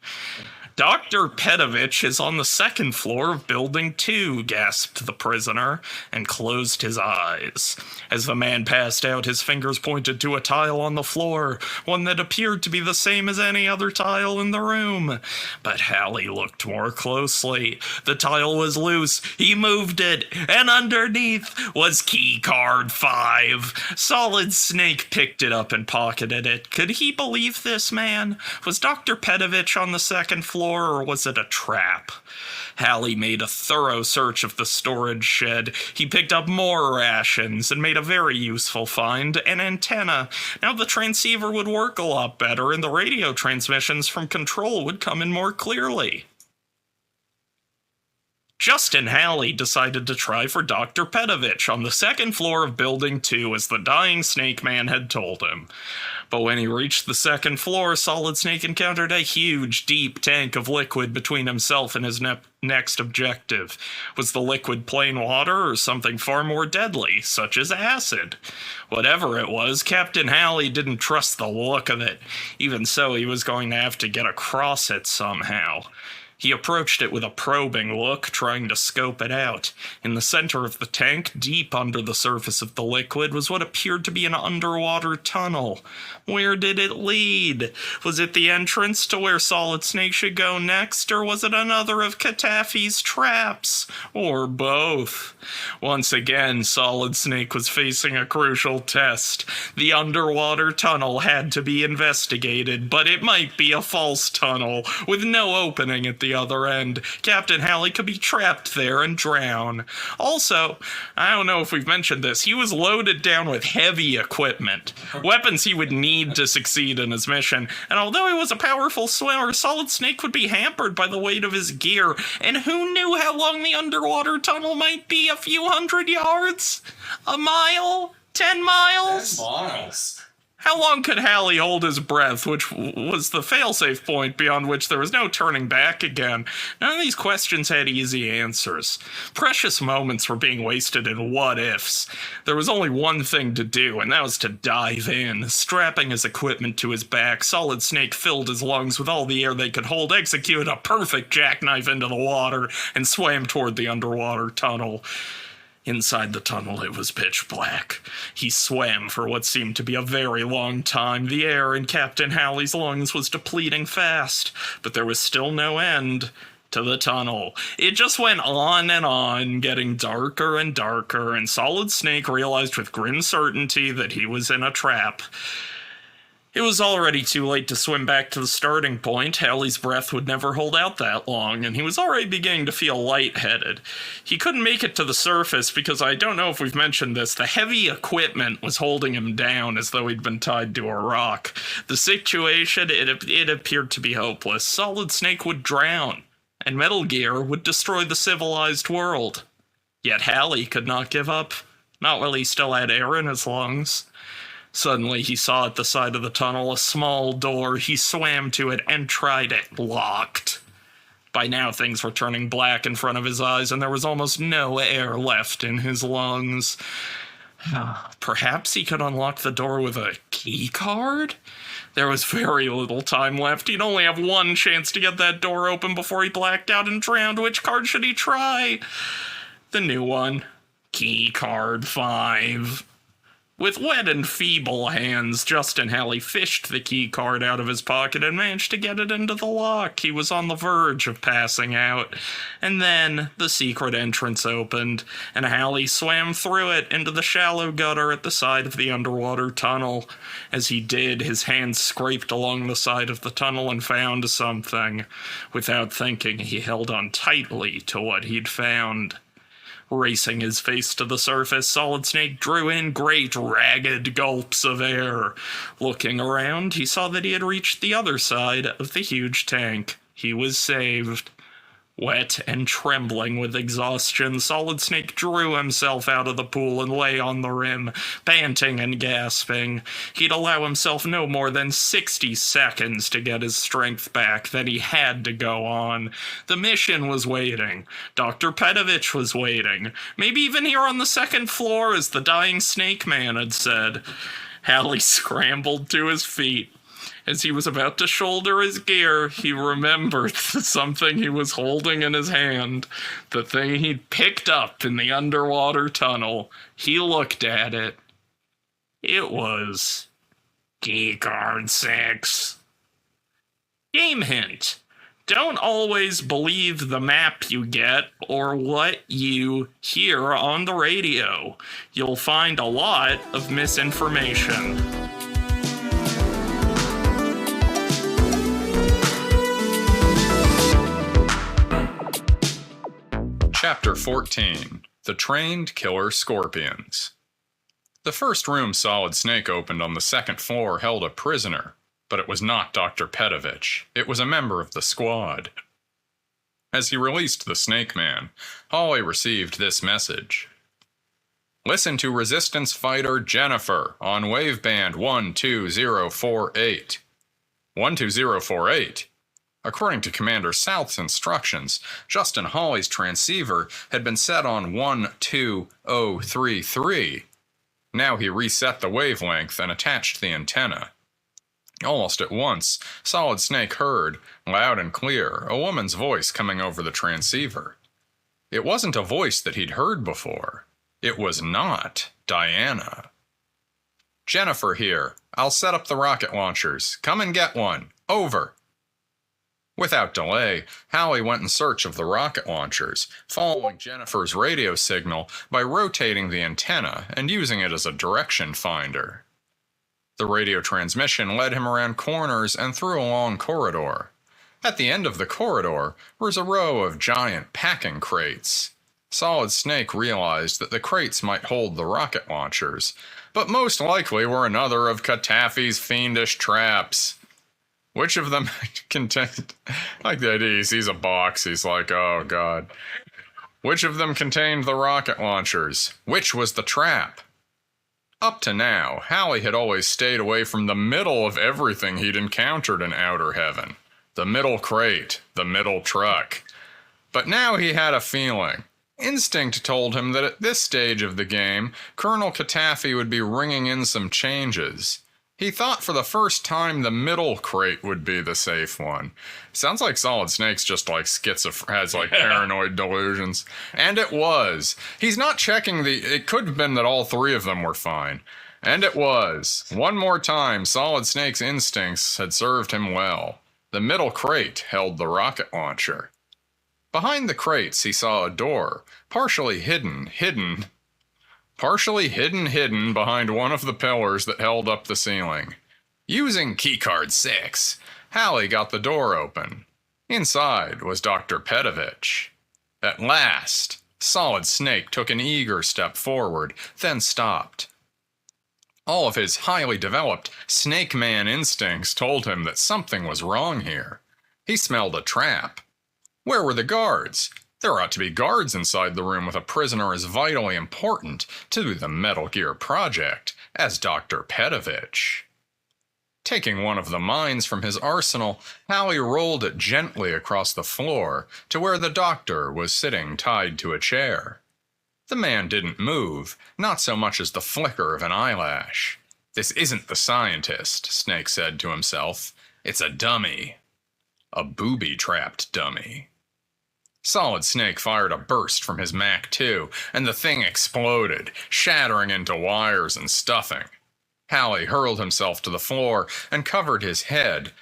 "Dr. Petovich is on the second floor of Building 2, gasped the prisoner, and closed his eyes. As the man passed out, his fingers pointed to a tile on the floor, one that appeared to be the same as any other tile in the room. But Halley looked more closely. The tile was loose. He moved it, and underneath was key card 5. Solid Snake picked it up and pocketed it. Could he believe this man? Was Dr. Petovich on the second floor? Or was it a trap? Halley made a thorough search of the storage shed. He picked up more rations and made a very useful find, an antenna. Now the transceiver would work a lot better and the radio transmissions from Control would come in more clearly. Justin Halley decided to try for Dr. Petovich on the second floor of Building 2 as the dying Snake Man had told him. But when he reached the second floor, Solid Snake encountered a huge, deep tank of liquid between himself and his next objective. Was the liquid plain water or something far more deadly, such as acid? Whatever it was, Captain Halley didn't trust the look of it. Even so, he was going to have to get across it somehow. He approached it with a probing look, trying to scope it out. In the center of the tank, deep under the surface of the liquid, was what appeared to be an underwater tunnel. Where did it lead? Was it the entrance to where Solid Snake should go next, or was it another of Katafi's traps? Or both? Once again, Solid Snake was facing a crucial test. The underwater tunnel had to be investigated, but it might be a false tunnel, with no opening at the other end. Captain Halley could be trapped there and drown. Also, I don't know if we've mentioned this, he was loaded down with heavy equipment. Weapons he would need to succeed in his mission. And although he was a powerful swimmer, Solid Snake would be hampered by the weight of his gear. And who knew how long the underwater tunnel might be? A few hundred yards? A mile? 10 miles? 10 miles. How long could Halley hold his breath, which was the failsafe point beyond which there was no turning back again? None of these questions had easy answers. Precious moments were being wasted in what-ifs. There was only one thing to do, and that was to dive in. Strapping his equipment to his back, Solid Snake filled his lungs with all the air they could hold, executed a perfect jackknife into the water, and swam toward the underwater tunnel. Inside the tunnel, it was pitch black. He swam for what seemed to be a very long time. The air in Captain Halley's lungs was depleting fast, but there was still no end to the tunnel. It just went on, getting darker and darker, and Solid Snake realized with grim certainty that he was in a trap. It was already too late to swim back to the starting point. Halley's breath would never hold out that long, and he was already beginning to feel lightheaded. He couldn't make it to the surface because, I don't know if we've mentioned this, the heavy equipment was holding him down as though he'd been tied to a rock. The situation, it appeared to be hopeless. Solid Snake would drown, and Metal Gear would destroy the civilized world. Yet Halley could not give up, not while he still had air in his lungs. Suddenly, he saw at the side of the tunnel a small door. He swam to it and tried it. Locked. By now, things were turning black in front of his eyes, and there was almost no air left in his lungs. Perhaps he could unlock the door with a key card? There was very little time left. He'd only have one chance to get that door open before he blacked out and drowned. Which card should he try? The new one. Key card 5. With wet and feeble hands, Justin Halley fished the key card out of his pocket and managed to get it into the lock. He was on the verge of passing out. And then the secret entrance opened, and Halley swam through it into the shallow gutter at the side of the underwater tunnel. As he did, his hands scraped along the side of the tunnel and found something. Without thinking, he held on tightly to what he'd found. Racing his face to the surface, Solid Snake drew in great, ragged gulps of air. Looking around, he saw that he had reached the other side of the huge tank. He was saved. Wet and trembling with exhaustion, Solid Snake drew himself out of the pool and lay on the rim, panting and gasping. He'd allow himself no more than 60 seconds to get his strength back, then he had to go on. The mission was waiting. Dr. Petovich was waiting. Maybe even here on the second floor, as the dying Snake Man had said. Halley scrambled to his feet. As he was about to shoulder his gear, he remembered something he was holding in his hand, the thing he'd picked up in the underwater tunnel. He looked at it. It was keycard 6. Game hint. Don't always believe the map you get or what you hear on the radio. You'll find a lot of misinformation. Chapter 14. The Trained Killer Scorpions. The first room Solid Snake opened on the second floor held a prisoner, but it was not Dr. Petovich. It was a member of the squad. As he released the Snake Man, Halley received this message. Listen to Resistance Fighter Jennifer on waveband 12048. 12048? According to Commander South's instructions, Justin Hawley's transceiver had been set on 12033. Now he reset the wavelength and attached the antenna. Almost at once, Solid Snake heard, loud and clear, a woman's voice coming over the transceiver. It wasn't a voice that he'd heard before. It was not Diana. Jennifer here. I'll set up the rocket launchers. Come and get one. Over. Without delay, Halley went in search of the rocket launchers, following Jennifer's radio signal by rotating the antenna and using it as a direction finder. The radio transmission led him around corners and through a long corridor. At the end of the corridor was a row of giant packing crates. Solid Snake realized that the crates might hold the rocket launchers, but most likely were another of Katafi's fiendish traps. Which of them contained... like the idea, he sees a box, he's like, oh god. Which of them contained the rocket launchers? Which was the trap? Up to now, Halley had always stayed away from the middle of everything he'd encountered in Outer Heaven. The middle crate, the middle truck. But now he had a feeling. Instinct told him that at this stage of the game, Colonel Katafi would be ringing in some changes. He thought for the first time the middle crate would be the safe one. Sounds like Solid Snake's just like has like paranoid delusions. And it was. He's not checking it could have been that all three of them were fine. And it was. One more time, Solid Snake's instincts had served him well. The middle crate held the rocket launcher. Behind the crates, he saw a door, partially hidden behind one of the pillars that held up the ceiling. Using keycard 6, Halley got the door open. Inside was Dr. Petovich. At last, Solid Snake took an eager step forward, then stopped. All of his highly developed Snake Man instincts told him that something was wrong here. He smelled a trap. Where were the guards? There ought to be guards inside the room with a prisoner as vitally important to the Metal Gear project as Dr. Petovich. Taking one of the mines from his arsenal, Halley rolled it gently across the floor to where the doctor was sitting tied to a chair. The man didn't move, not so much as the flicker of an eyelash. This isn't the scientist, Snake said to himself. It's a dummy. A booby-trapped dummy. Solid Snake fired a burst from his Mac 2, and the thing exploded, shattering into wires and stuffing. Halley hurled himself to the floor and covered his head.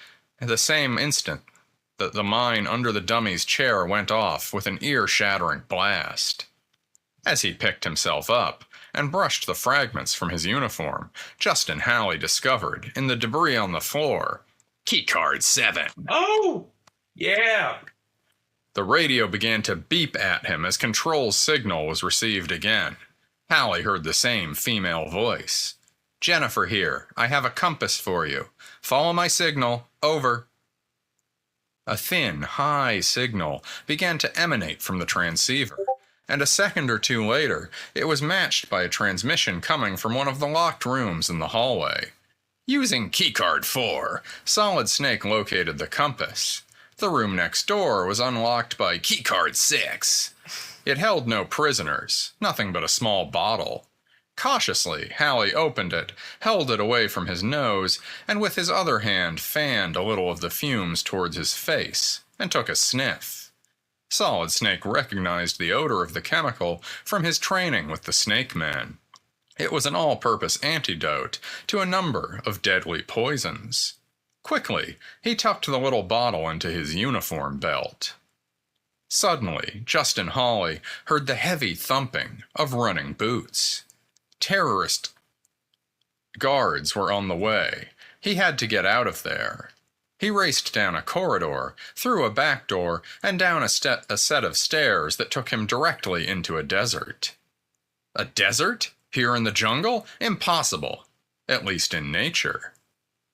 At the same instant, the mine under the dummy's chair went off with an ear-shattering blast. As he picked himself up and brushed the fragments from his uniform, Justin Halley discovered, in the debris on the floor, Keycard 7. Oh! Yeah! The radio began to beep at him as Control's signal was received again. Halley heard the same female voice. Jennifer here. I have a compass for you. Follow my signal. Over. A thin, high signal began to emanate from the transceiver, and a second or two later, it was matched by a transmission coming from one of the locked rooms in the hallway. Using Keycard 4, Solid Snake located the compass. The room next door was unlocked by Keycard 6. It held no prisoners, nothing but a small bottle. Cautiously, Halley opened it, held it away from his nose, and with his other hand fanned a little of the fumes towards his face, and took a sniff. Solid Snake recognized the odor of the chemical from his training with the Snake Man. It was an all-purpose antidote to a number of deadly poisons. Quickly, he tucked the little bottle into his uniform belt. Suddenly, Justin Halley heard the heavy thumping of running boots. Terrorist guards were on the way. He had to get out of there. He raced down a corridor, through a back door, and down a set of stairs that took him directly into a desert. A desert? Here in the jungle? Impossible. At least in nature.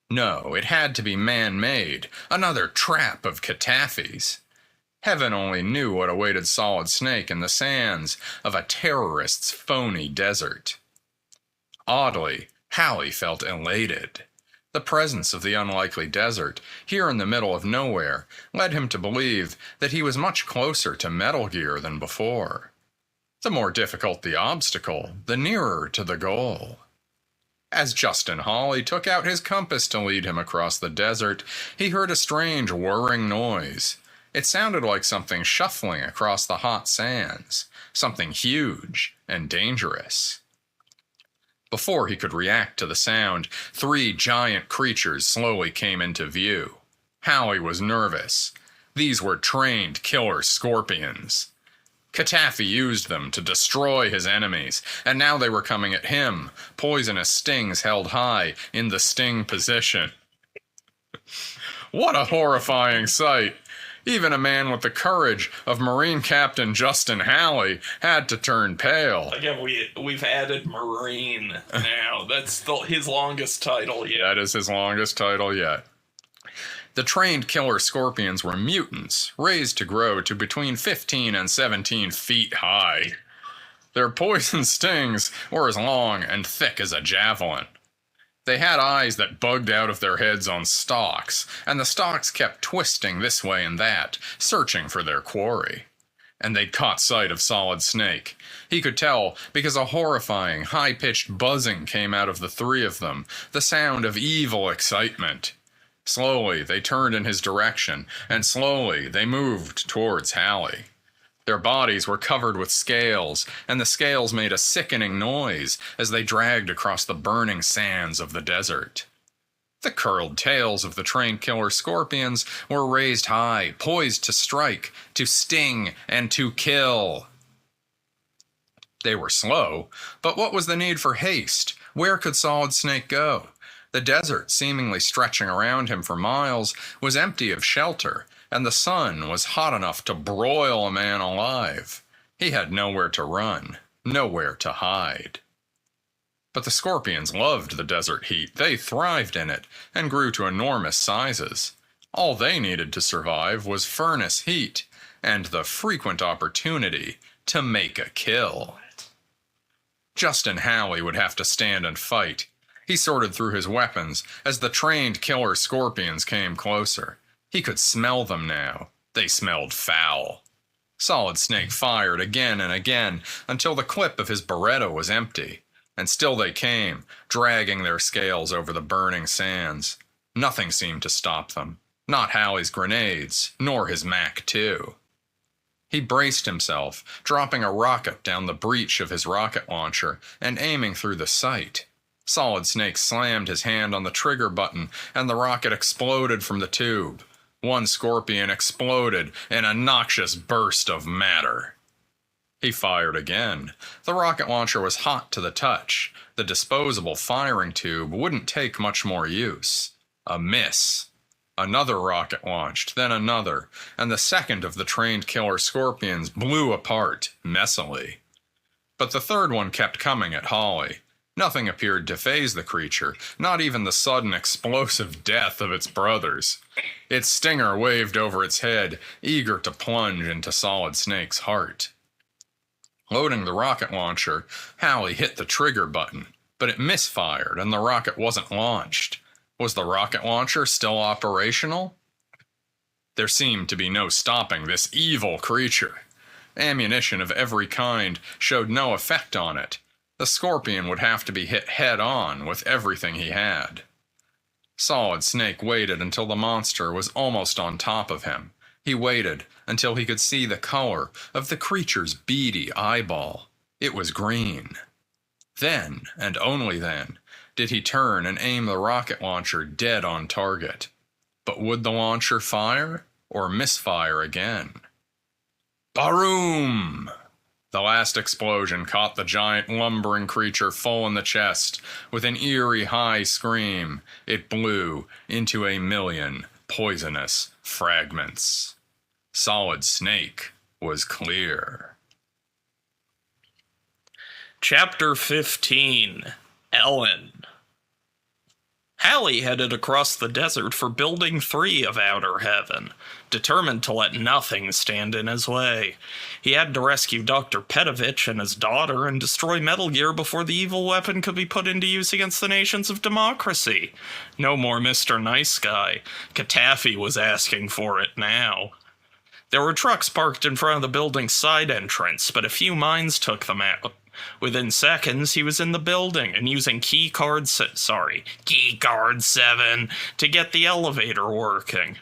No, it had to be man-made, another trap of Cataphies. Heaven only knew what awaited Solid Snake in the sands of a terrorist's phony desert. Oddly, Halley felt elated. The presence of the unlikely desert, here in the middle of nowhere, led him to believe that he was much closer to Metal Gear than before. The more difficult the obstacle, the nearer to the goal. As Justin Halley took out his compass to lead him across the desert, he heard a strange whirring noise. It sounded like something shuffling across the hot sands, something huge and dangerous. Before he could react to the sound, 3 giant creatures slowly came into view. Halley was nervous. These were trained killer scorpions. Catafi used them to destroy his enemies, and now they were coming at him, poisonous stings held high in the sting position. What a horrifying sight! Even a man with the courage of Marine Captain Justin Halley had to turn pale. Again, we've added Marine now. That's his longest title yet. That is his longest title yet. The trained killer scorpions were mutants, raised to grow to between 15 and 17 feet high. Their poison stings were as long and thick as a javelin. They had eyes that bugged out of their heads on stalks, and the stalks kept twisting this way and that, searching for their quarry. And they'd caught sight of Solid Snake. He could tell because a horrifying, high-pitched buzzing came out of the 3 of them, the sound of evil excitement. Slowly, they turned in his direction, and slowly they moved towards Halley. Their bodies were covered with scales, and the scales made a sickening noise as they dragged across the burning sands of the desert. The curled tails of the trained killer scorpions were raised high, poised to strike, to sting, and to kill. They were slow, but what was the need for haste? Where could Solid Snake go? The desert, seemingly stretching around him for miles, was empty of shelter, and the sun was hot enough to broil a man alive. He had nowhere to run, nowhere to hide. But the scorpions loved the desert heat. They thrived in it, and grew to enormous sizes. All they needed to survive was furnace heat, and the frequent opportunity to make a kill. Justin Halley would have to stand and fight. He sorted through his weapons as the trained killer scorpions came closer. He could smell them now. They smelled foul. Solid Snake fired again and again until the clip of his Beretta was empty. And still they came, dragging their scales over the burning sands. Nothing seemed to stop them. Not Halley's grenades, nor his Mac 2. He braced himself, dropping a rocket down the breech of his rocket launcher and aiming through the sight. Solid Snake slammed his hand on the trigger button, and the rocket exploded from the tube. One scorpion exploded in a noxious burst of matter. He fired again. The rocket launcher was hot to the touch. The disposable firing tube wouldn't take much more use. A miss. Another rocket launched, then another, and the second of the trained killer scorpions blew apart, messily. But the third one kept coming at Halley. Nothing appeared to faze the creature, not even the sudden explosive death of its brothers. Its stinger waved over its head, eager to plunge into Solid Snake's heart. Loading the rocket launcher, Halley hit the trigger button, but it misfired and the rocket wasn't launched. Was the rocket launcher still operational? There seemed to be no stopping this evil creature. Ammunition of every kind showed no effect on it. The scorpion would have to be hit head-on with everything he had. Solid Snake waited until the monster was almost on top of him. He waited until he could see the color of the creature's beady eyeball. It was green. Then, and only then, did he turn and aim the rocket launcher dead on target. But would the launcher fire or misfire again? Baroom! The last explosion caught the giant lumbering creature full in the chest. With an eerie high scream, it blew into a million poisonous fragments. Solid Snake was clear. Chapter 15. Ellen. Halley headed across the desert for Building 3 of Outer Heaven, determined to let nothing stand in his way. He had to rescue Dr. Petovich and his daughter and destroy Metal Gear before the evil weapon could be put into use against the nations of democracy. No more Mr. Nice Guy. Katafi was asking for it now. There were trucks parked in front of the building's side entrance, but a few mines took them out. Within seconds, he was in the building and using keycard 7 to get the elevator working.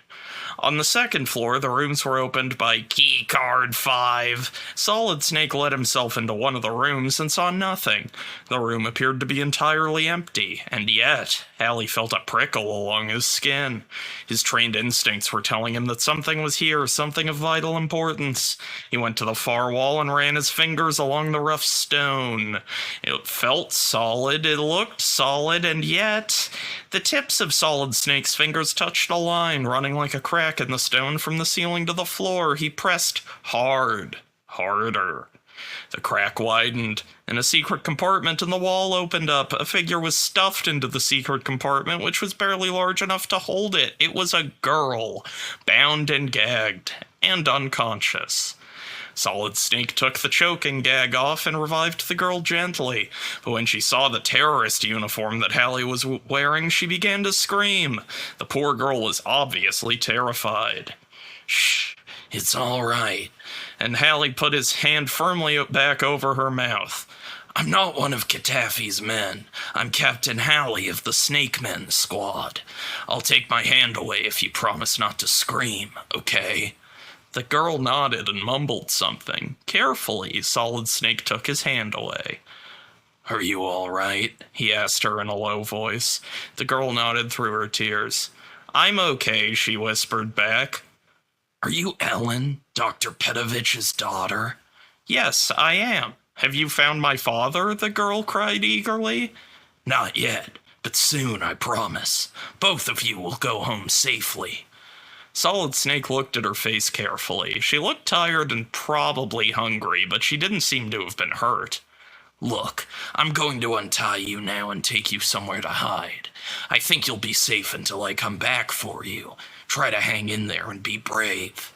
On the second floor, the rooms were opened by keycard 5. Solid Snake let himself into one of the rooms and saw nothing. The room appeared to be entirely empty, and yet Halley felt a prickle along his skin. His trained instincts were telling him that something was here, something of vital importance. He went to the far wall and ran his fingers along the rough stone. It felt solid, it looked solid, and yet the tips of Solid Snake's fingers touched a line running like a crack in the stone from the ceiling to the floor. He pressed hard, harder. The crack widened, and a secret compartment in the wall opened up. A figure was stuffed into the secret compartment, which was barely large enough to hold it. It was a girl, bound and gagged, and unconscious. Solid Snake took the choking gag off and revived the girl gently, but when she saw the terrorist uniform that Halley was wearing, she began to scream. The poor girl was obviously terrified. "Shh, it's all right," and Halley put his hand firmly back over her mouth. "I'm not one of Katafi's men. I'm Captain Halley of the Snake Men Squad. I'll take my hand away if you promise not to scream, okay?" The girl nodded and mumbled something. Carefully, Solid Snake took his hand away. "Are you all right?" he asked her in a low voice. The girl nodded through her tears. "I'm okay," she whispered back. "Are you Ellen, Dr. Petovich's daughter?" "Yes, I am. Have you found my father?" the girl cried eagerly. "Not yet, but soon, I promise. Both of you will go home safely." Solid Snake looked at her face carefully. She looked tired and probably hungry, but she didn't seem to have been hurt. "Look, I'm going to untie you now and take you somewhere to hide. I think you'll be safe until I come back for you. Try to hang in there and be brave."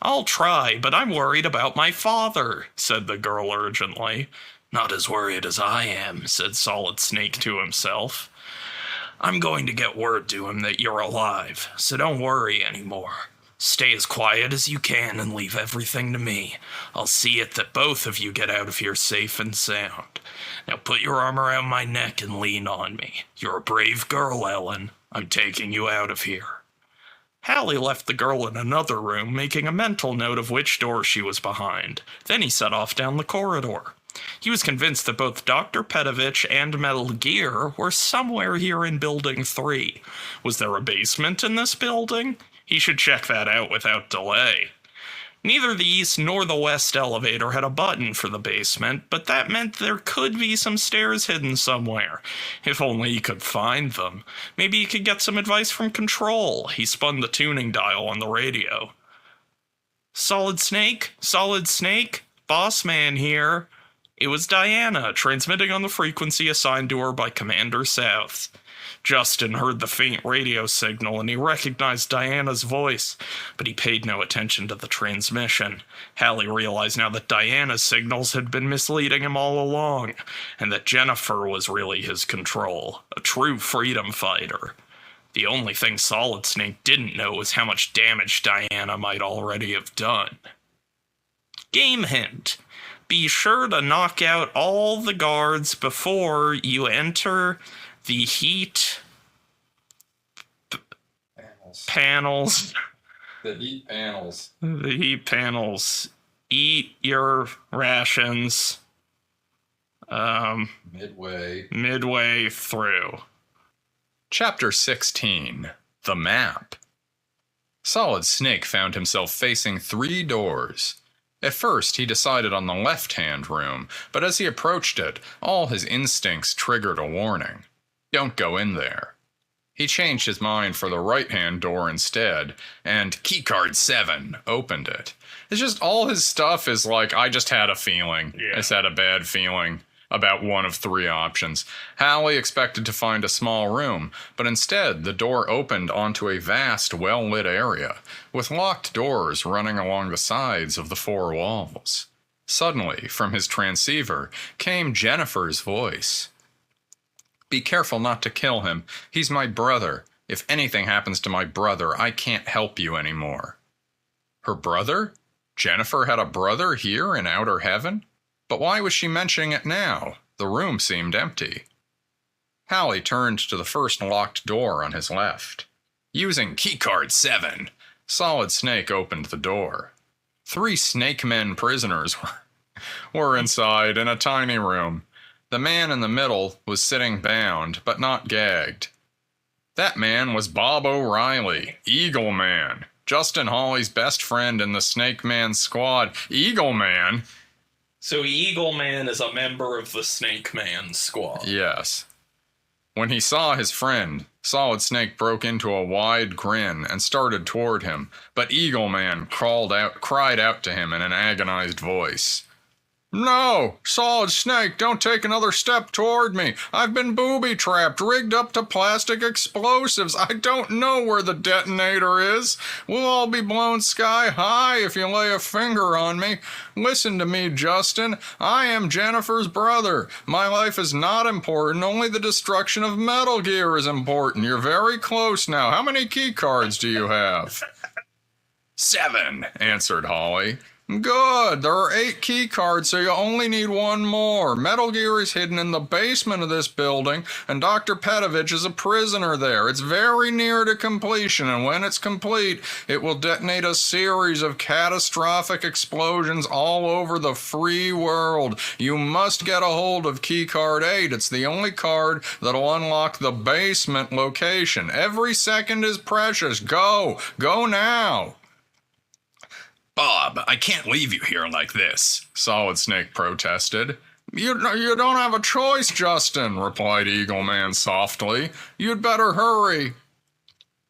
"I'll try, but I'm worried about my father," said the girl urgently. "Not as worried as I am," said Solid Snake to himself. "I'm going to get word to him that you're alive, so don't worry anymore. Stay as quiet as you can and leave everything to me. I'll see it that both of you get out of here safe and sound. Now put your arm around my neck and lean on me. You're a brave girl, Ellen. I'm taking you out of here." Halley left the girl in another room, making a mental note of which door she was behind. Then he set off down the corridor. He was convinced that both Dr. Petovich and Metal Gear were somewhere here in Building 3. Was there a basement in this building? He should check that out without delay. Neither the east nor the west elevator had a button for the basement, but that meant there could be some stairs hidden somewhere. If only he could find them. Maybe he could get some advice from Control. He spun the tuning dial on the radio. "Solid Snake? Solid Snake? Boss Man here." It was Diana, transmitting on the frequency assigned to her by Commander South. Justin heard the faint radio signal and he recognized Diana's voice, but he paid no attention to the transmission. Halley realized now that Diana's signals had been misleading him all along, and that Jennifer was really his Control, a true freedom fighter. The only thing Solid Snake didn't know was how much damage Diana might already have done. Game hint. Be sure to knock out all the guards before you enter the heat panels. The heat panels. The heat panels. Eat your rations. Midway through. Chapter 16. The Map. Solid Snake found himself facing 3 doors. At first, he decided on the left-hand room, but as he approached it, all his instincts triggered a warning. Don't go in there. He changed his mind for the right-hand door instead, and keycard 7 opened it. It's just all his stuff is like, I just had a feeling. Yeah. I just had a bad feeling about one of 3 options. Halley expected to find a small room, but instead the door opened onto a vast, well-lit area, with locked doors running along the sides of the 4 walls. Suddenly, from his transceiver, came Jennifer's voice. "Be careful not to kill him. He's my brother. If anything happens to my brother, I can't help you anymore." Her brother? Jennifer had a brother here in outer heaven? But why was she mentioning it now? The room seemed empty. Halley turned to the first locked door on his left. Using keycard 7, Solid Snake opened the door. 3 Snake Men prisoners were inside in a tiny room. The man in the middle was sitting bound, but not gagged. That man was Bob O'Reilly, Eagle Man, Justin Hawley's best friend in the Snake Man squad. Eagle Man? So Eagle Man is a member of the Snake Man squad. Yes. When he saw his friend, Solid Snake broke into a wide grin and started toward him, but Eagle Man cried out to him in an agonized voice. "No! Solid Snake, don't take another step toward me. I've been booby-trapped, rigged up to plastic explosives. I don't know where the detonator is. We'll all be blown sky high if you lay a finger on me. Listen to me, Justin. I am Jennifer's brother. My life is not important. Only the destruction of Metal Gear is important. You're very close now. How many key cards do you have?" 7, answered Hawley. "Good. There are 8 key cards, so you only need 1 more. Metal Gear is hidden in the basement of this building, and Dr. Petovich is a prisoner there. It's very near to completion, and when it's complete, it will detonate a series of catastrophic explosions all over the free world. You must get a hold of key card 8. It's the only card that'll unlock the basement location. Every second is precious. Go. Go now." "Bob, I can't leave you here like this," Solid Snake protested. You don't have a choice, Justin," replied Eagle Man softly. "You'd better hurry."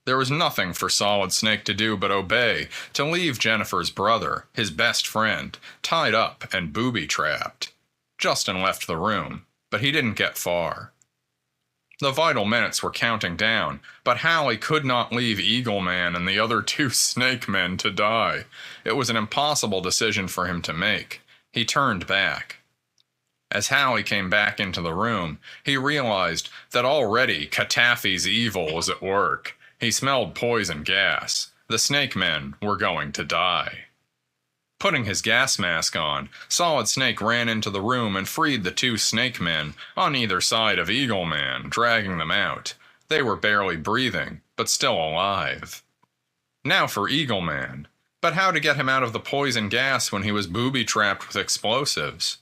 There was nothing for Solid Snake to do but obey, to leave Jennifer's brother, his best friend, tied up and booby-trapped. Justin left the room, but he didn't get far. The vital minutes were counting down, but Halley could not leave Eagle Man and the other 2 Snake Men to die. It was an impossible decision for him to make. He turned back. As Halley came back into the room, he realized that already Katafi's evil was at work. He smelled poison gas. The Snake Men were going to die. Putting his gas mask on, Solid Snake ran into the room and freed the 2 Snake Men on either side of Eagle Man, dragging them out. They were barely breathing, but still alive. Now for Eagle Man. But how to get him out of the poison gas when he was booby-trapped with explosives?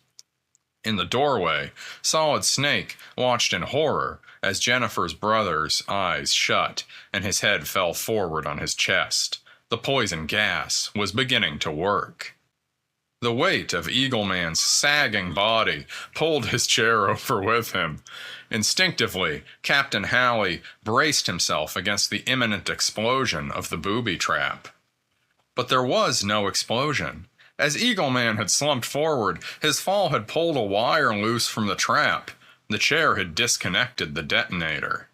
In the doorway, Solid Snake watched in horror as Jennifer's brother's eyes shut and his head fell forward on his chest. The poison gas was beginning to work. The weight of Eagle Man's sagging body pulled his chair over with him. Instinctively, Captain Halley braced himself against the imminent explosion of the booby trap. But there was no explosion. As Eagle Man had slumped forward, his fall had pulled a wire loose from the trap. The chair had disconnected the detonator.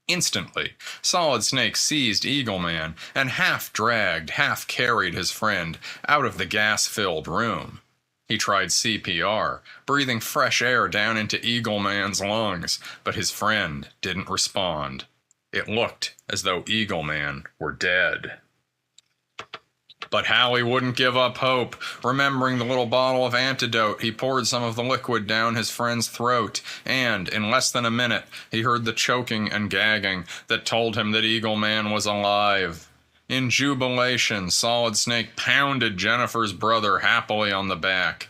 Instantly, Solid Snake seized Eagle Man and half-dragged, half-carried his friend out of the gas-filled room. He tried CPR, breathing fresh air down into Eagle Man's lungs, but his friend didn't respond. It looked as though Eagle Man were dead. But Halley wouldn't give up hope. Remembering the little bottle of antidote, he poured some of the liquid down his friend's throat, and, in less than a minute, he heard the choking and gagging that told him that Eagle Man was alive. In jubilation, Solid Snake pounded Jennifer's brother happily on the back,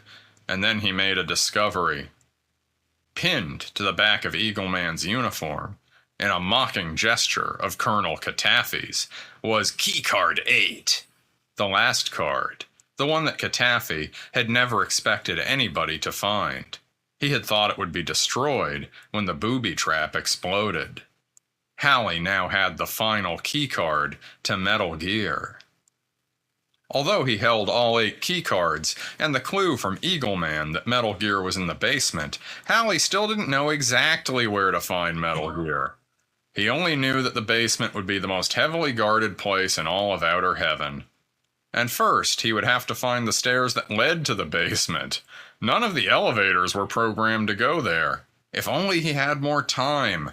and then he made a discovery. Pinned to the back of Eagle Man's uniform, in a mocking gesture of Colonel Catafy's, was Keycard 8. The last card, the one that Catafy had never expected anybody to find. He had thought it would be destroyed when the booby trap exploded. Halley now had the final keycard to Metal Gear. Although he held all 8 keycards and the clue from Eagle Man that Metal Gear was in the basement, Halley still didn't know exactly where to find Metal Gear. He only knew that the basement would be the most heavily guarded place in all of Outer Heaven. And first, he would have to find the stairs that led to the basement. None of the elevators were programmed to go there. If only he had more time.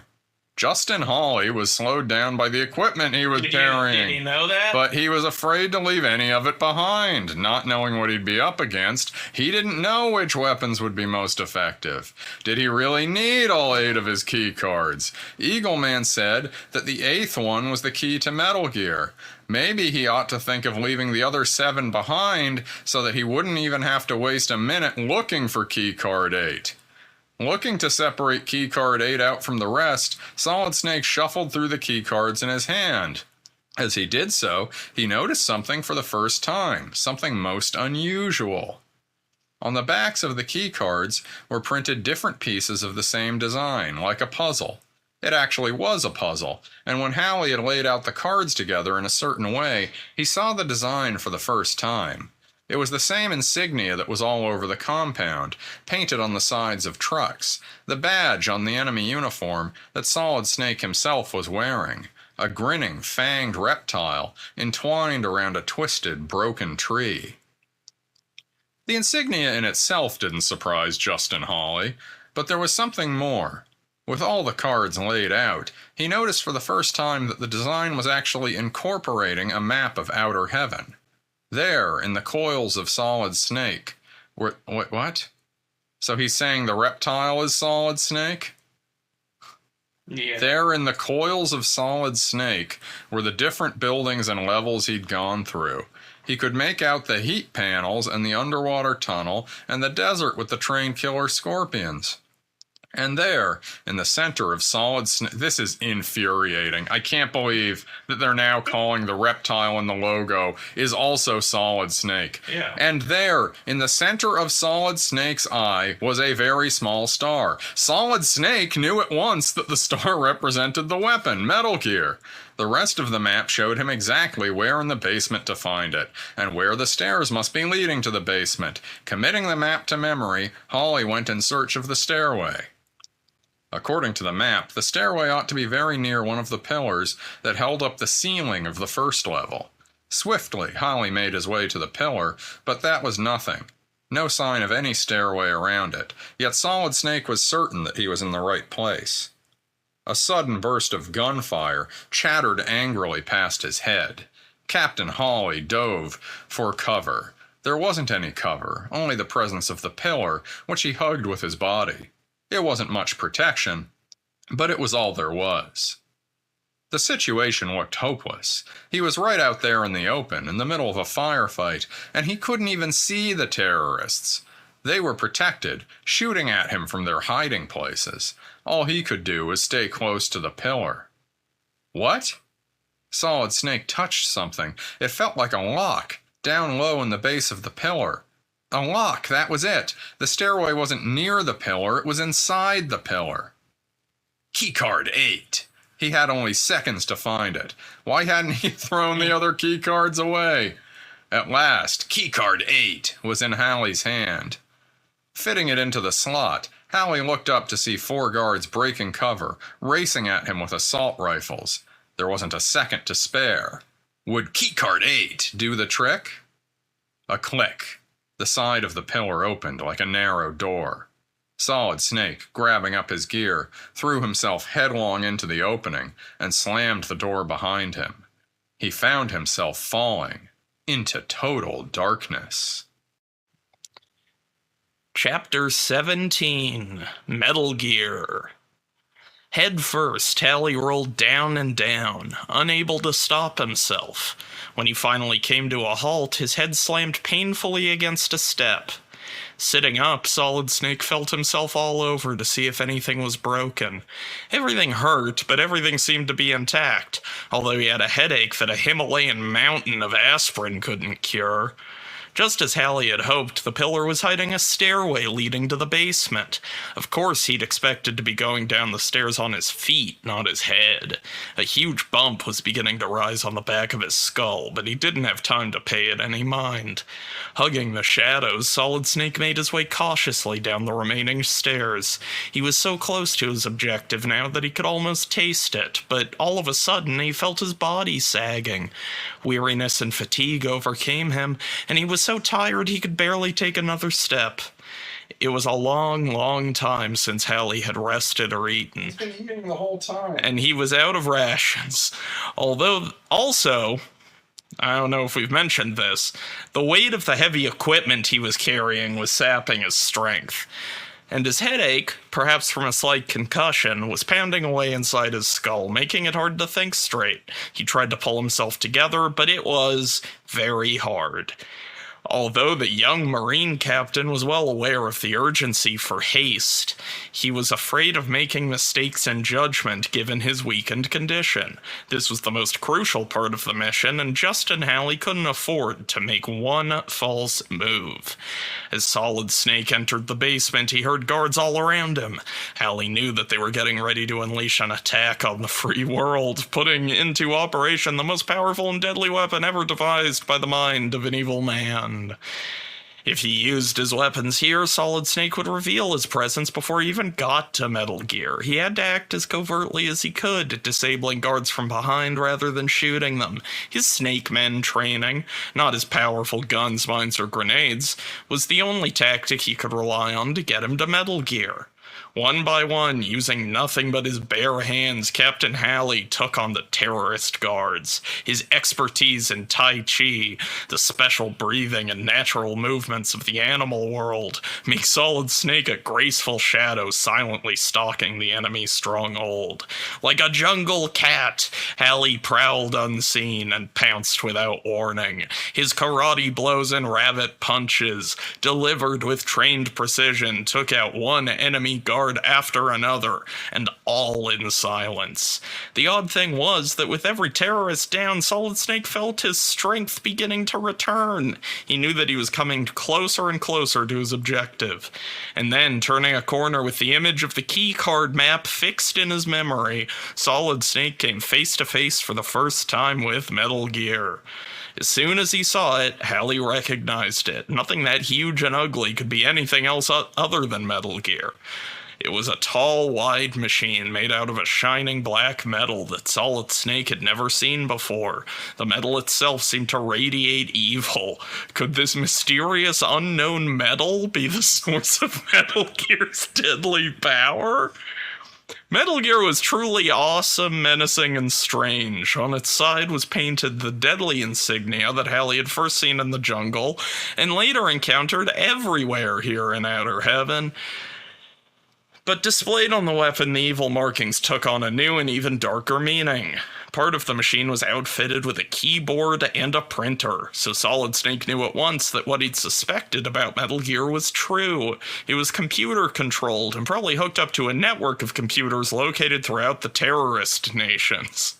Justin Halley was slowed down by the equipment he was carrying. Did he know that? But he was afraid to leave any of it behind. Not knowing what he'd be up against, he didn't know which weapons would be most effective. Did he really need all 8 of his key cards? Eagle Man said that the 8th one was the key to Metal Gear. Maybe he ought to think of leaving the other 7 behind so that he wouldn't even have to waste a minute looking for key card 8. Looking to separate keycard 8 out from the rest, Solid Snake shuffled through the keycards in his hand. As he did so, he noticed something for the first time, something most unusual. On the backs of the keycards were printed different pieces of the same design, like a puzzle. It actually was a puzzle, and when Halley had laid out the cards together in a certain way, he saw the design for the first time. It was the same insignia that was all over the compound, painted on the sides of trucks, the badge on the enemy uniform that Solid Snake himself was wearing, a grinning, fanged reptile entwined around a twisted, broken tree. The insignia in itself didn't surprise Justin Halley, but there was something more. With all the cards laid out, he noticed for the first time that the design was actually incorporating a map of Outer Heaven. There, in the coils of Solid Snake, what? So he's saying the reptile is Solid Snake? Yeah. There, in the coils of Solid Snake, were the different buildings and levels he'd gone through. He could make out the heat panels and the underwater tunnel and the desert with the train killer scorpions. And there, in the center of Solid Snake, this is infuriating. I can't believe that they're now calling the reptile in the logo is also Solid Snake. Yeah. And there, in the center of Solid Snake's eye, was a very small star. Solid Snake knew at once that the star represented the weapon, Metal Gear. The rest of the map showed him exactly where in the basement to find it, and where the stairs must be leading to the basement. Committing the map to memory, Halley went in search of the stairway. According to the map, the stairway ought to be very near one of the pillars that held up the ceiling of the first level. Swiftly, Halley made his way to the pillar, but that was nothing. No sign of any stairway around it, yet Solid Snake was certain that he was in the right place. A sudden burst of gunfire chattered angrily past his head. Captain Halley dove for cover. There wasn't any cover, only the presence of the pillar, which he hugged with his body. It wasn't much protection, but it was all there was. The situation looked hopeless. He was right out there in the open, in the middle of a firefight, and he couldn't even see the terrorists. They were protected, shooting at him from their hiding places. All he could do was stay close to the pillar. What? Solid Snake touched something. It felt like a lock, down low in the base of the pillar. A lock, that was it. The stairway wasn't near the pillar, it was inside the pillar. Keycard 8. He had only seconds to find it. Why hadn't he thrown the other keycards away? At last, keycard 8 was in Halley's hand. Fitting it into the slot, Halley looked up to see 4 guards breaking cover, racing at him with assault rifles. There wasn't a second to spare. Would keycard 8 do the trick? A click. The side of the pillar opened like a narrow door. Solid Snake, grabbing up his gear, threw himself headlong into the opening and slammed the door behind him. He found himself falling into total darkness. Chapter 17, Metal Gear. Head first, Halley rolled down and down, unable to stop himself. When he finally came to a halt, his head slammed painfully against a step. Sitting up, Solid Snake felt himself all over to see if anything was broken. Everything hurt, but everything seemed to be intact, although he had a headache that a Himalayan mountain of aspirin couldn't cure. Just as Halley had hoped, the pillar was hiding a stairway leading to the basement. Of course, he'd expected to be going down the stairs on his feet, not his head. A huge bump was beginning to rise on the back of his skull, but he didn't have time to pay it any mind. Hugging the shadows, Solid Snake made his way cautiously down the remaining stairs. He was so close to his objective now that he could almost taste it, but all of a sudden he felt his body sagging. Weariness and fatigue overcame him, and he was so tired he could barely take another step. It was a long, long time since Halley had rested or eaten. He's been eating the whole time. And he was out of rations. Although, also, I don't know if we've mentioned this, the weight of the heavy equipment he was carrying was sapping his strength. And his headache, perhaps from a slight concussion, was pounding away inside his skull, making it hard to think straight. He tried to pull himself together, but it was very hard. Although the young Marine captain was well aware of the urgency for haste, he was afraid of making mistakes in judgment given his weakened condition. This was the most crucial part of the mission, and Justin Halley couldn't afford to make one false move. As Solid Snake entered the basement, he heard guards all around him. Halley knew that they were getting ready to unleash an attack on the free world, putting into operation the most powerful and deadly weapon ever devised by the mind of an evil man. If he used his weapons here, Solid Snake would reveal his presence before he even got to Metal Gear. He had to act as covertly as he could, disabling guards from behind rather than shooting them. His Snake Men training, not his powerful guns, mines, or grenades, was the only tactic he could rely on to get him to Metal Gear. One by one, using nothing but his bare hands, Captain Halley took on the terrorist guards. His expertise in Tai Chi, the special breathing and natural movements of the animal world, make Solid Snake a graceful shadow silently stalking the enemy's stronghold. Like a jungle cat, Halley prowled unseen and pounced without warning. His karate blows and rabbit punches, delivered with trained precision, took out one enemy guard after another, and all in silence. The odd thing was that with every terrorist down, Solid Snake felt his strength beginning to return. He knew that he was coming closer and closer to his objective. And then, turning a corner with the image of the key card map fixed in his memory, Solid Snake came face to face for the first time with Metal Gear. As soon as he saw it, Halley recognized it. Nothing that huge and ugly could be anything else other than Metal Gear. It was a tall, wide machine made out of a shining black metal that Solid Snake had never seen before. The metal itself seemed to radiate evil. Could this mysterious, unknown metal be the source of Metal Gear's deadly power? Metal Gear was truly awesome, menacing, and strange. On its side was painted the deadly insignia that Halley had first seen in the jungle, and later encountered everywhere here in Outer Heaven. But displayed on the weapon, the evil markings took on a new and even darker meaning. Part of the machine was outfitted with a keyboard and a printer, so Solid Snake knew at once that what he'd suspected about Metal Gear was true. It was computer-controlled and probably hooked up to a network of computers located throughout the terrorist nations.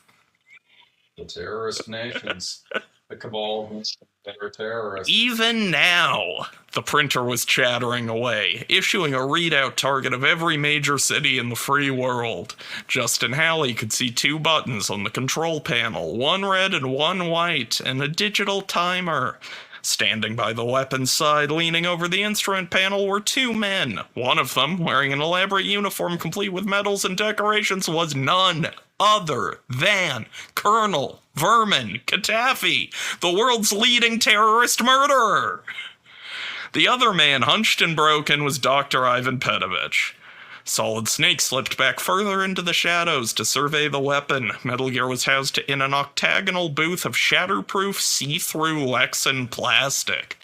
The terrorist nations. The cabal, they're terrorists. Even now, the printer was chattering away, issuing a readout target of every major city in the free world. Justin Halley could see 2 buttons on the control panel, one red and one white, and a digital timer. Standing by the weapon's side, leaning over the instrument panel, were 2 men. One of them, wearing an elaborate uniform complete with medals and decorations, was none other than Colonel Vermin Katafi, the world's leading terrorist murderer. The other man, hunched and broken, was Dr. Ivan Petovich. Solid Snake slipped back further into the shadows to survey the weapon. Metal Gear was housed in an octagonal booth of shatterproof, see-through Lexan plastic.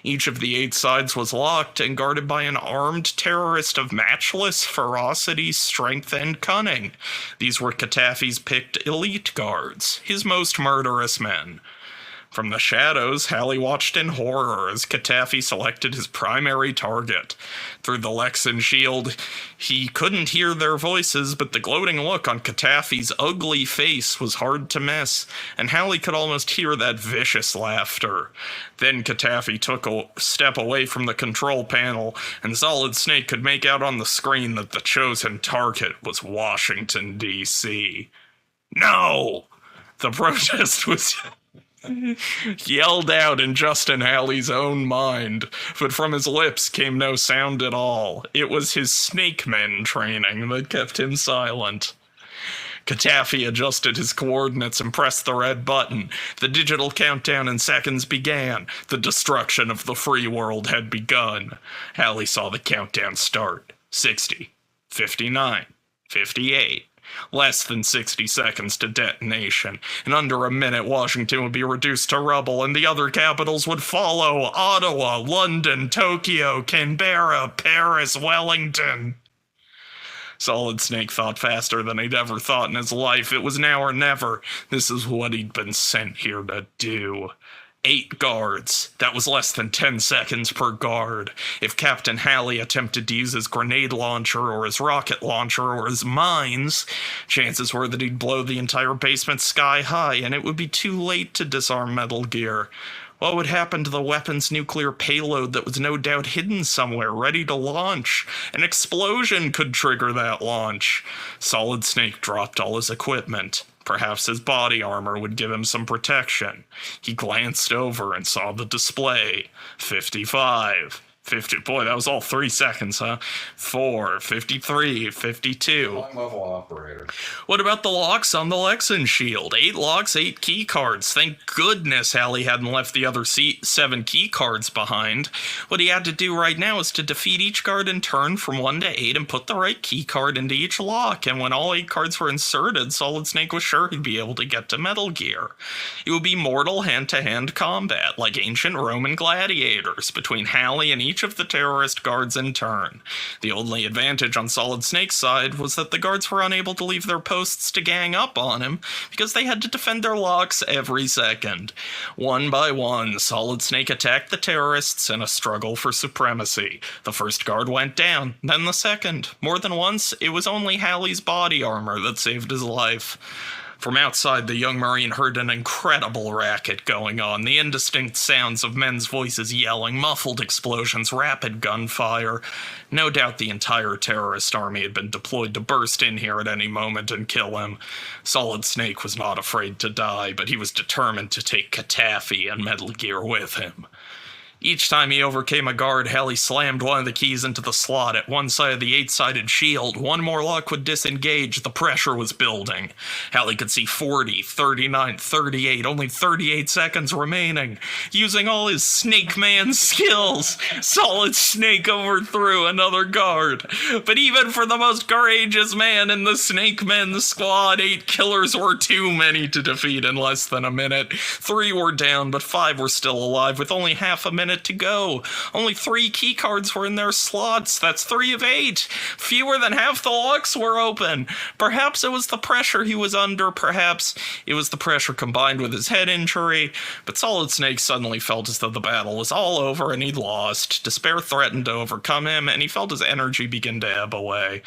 Each of the 8 sides was locked and guarded by an armed terrorist of matchless ferocity, strength, and cunning. These were Katafi's picked elite guards, his most murderous men. From the shadows, Halley watched in horror as Katafi selected his primary target. Through the Lexan shield, he couldn't hear their voices, but the gloating look on Katafi's ugly face was hard to miss, and Halley could almost hear that vicious laughter. Then Katafi took a step away from the control panel, and Solid Snake could make out on the screen that the chosen target was Washington, D.C. No! The protest was yelled out in Justin Halley's own mind, but from his lips came no sound at all. It was his snake men training that kept him silent. Katafi adjusted his coordinates and pressed the red button. The digital countdown in seconds began. The destruction of the free world had begun. Halley saw the countdown start. 60, 59, 58. Less than 60 seconds to detonation. In under a minute, Washington would be reduced to rubble, and the other capitals would follow: Ottawa, London, Tokyo, Canberra, Paris, Wellington. Solid Snake thought faster than he'd ever thought in his life. It was now or never. This is what he'd been sent here to do. 8 guards. That was less than 10 seconds per guard. If Captain Halley attempted to use his grenade launcher or his rocket launcher or his mines, chances were that he'd blow the entire basement sky high, and it would be too late to disarm Metal Gear. What would happen to the weapon's nuclear payload that was no doubt hidden somewhere, ready to launch? An explosion could trigger that launch. Solid Snake dropped all his equipment. Perhaps his body armor would give him some protection. He glanced over and saw the display. 55. 50. Boy, that was all 3 seconds, huh? 4, 53, 52. Long-level operator. What about the locks on the Lexan shield? 8 locks, 8 key cards. Thank goodness Halley hadn't left the other 7 key cards behind. What he had to do right now is to defeat each guard in turn from 1 to 8 and put the right key card into each lock. And when all 8 cards were inserted, Solid Snake was sure he'd be able to get to Metal Gear. It would be mortal hand-to-hand combat, like ancient Roman gladiators, between Halley and each of the terrorist guards in turn. The only advantage on Solid Snake's side was that the guards were unable to leave their posts to gang up on him because they had to defend their locks every second. One by one, Solid Snake attacked the terrorists in a struggle for supremacy. The first guard went down, then the second. More than once, it was only Halley's body armor that saved his life. From outside, the young Marine heard an incredible racket going on, the indistinct sounds of men's voices yelling, muffled explosions, rapid gunfire. No doubt the entire terrorist army had been deployed to burst in here at any moment and kill him. Solid Snake was not afraid to die, but he was determined to take Katafi and Metal Gear with him. Each time he overcame a guard, Halley slammed one of the keys into the slot at one side of the 8-sided shield. One more luck would disengage. The pressure was building. Halley could see 40, 39, 38, only 38 seconds remaining. Using all his Snake Man skills, Solid Snake overthrew another guard. But even for the most courageous man in the Snake Men squad, 8 killers were too many to defeat in less than a minute. 3 were down, but 5 were still alive with only half a minute to go. Only 3 keycards were in their slots. That's 3 of 8. Fewer than half the locks were open. Perhaps it was the pressure he was under. Perhaps it was the pressure combined with his head injury. But Solid Snake suddenly felt as though the battle was all over and he'd lost. Despair threatened to overcome him, and he felt his energy begin to ebb away.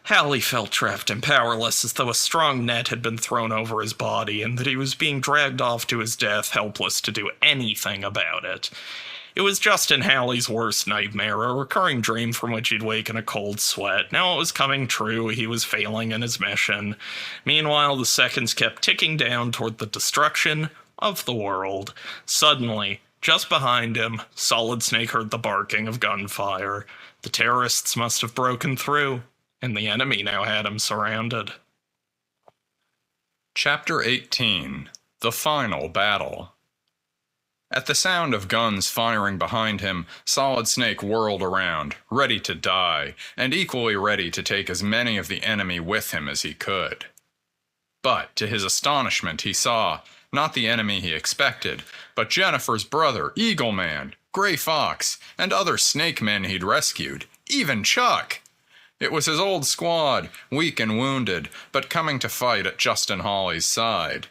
Halley felt trapped and powerless, as though a strong net had been thrown over his body, and that he was being dragged off to his death, helpless to do anything about it. It was Justin Halley's worst nightmare, a recurring dream from which he'd wake in a cold sweat. Now it was coming true. He was failing in his mission. Meanwhile, the seconds kept ticking down toward the destruction of the world. Suddenly, just behind him, Solid Snake heard the barking of gunfire. The terrorists must have broken through, and the enemy now had him surrounded. Chapter 18. The Final Battle. At the sound of guns firing behind him, Solid Snake whirled around, ready to die, and equally ready to take as many of the enemy with him as he could. But, to his astonishment, he saw, not the enemy he expected, but Jennifer's brother, Eagle Man, Gray Fox, and other snake men he'd rescued, even Chuck. It was his old squad, weak and wounded, but coming to fight at Justin Halley's side.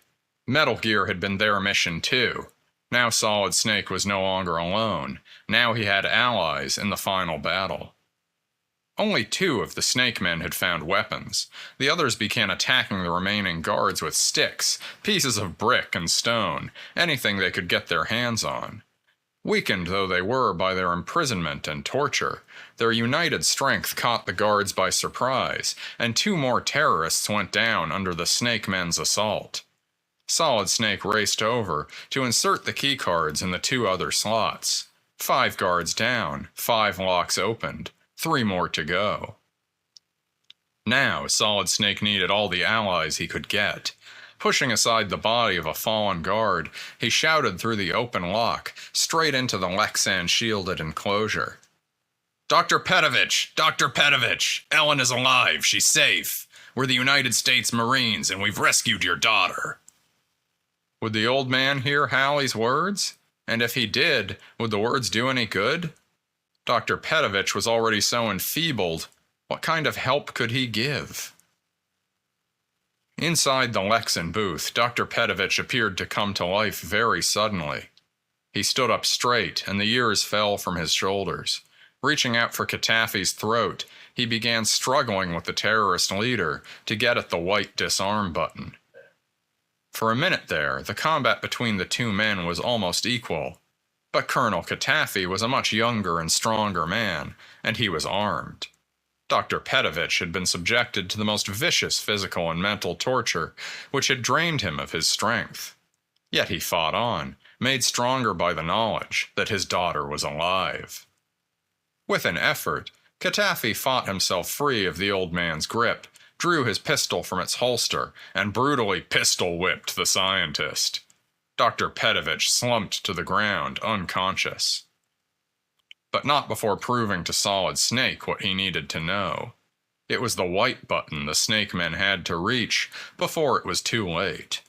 Metal Gear had been their mission too. Now Solid Snake was no longer alone. Now he had allies in the final battle. Only 2 of the Snake Men had found weapons. The others began attacking the remaining guards with sticks, pieces of brick and stone, anything they could get their hands on. Weakened though they were by their imprisonment and torture, their united strength caught the guards by surprise, and 2 more terrorists went down under the Snake Men's assault. Solid Snake raced over to insert the keycards in the 2 other slots. 5 guards down, 5 locks opened, 3 more to go. Now Solid Snake needed all the allies he could get. Pushing aside the body of a fallen guard, he shouted through the open lock, straight into the Lexan-shielded enclosure. "Dr. Petovich! Dr. Petovich! Ellen is alive. She's safe. We're the United States Marines, and we've rescued your daughter." Would the old man hear Halley's words? And if he did, would the words do any good? Dr. Petovich was already so enfeebled. What kind of help could he give? Inside the Lexan booth, Dr. Petovich appeared to come to life very suddenly. He stood up straight, and the years fell from his shoulders. Reaching out for Katafi's throat, he began struggling with the terrorist leader to get at the white disarm button. For a minute there, the combat between the 2 men was almost equal. But Colonel Katafi was a much younger and stronger man, and he was armed. Dr. Petovich had been subjected to the most vicious physical and mental torture, which had drained him of his strength. Yet he fought on, made stronger by the knowledge that his daughter was alive. With an effort, Katafi fought himself free of the old man's grip, drew his pistol from its holster, and brutally pistol-whipped the scientist. Dr. Petovich slumped to the ground, unconscious. But not before proving to Solid Snake what he needed to know. It was the white button the Snake Men had to reach before it was too late.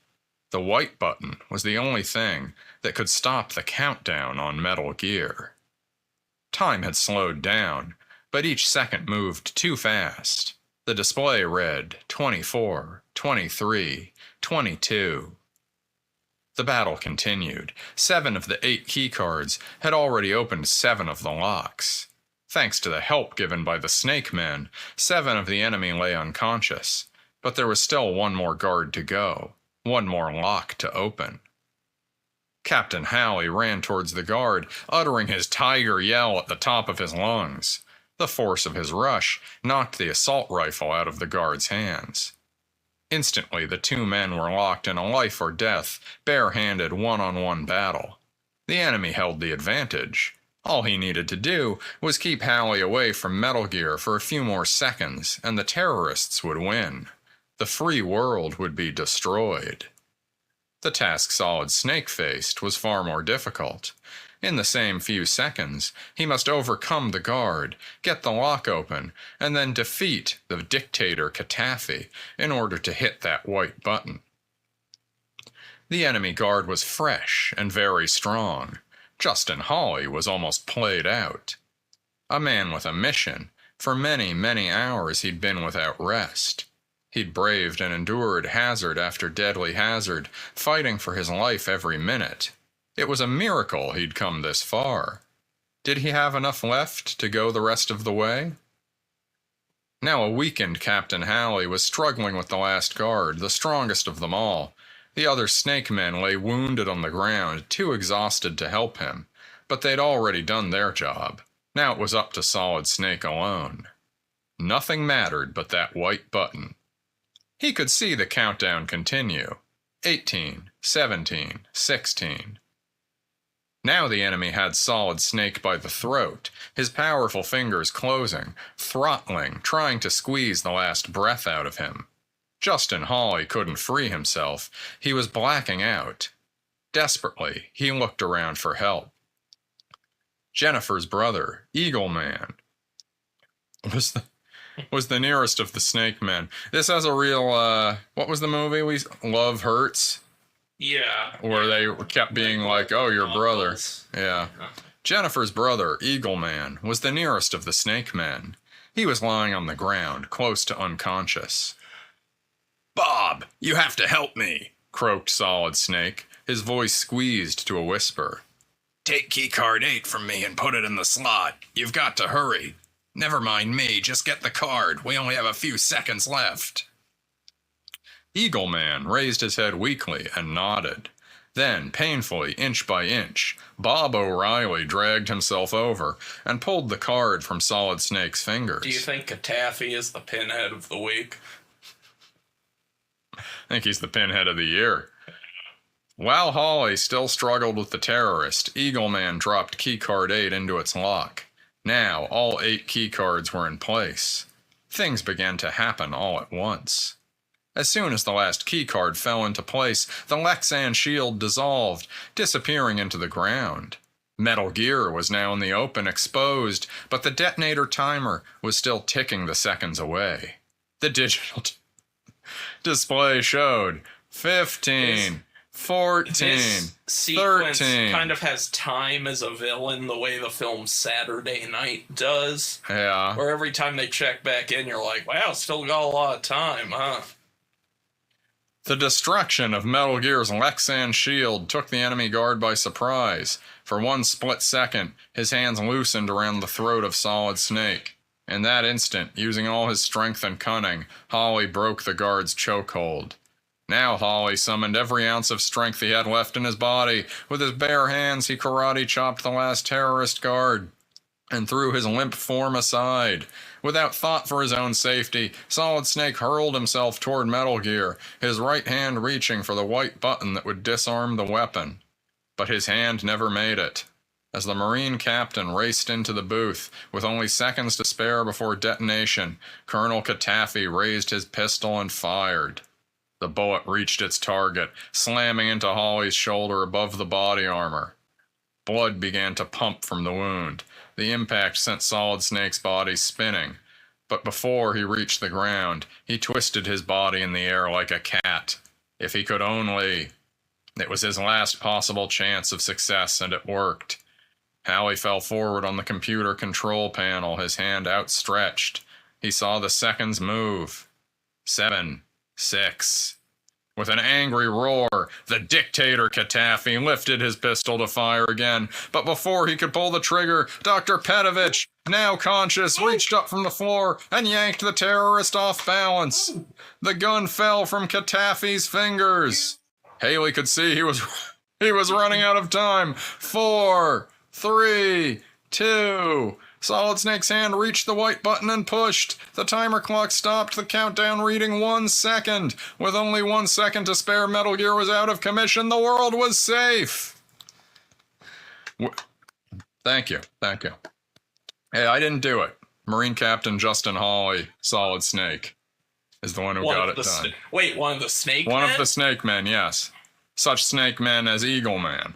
The white button was the only thing that could stop the countdown on Metal Gear. Time had slowed down, but each second moved too fast. The display read 24, 23, 22. The battle continued. 7 of the 8 keycards had already opened 7 of the locks. Thanks to the help given by the Snake Men, 7 of the enemy lay unconscious, but there was still 1 more guard to go, 1 more lock to open. Captain Halley ran towards the guard, uttering his tiger yell at the top of his lungs. The force of his rush knocked the assault rifle out of the guard's hands. Instantly, the 2 men were locked in a life-or-death, bare-handed one-on-one battle. The enemy held the advantage. All he needed to do was keep Halley away from Metal Gear for a few more seconds, and the terrorists would win. The free world would be destroyed. The task Solid Snake faced was far more difficult. In the same few seconds, he must overcome the guard, get the lock open, and then defeat the dictator Katafi in order to hit that white button. The enemy guard was fresh and very strong. Justin Halley was almost played out. A man with a mission. For many, many hours he'd been without rest. He'd braved and endured hazard after deadly hazard, fighting for his life every minute. It was a miracle he'd come this far. Did he have enough left to go the rest of the way? Now a weakened Captain Halley was struggling with the last guard, the strongest of them all. The other snake men lay wounded on the ground, too exhausted to help him, but they'd already done their job. Now it was up to Solid Snake alone. Nothing mattered but that white button. He could see the countdown continue. 18, 17, 16. Now the enemy had Solid Snake by the throat, his powerful fingers closing, throttling, trying to squeeze the last breath out of him. Justin Halley couldn't free himself. He was blacking out. Desperately, he looked around for help. Jennifer's brother, Eagle Man, was the nearest of the snake men. This has a real, what was the movie? Love Hurts? Yeah. Where they kept being like, oh, your brother. Yeah. Jennifer's brother, Eagle Man, was the nearest of the snake men. He was lying on the ground, close to unconscious. Bob, you have to help me, croaked Solid Snake, his voice squeezed to a whisper. Take keycard 8 from me and put it in the slot. You've got to hurry. Never mind me, just get the card. We only have a few seconds left. Eagle Man raised his head weakly and nodded. Then, painfully, inch by inch, Bob O'Reilly dragged himself over and pulled the card from Solid Snake's fingers. Do you think Katafi is the pinhead of the week? I think he's the pinhead of the year. While Halley still struggled with the terrorist, Eagle Man dropped keycard 8 into its lock. Now, all 8 keycards were in place. Things began to happen all at once. As soon as the last keycard fell into place, the Lexan shield dissolved, disappearing into the ground. Metal Gear was now in the open, exposed, but the detonator timer was still ticking the seconds away. The digital display showed 15, 14, This sequence 13. kind of has time as a villain the way the film Saturday Night does. Yeah. Where every time they check back in, you're like, wow, still got a lot of time, huh? The destruction of Metal Gear's Lexan shield took the enemy guard by surprise. For one split second, his hands loosened around the throat of Solid Snake. In that instant, using all his strength and cunning, Halley broke the guard's chokehold. Now Halley summoned every ounce of strength he had left in his body. With his bare hands, he karate chopped the last terrorist guard and threw his limp form aside. Without thought for his own safety, Solid Snake hurled himself toward Metal Gear, his right hand reaching for the white button that would disarm the weapon. But his hand never made it. As the Marine captain raced into the booth, with only seconds to spare before detonation, Colonel Katafi raised his pistol and fired. The bullet reached its target, slamming into Halley's shoulder above the body armor. Blood began to pump from the wound. The impact sent Solid Snake's body spinning, but before he reached the ground, he twisted his body in the air like a cat. If he could only... It was his last possible chance of success, and it worked. Halley fell forward on the computer control panel, his hand outstretched. He saw the seconds move. 7, 6... With an angry roar, the dictator Katafi lifted his pistol to fire again, but before he could pull the trigger, Dr. Petovich, now conscious, reached up from the floor and yanked the terrorist off balance. The gun fell from Katafi's fingers. Haley could see he was running out of time. 4, 3, 2... Solid Snake's hand reached the white button and pushed. The timer clock stopped, the countdown reading 1 second. With only 1 second to spare, Metal Gear was out of commission. The world was safe. Thank you. Hey, I didn't do it. Marine Captain Justin Halley, Solid Snake, is the one who got it done. Wait, one of the snake One men? of the snake men, yes. Such snake men as Eagle Man.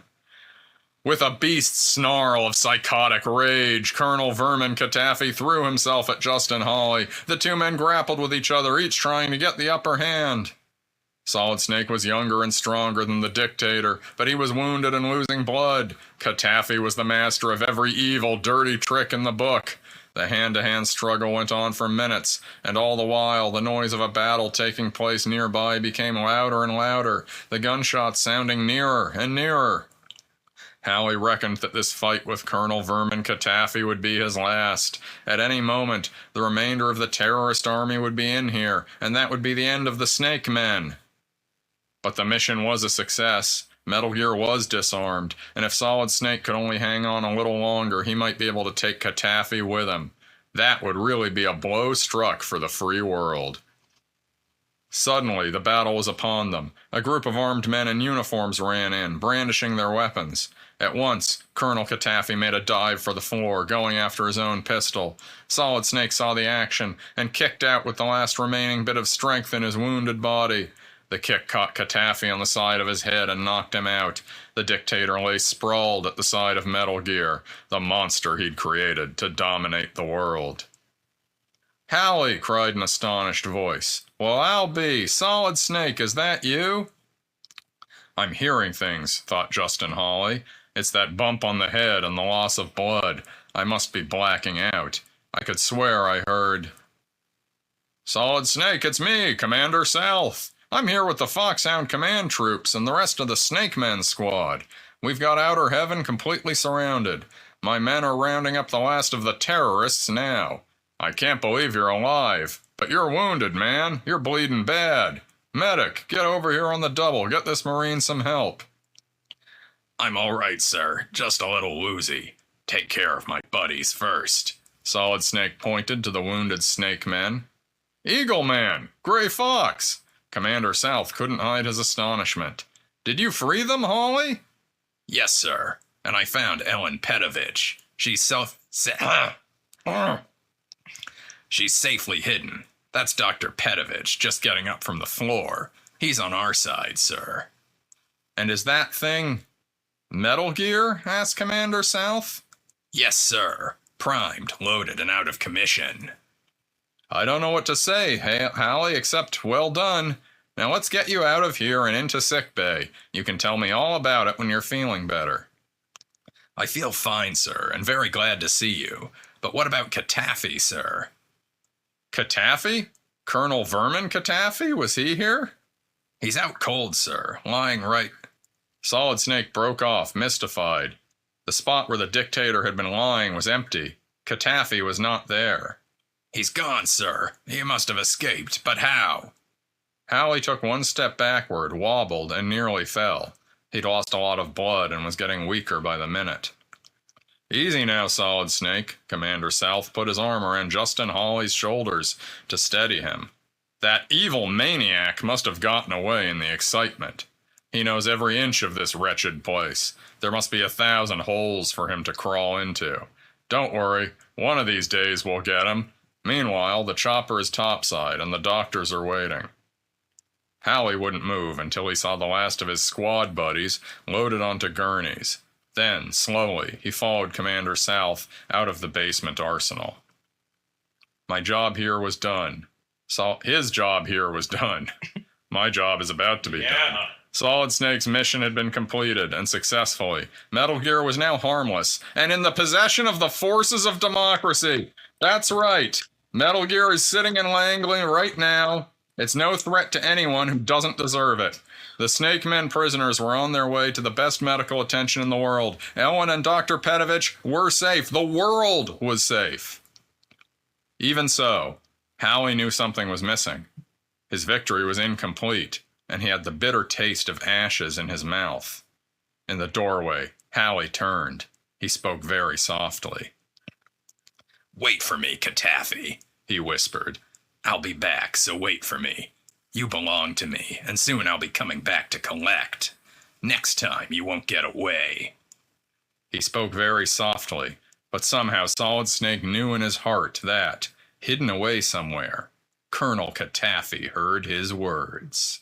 With a beast's snarl of psychotic rage, Colonel Vermin Katafi threw himself at Justin Halley. The two men grappled with each other, each trying to get the upper hand. Solid Snake was younger and stronger than the dictator, but he was wounded and losing blood. Katafi was the master of every evil, dirty trick in the book. The hand-to-hand struggle went on for minutes, and all the while the noise of a battle taking place nearby became louder and louder, the gunshots sounding nearer and nearer. Halley reckoned that this fight with Colonel Vermin Katafi would be his last. At any moment, the remainder of the terrorist army would be in here, and that would be the end of the Snake Men. But the mission was a success. Metal Gear was disarmed, and if Solid Snake could only hang on a little longer, he might be able to take Katafi with him. That would really be a blow struck for the free world. Suddenly, the battle was upon them. A group of armed men in uniforms ran in, brandishing their weapons. At once, Colonel Katafi made a dive for the floor, going after his own pistol. Solid Snake saw the action and kicked out with the last remaining bit of strength in his wounded body. The kick caught Katafi on the side of his head and knocked him out. The dictator lay sprawled at the side of Metal Gear, the monster he'd created to dominate the world. "Halley!" cried an astonished voice. "Well, I'll be. Solid Snake, is that you?" "I'm hearing things," thought Justin Halley. "It's that bump on the head and the loss of blood. I must be blacking out. I could swear I heard..." "Solid Snake, it's me, Commander South. I'm here with the Foxhound Command troops and the rest of the Snake Men squad. We've got Outer Heaven completely surrounded. My men are rounding up the last of the terrorists now. I can't believe you're alive, but you're wounded, man. You're bleeding bad. Medic, get over here on the double. Get this Marine some help." "I'm all right, sir. Just a little woozy. Take care of my buddies first." Solid Snake pointed to the wounded Snake Men. "Eagle Man! Gray Fox!" Commander South couldn't hide his astonishment. "Did you free them, Hawley?" "Yes, sir. And I found Ellen Petovich. She's safely hidden. That's Dr. Petovich, just getting up from the floor. He's on our side, sir." "And is that thing Metal Gear?" asked Commander South. "Yes, sir. Primed, loaded, and out of commission." "I don't know what to say, Halley, except well done. Now let's get you out of here and into sickbay. You can tell me all about it when you're feeling better." "I feel fine, sir, and very glad to see you. But what about Katafi, sir?" "Katafi? Colonel Vermin Katafi? Was he here?" "He's out cold, sir, lying right..." Solid Snake broke off, mystified. The spot where the dictator had been lying was empty. Katafi was not there. "He's gone, sir. He must have escaped, but how?" Halley took one step backward, wobbled, and nearly fell. He'd lost a lot of blood and was getting weaker by the minute. "Easy now, Solid Snake." Commander South put his arm around Justin Hawley's shoulders to steady him. "That evil maniac must have gotten away in the excitement. He knows every inch of this wretched place. There must be 1,000 holes for him to crawl into. Don't worry, one of these days we'll get him. Meanwhile, the chopper is topside and the doctors are waiting." Halley wouldn't move until he saw the last of his squad buddies loaded onto gurneys. Then, slowly, he followed Commander South out of the basement arsenal. My job here was done. His job here was done. My job is about to be done. Solid Snake's mission had been completed, and successfully. Metal Gear was now harmless, and in the possession of the forces of democracy. That's right. Metal Gear is sitting in Langley right now. It's no threat to anyone who doesn't deserve it. The Snake Men prisoners were on their way to the best medical attention in the world. Ellen and Dr. Petovich were safe. The world was safe. Even so, Halley knew something was missing. His victory was incomplete, and he had the bitter taste of ashes in his mouth. In the doorway, Halley turned. He spoke very softly. "Wait for me, Katafi," he whispered. "I'll be back, so wait for me. You belong to me, and soon I'll be coming back to collect. Next time, you won't get away." He spoke very softly, but somehow Solid Snake knew in his heart that, hidden away somewhere, Colonel Katafi heard his words.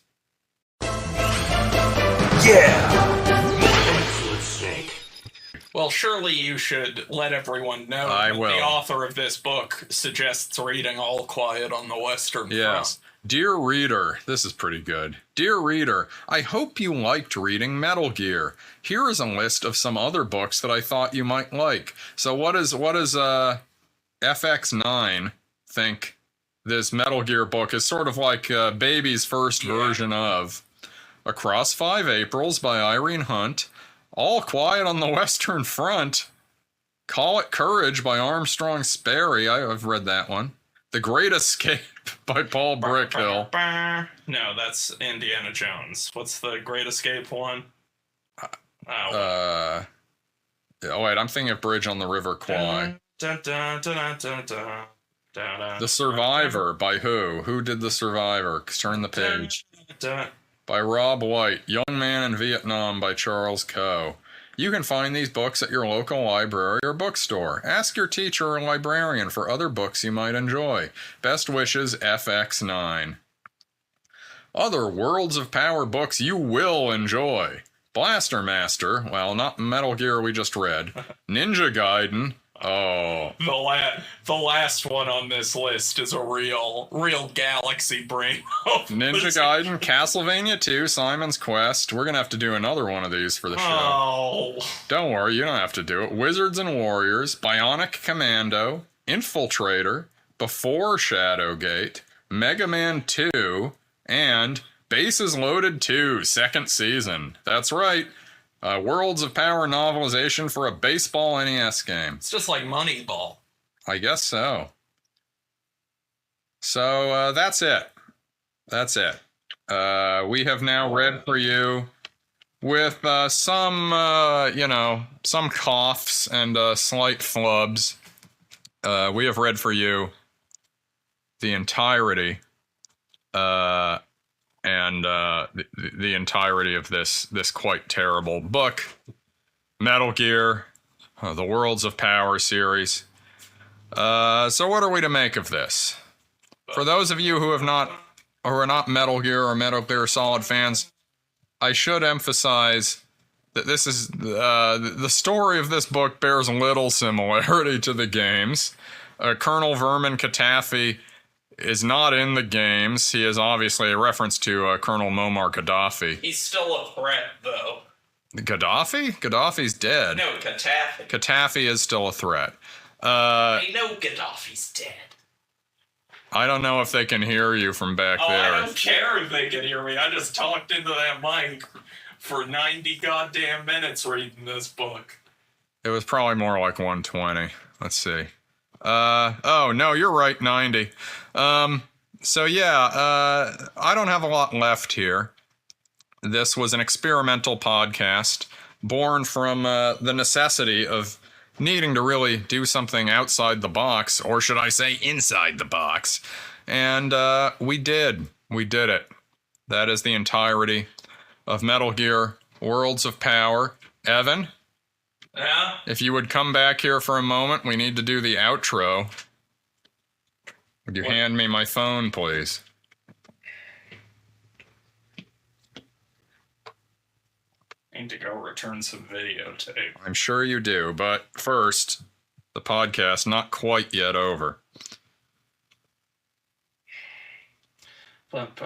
Well, surely you should let everyone know I that will. the author of this book suggests reading All Quiet on the Western Yes. Front. Dear reader, this is pretty good. Dear reader, I hope you liked reading Metal Gear. Here is a list of some other books that I thought you might like. So what does FX9 think this Metal Gear book is sort of like Baby's first version of Across 5 Aprils by Irene Hunt, All Quiet on the Western Front, Call It Courage by Armstrong Sperry. I've read that one. The Great Escape by Paul Brickhill. No, that's Indiana Jones. What's the Great Escape one? Oh wait, I'm thinking of Bridge on the River Kwai. The Survivor by who? Who did The Survivor? Turn the page. By Rob White. Young Man in Vietnam by Charles Coe. You can find these books at your local library or bookstore. Ask your teacher or librarian for other books you might enjoy. Best wishes, FX9. Other Worlds of Power books you will enjoy. Blaster Master, well, not Metal Gear we just read. Ninja Gaiden. Oh. The last one on this list is a real galaxy brain. Ninja Gaiden, Castlevania 2, Simon's Quest. We're gonna have to do another one of these for the show. Oh. Don't worry, you don't have to do it. Wizards and Warriors, Bionic Commando, Infiltrator, Before Shadowgate, Mega Man 2, and Bases Loaded 2, second season. That's right. Worlds of Power novelization for a baseball NES game. It's just like Moneyball. I guess so. So that's it. That's it. We have now read for you with some coughs and slight flubs. We have read for you the entirety and the entirety of this quite terrible book, Metal Gear, the Worlds of Power series. So what are we to make of this? For those of you who are not Metal Gear or Metal Gear Solid fans, I should emphasize that this is the story of this book bears little similarity to the games. Colonel Vermin Katafi is not in the games. He is obviously a reference to Colonel Muammar Gaddafi. He's still a threat, though. Gaddafi? Gaddafi's dead. No, Katafi. Katafi is still a threat. I know Gaddafi's dead. I don't know if they can hear you from back there. I don't care if they can hear me. I just talked into that mic for 90 goddamn minutes reading this book. It was probably more like 120. Let's see. Oh, no, you're right, 90. So yeah, I don't have a lot left here. This was an experimental podcast born from the necessity of needing to really do something outside the box, or should I say inside the box. And we did. We did it. That is the entirety of Metal Gear Worlds of Power. Evan? Yeah? If you would come back here for a moment, we need to do the outro. Would you hand me my phone, please? Need to go return some videotape. I'm sure you do, but first, the podcast not quite yet over. Okay.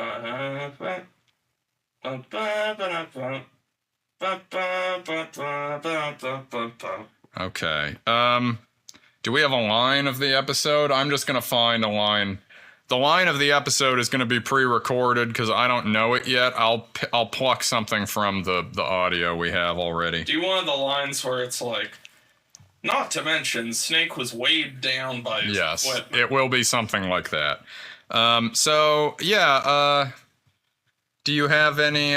Do we have a line of the episode? I'm just going to find a line. The line of the episode is going to be pre-recorded because I don't know it yet. I'll pluck something from the audio we have already. Do you want the lines where it's like, not to mention, Snake was weighed down by his equipment? It will be something like that. So, yeah, do you have any,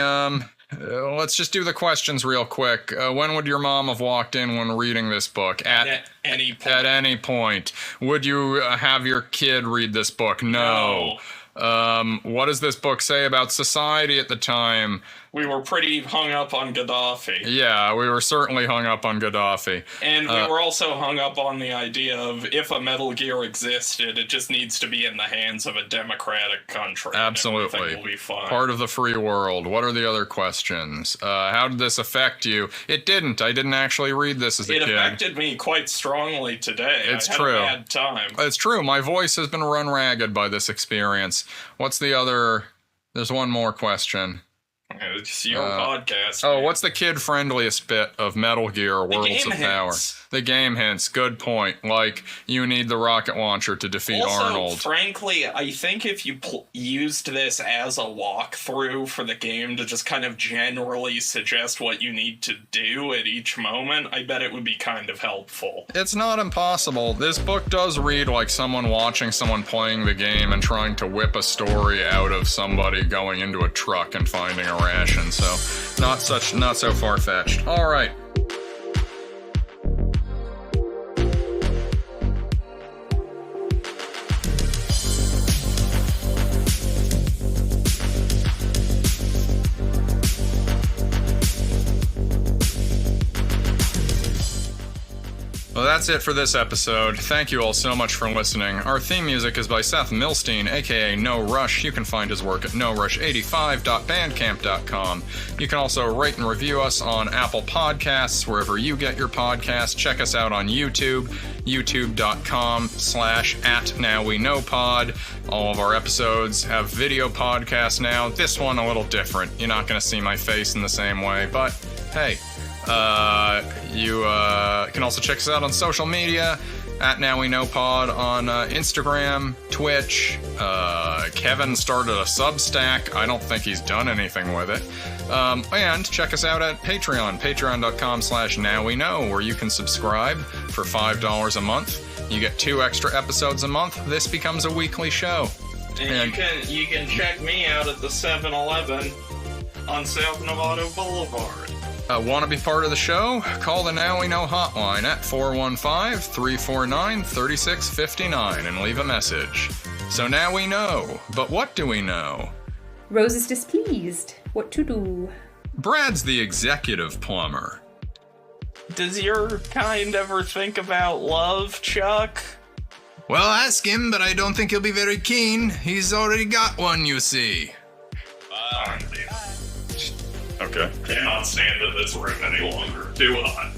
let's just do the questions real quick. When would your mom have walked in when reading this book? At any point. At any point. Would you have your kid read this book? No. What does this book say about society at the time? we were pretty hung up on Gaddafi. Yeah, we were certainly hung up on Gaddafi. And we were also hung up on the idea of if a Metal Gear existed, it just needs to be in the hands of a democratic country. Absolutely. Everything will be fine. Part of the free world. What are the other questions? How did this affect you? It didn't. I didn't actually read this as a kid. It affected me quite strongly today. It's I had true. a bad time. It's true. My voice has been run ragged by this experience. What's the other... There's one more question. It's your podcast. Oh, man. what's the kid-friendliest bit of Metal Gear Worlds of Power? The game hints. Good point. Like, you need the rocket launcher to defeat also, Arnold. frankly, I think if you used this as a walkthrough for the game to just kind of generally suggest what you need to do at each moment, I bet it would be kind of helpful. It's not impossible. This book does read like someone watching someone playing the game and trying to whip a story out of somebody going into a truck and finding a ration, so not so far-fetched. All right. Well, that's it for this episode. Thank you all so much for listening. Our theme music is by Seth Milstein, aka No Rush. You can find his work at norush85.bandcamp.com. You can also rate and review us on Apple Podcasts, wherever you get your podcasts. Check us out on YouTube, youtube.com/@nowweknowpod. All of our episodes have video podcasts now. This one a little different. You're not going to see my face in the same way, but hey. You can also check us out on social media at Now We Know Pod on Instagram, Twitch. Kevin started a Substack. I don't think he's done anything with it. And check us out at Patreon, patreon.com/nowweknow, where you can subscribe for $5 a month. You get 2 extra episodes a month. This becomes a weekly show. And you can check me out at the 7-Eleven on South Nevada Boulevard. Want to be part of the show? Call the Now We Know hotline at 415-349-3659 and leave a message. So now we know. But what do we know? Rose is displeased. What to do? Brad's the executive plumber. Does your kind ever think about love, Chuck? Well, ask him, but I don't think he'll be very keen. He's already got one, you see. Okay. Cannot stand in this room any longer. Too hot.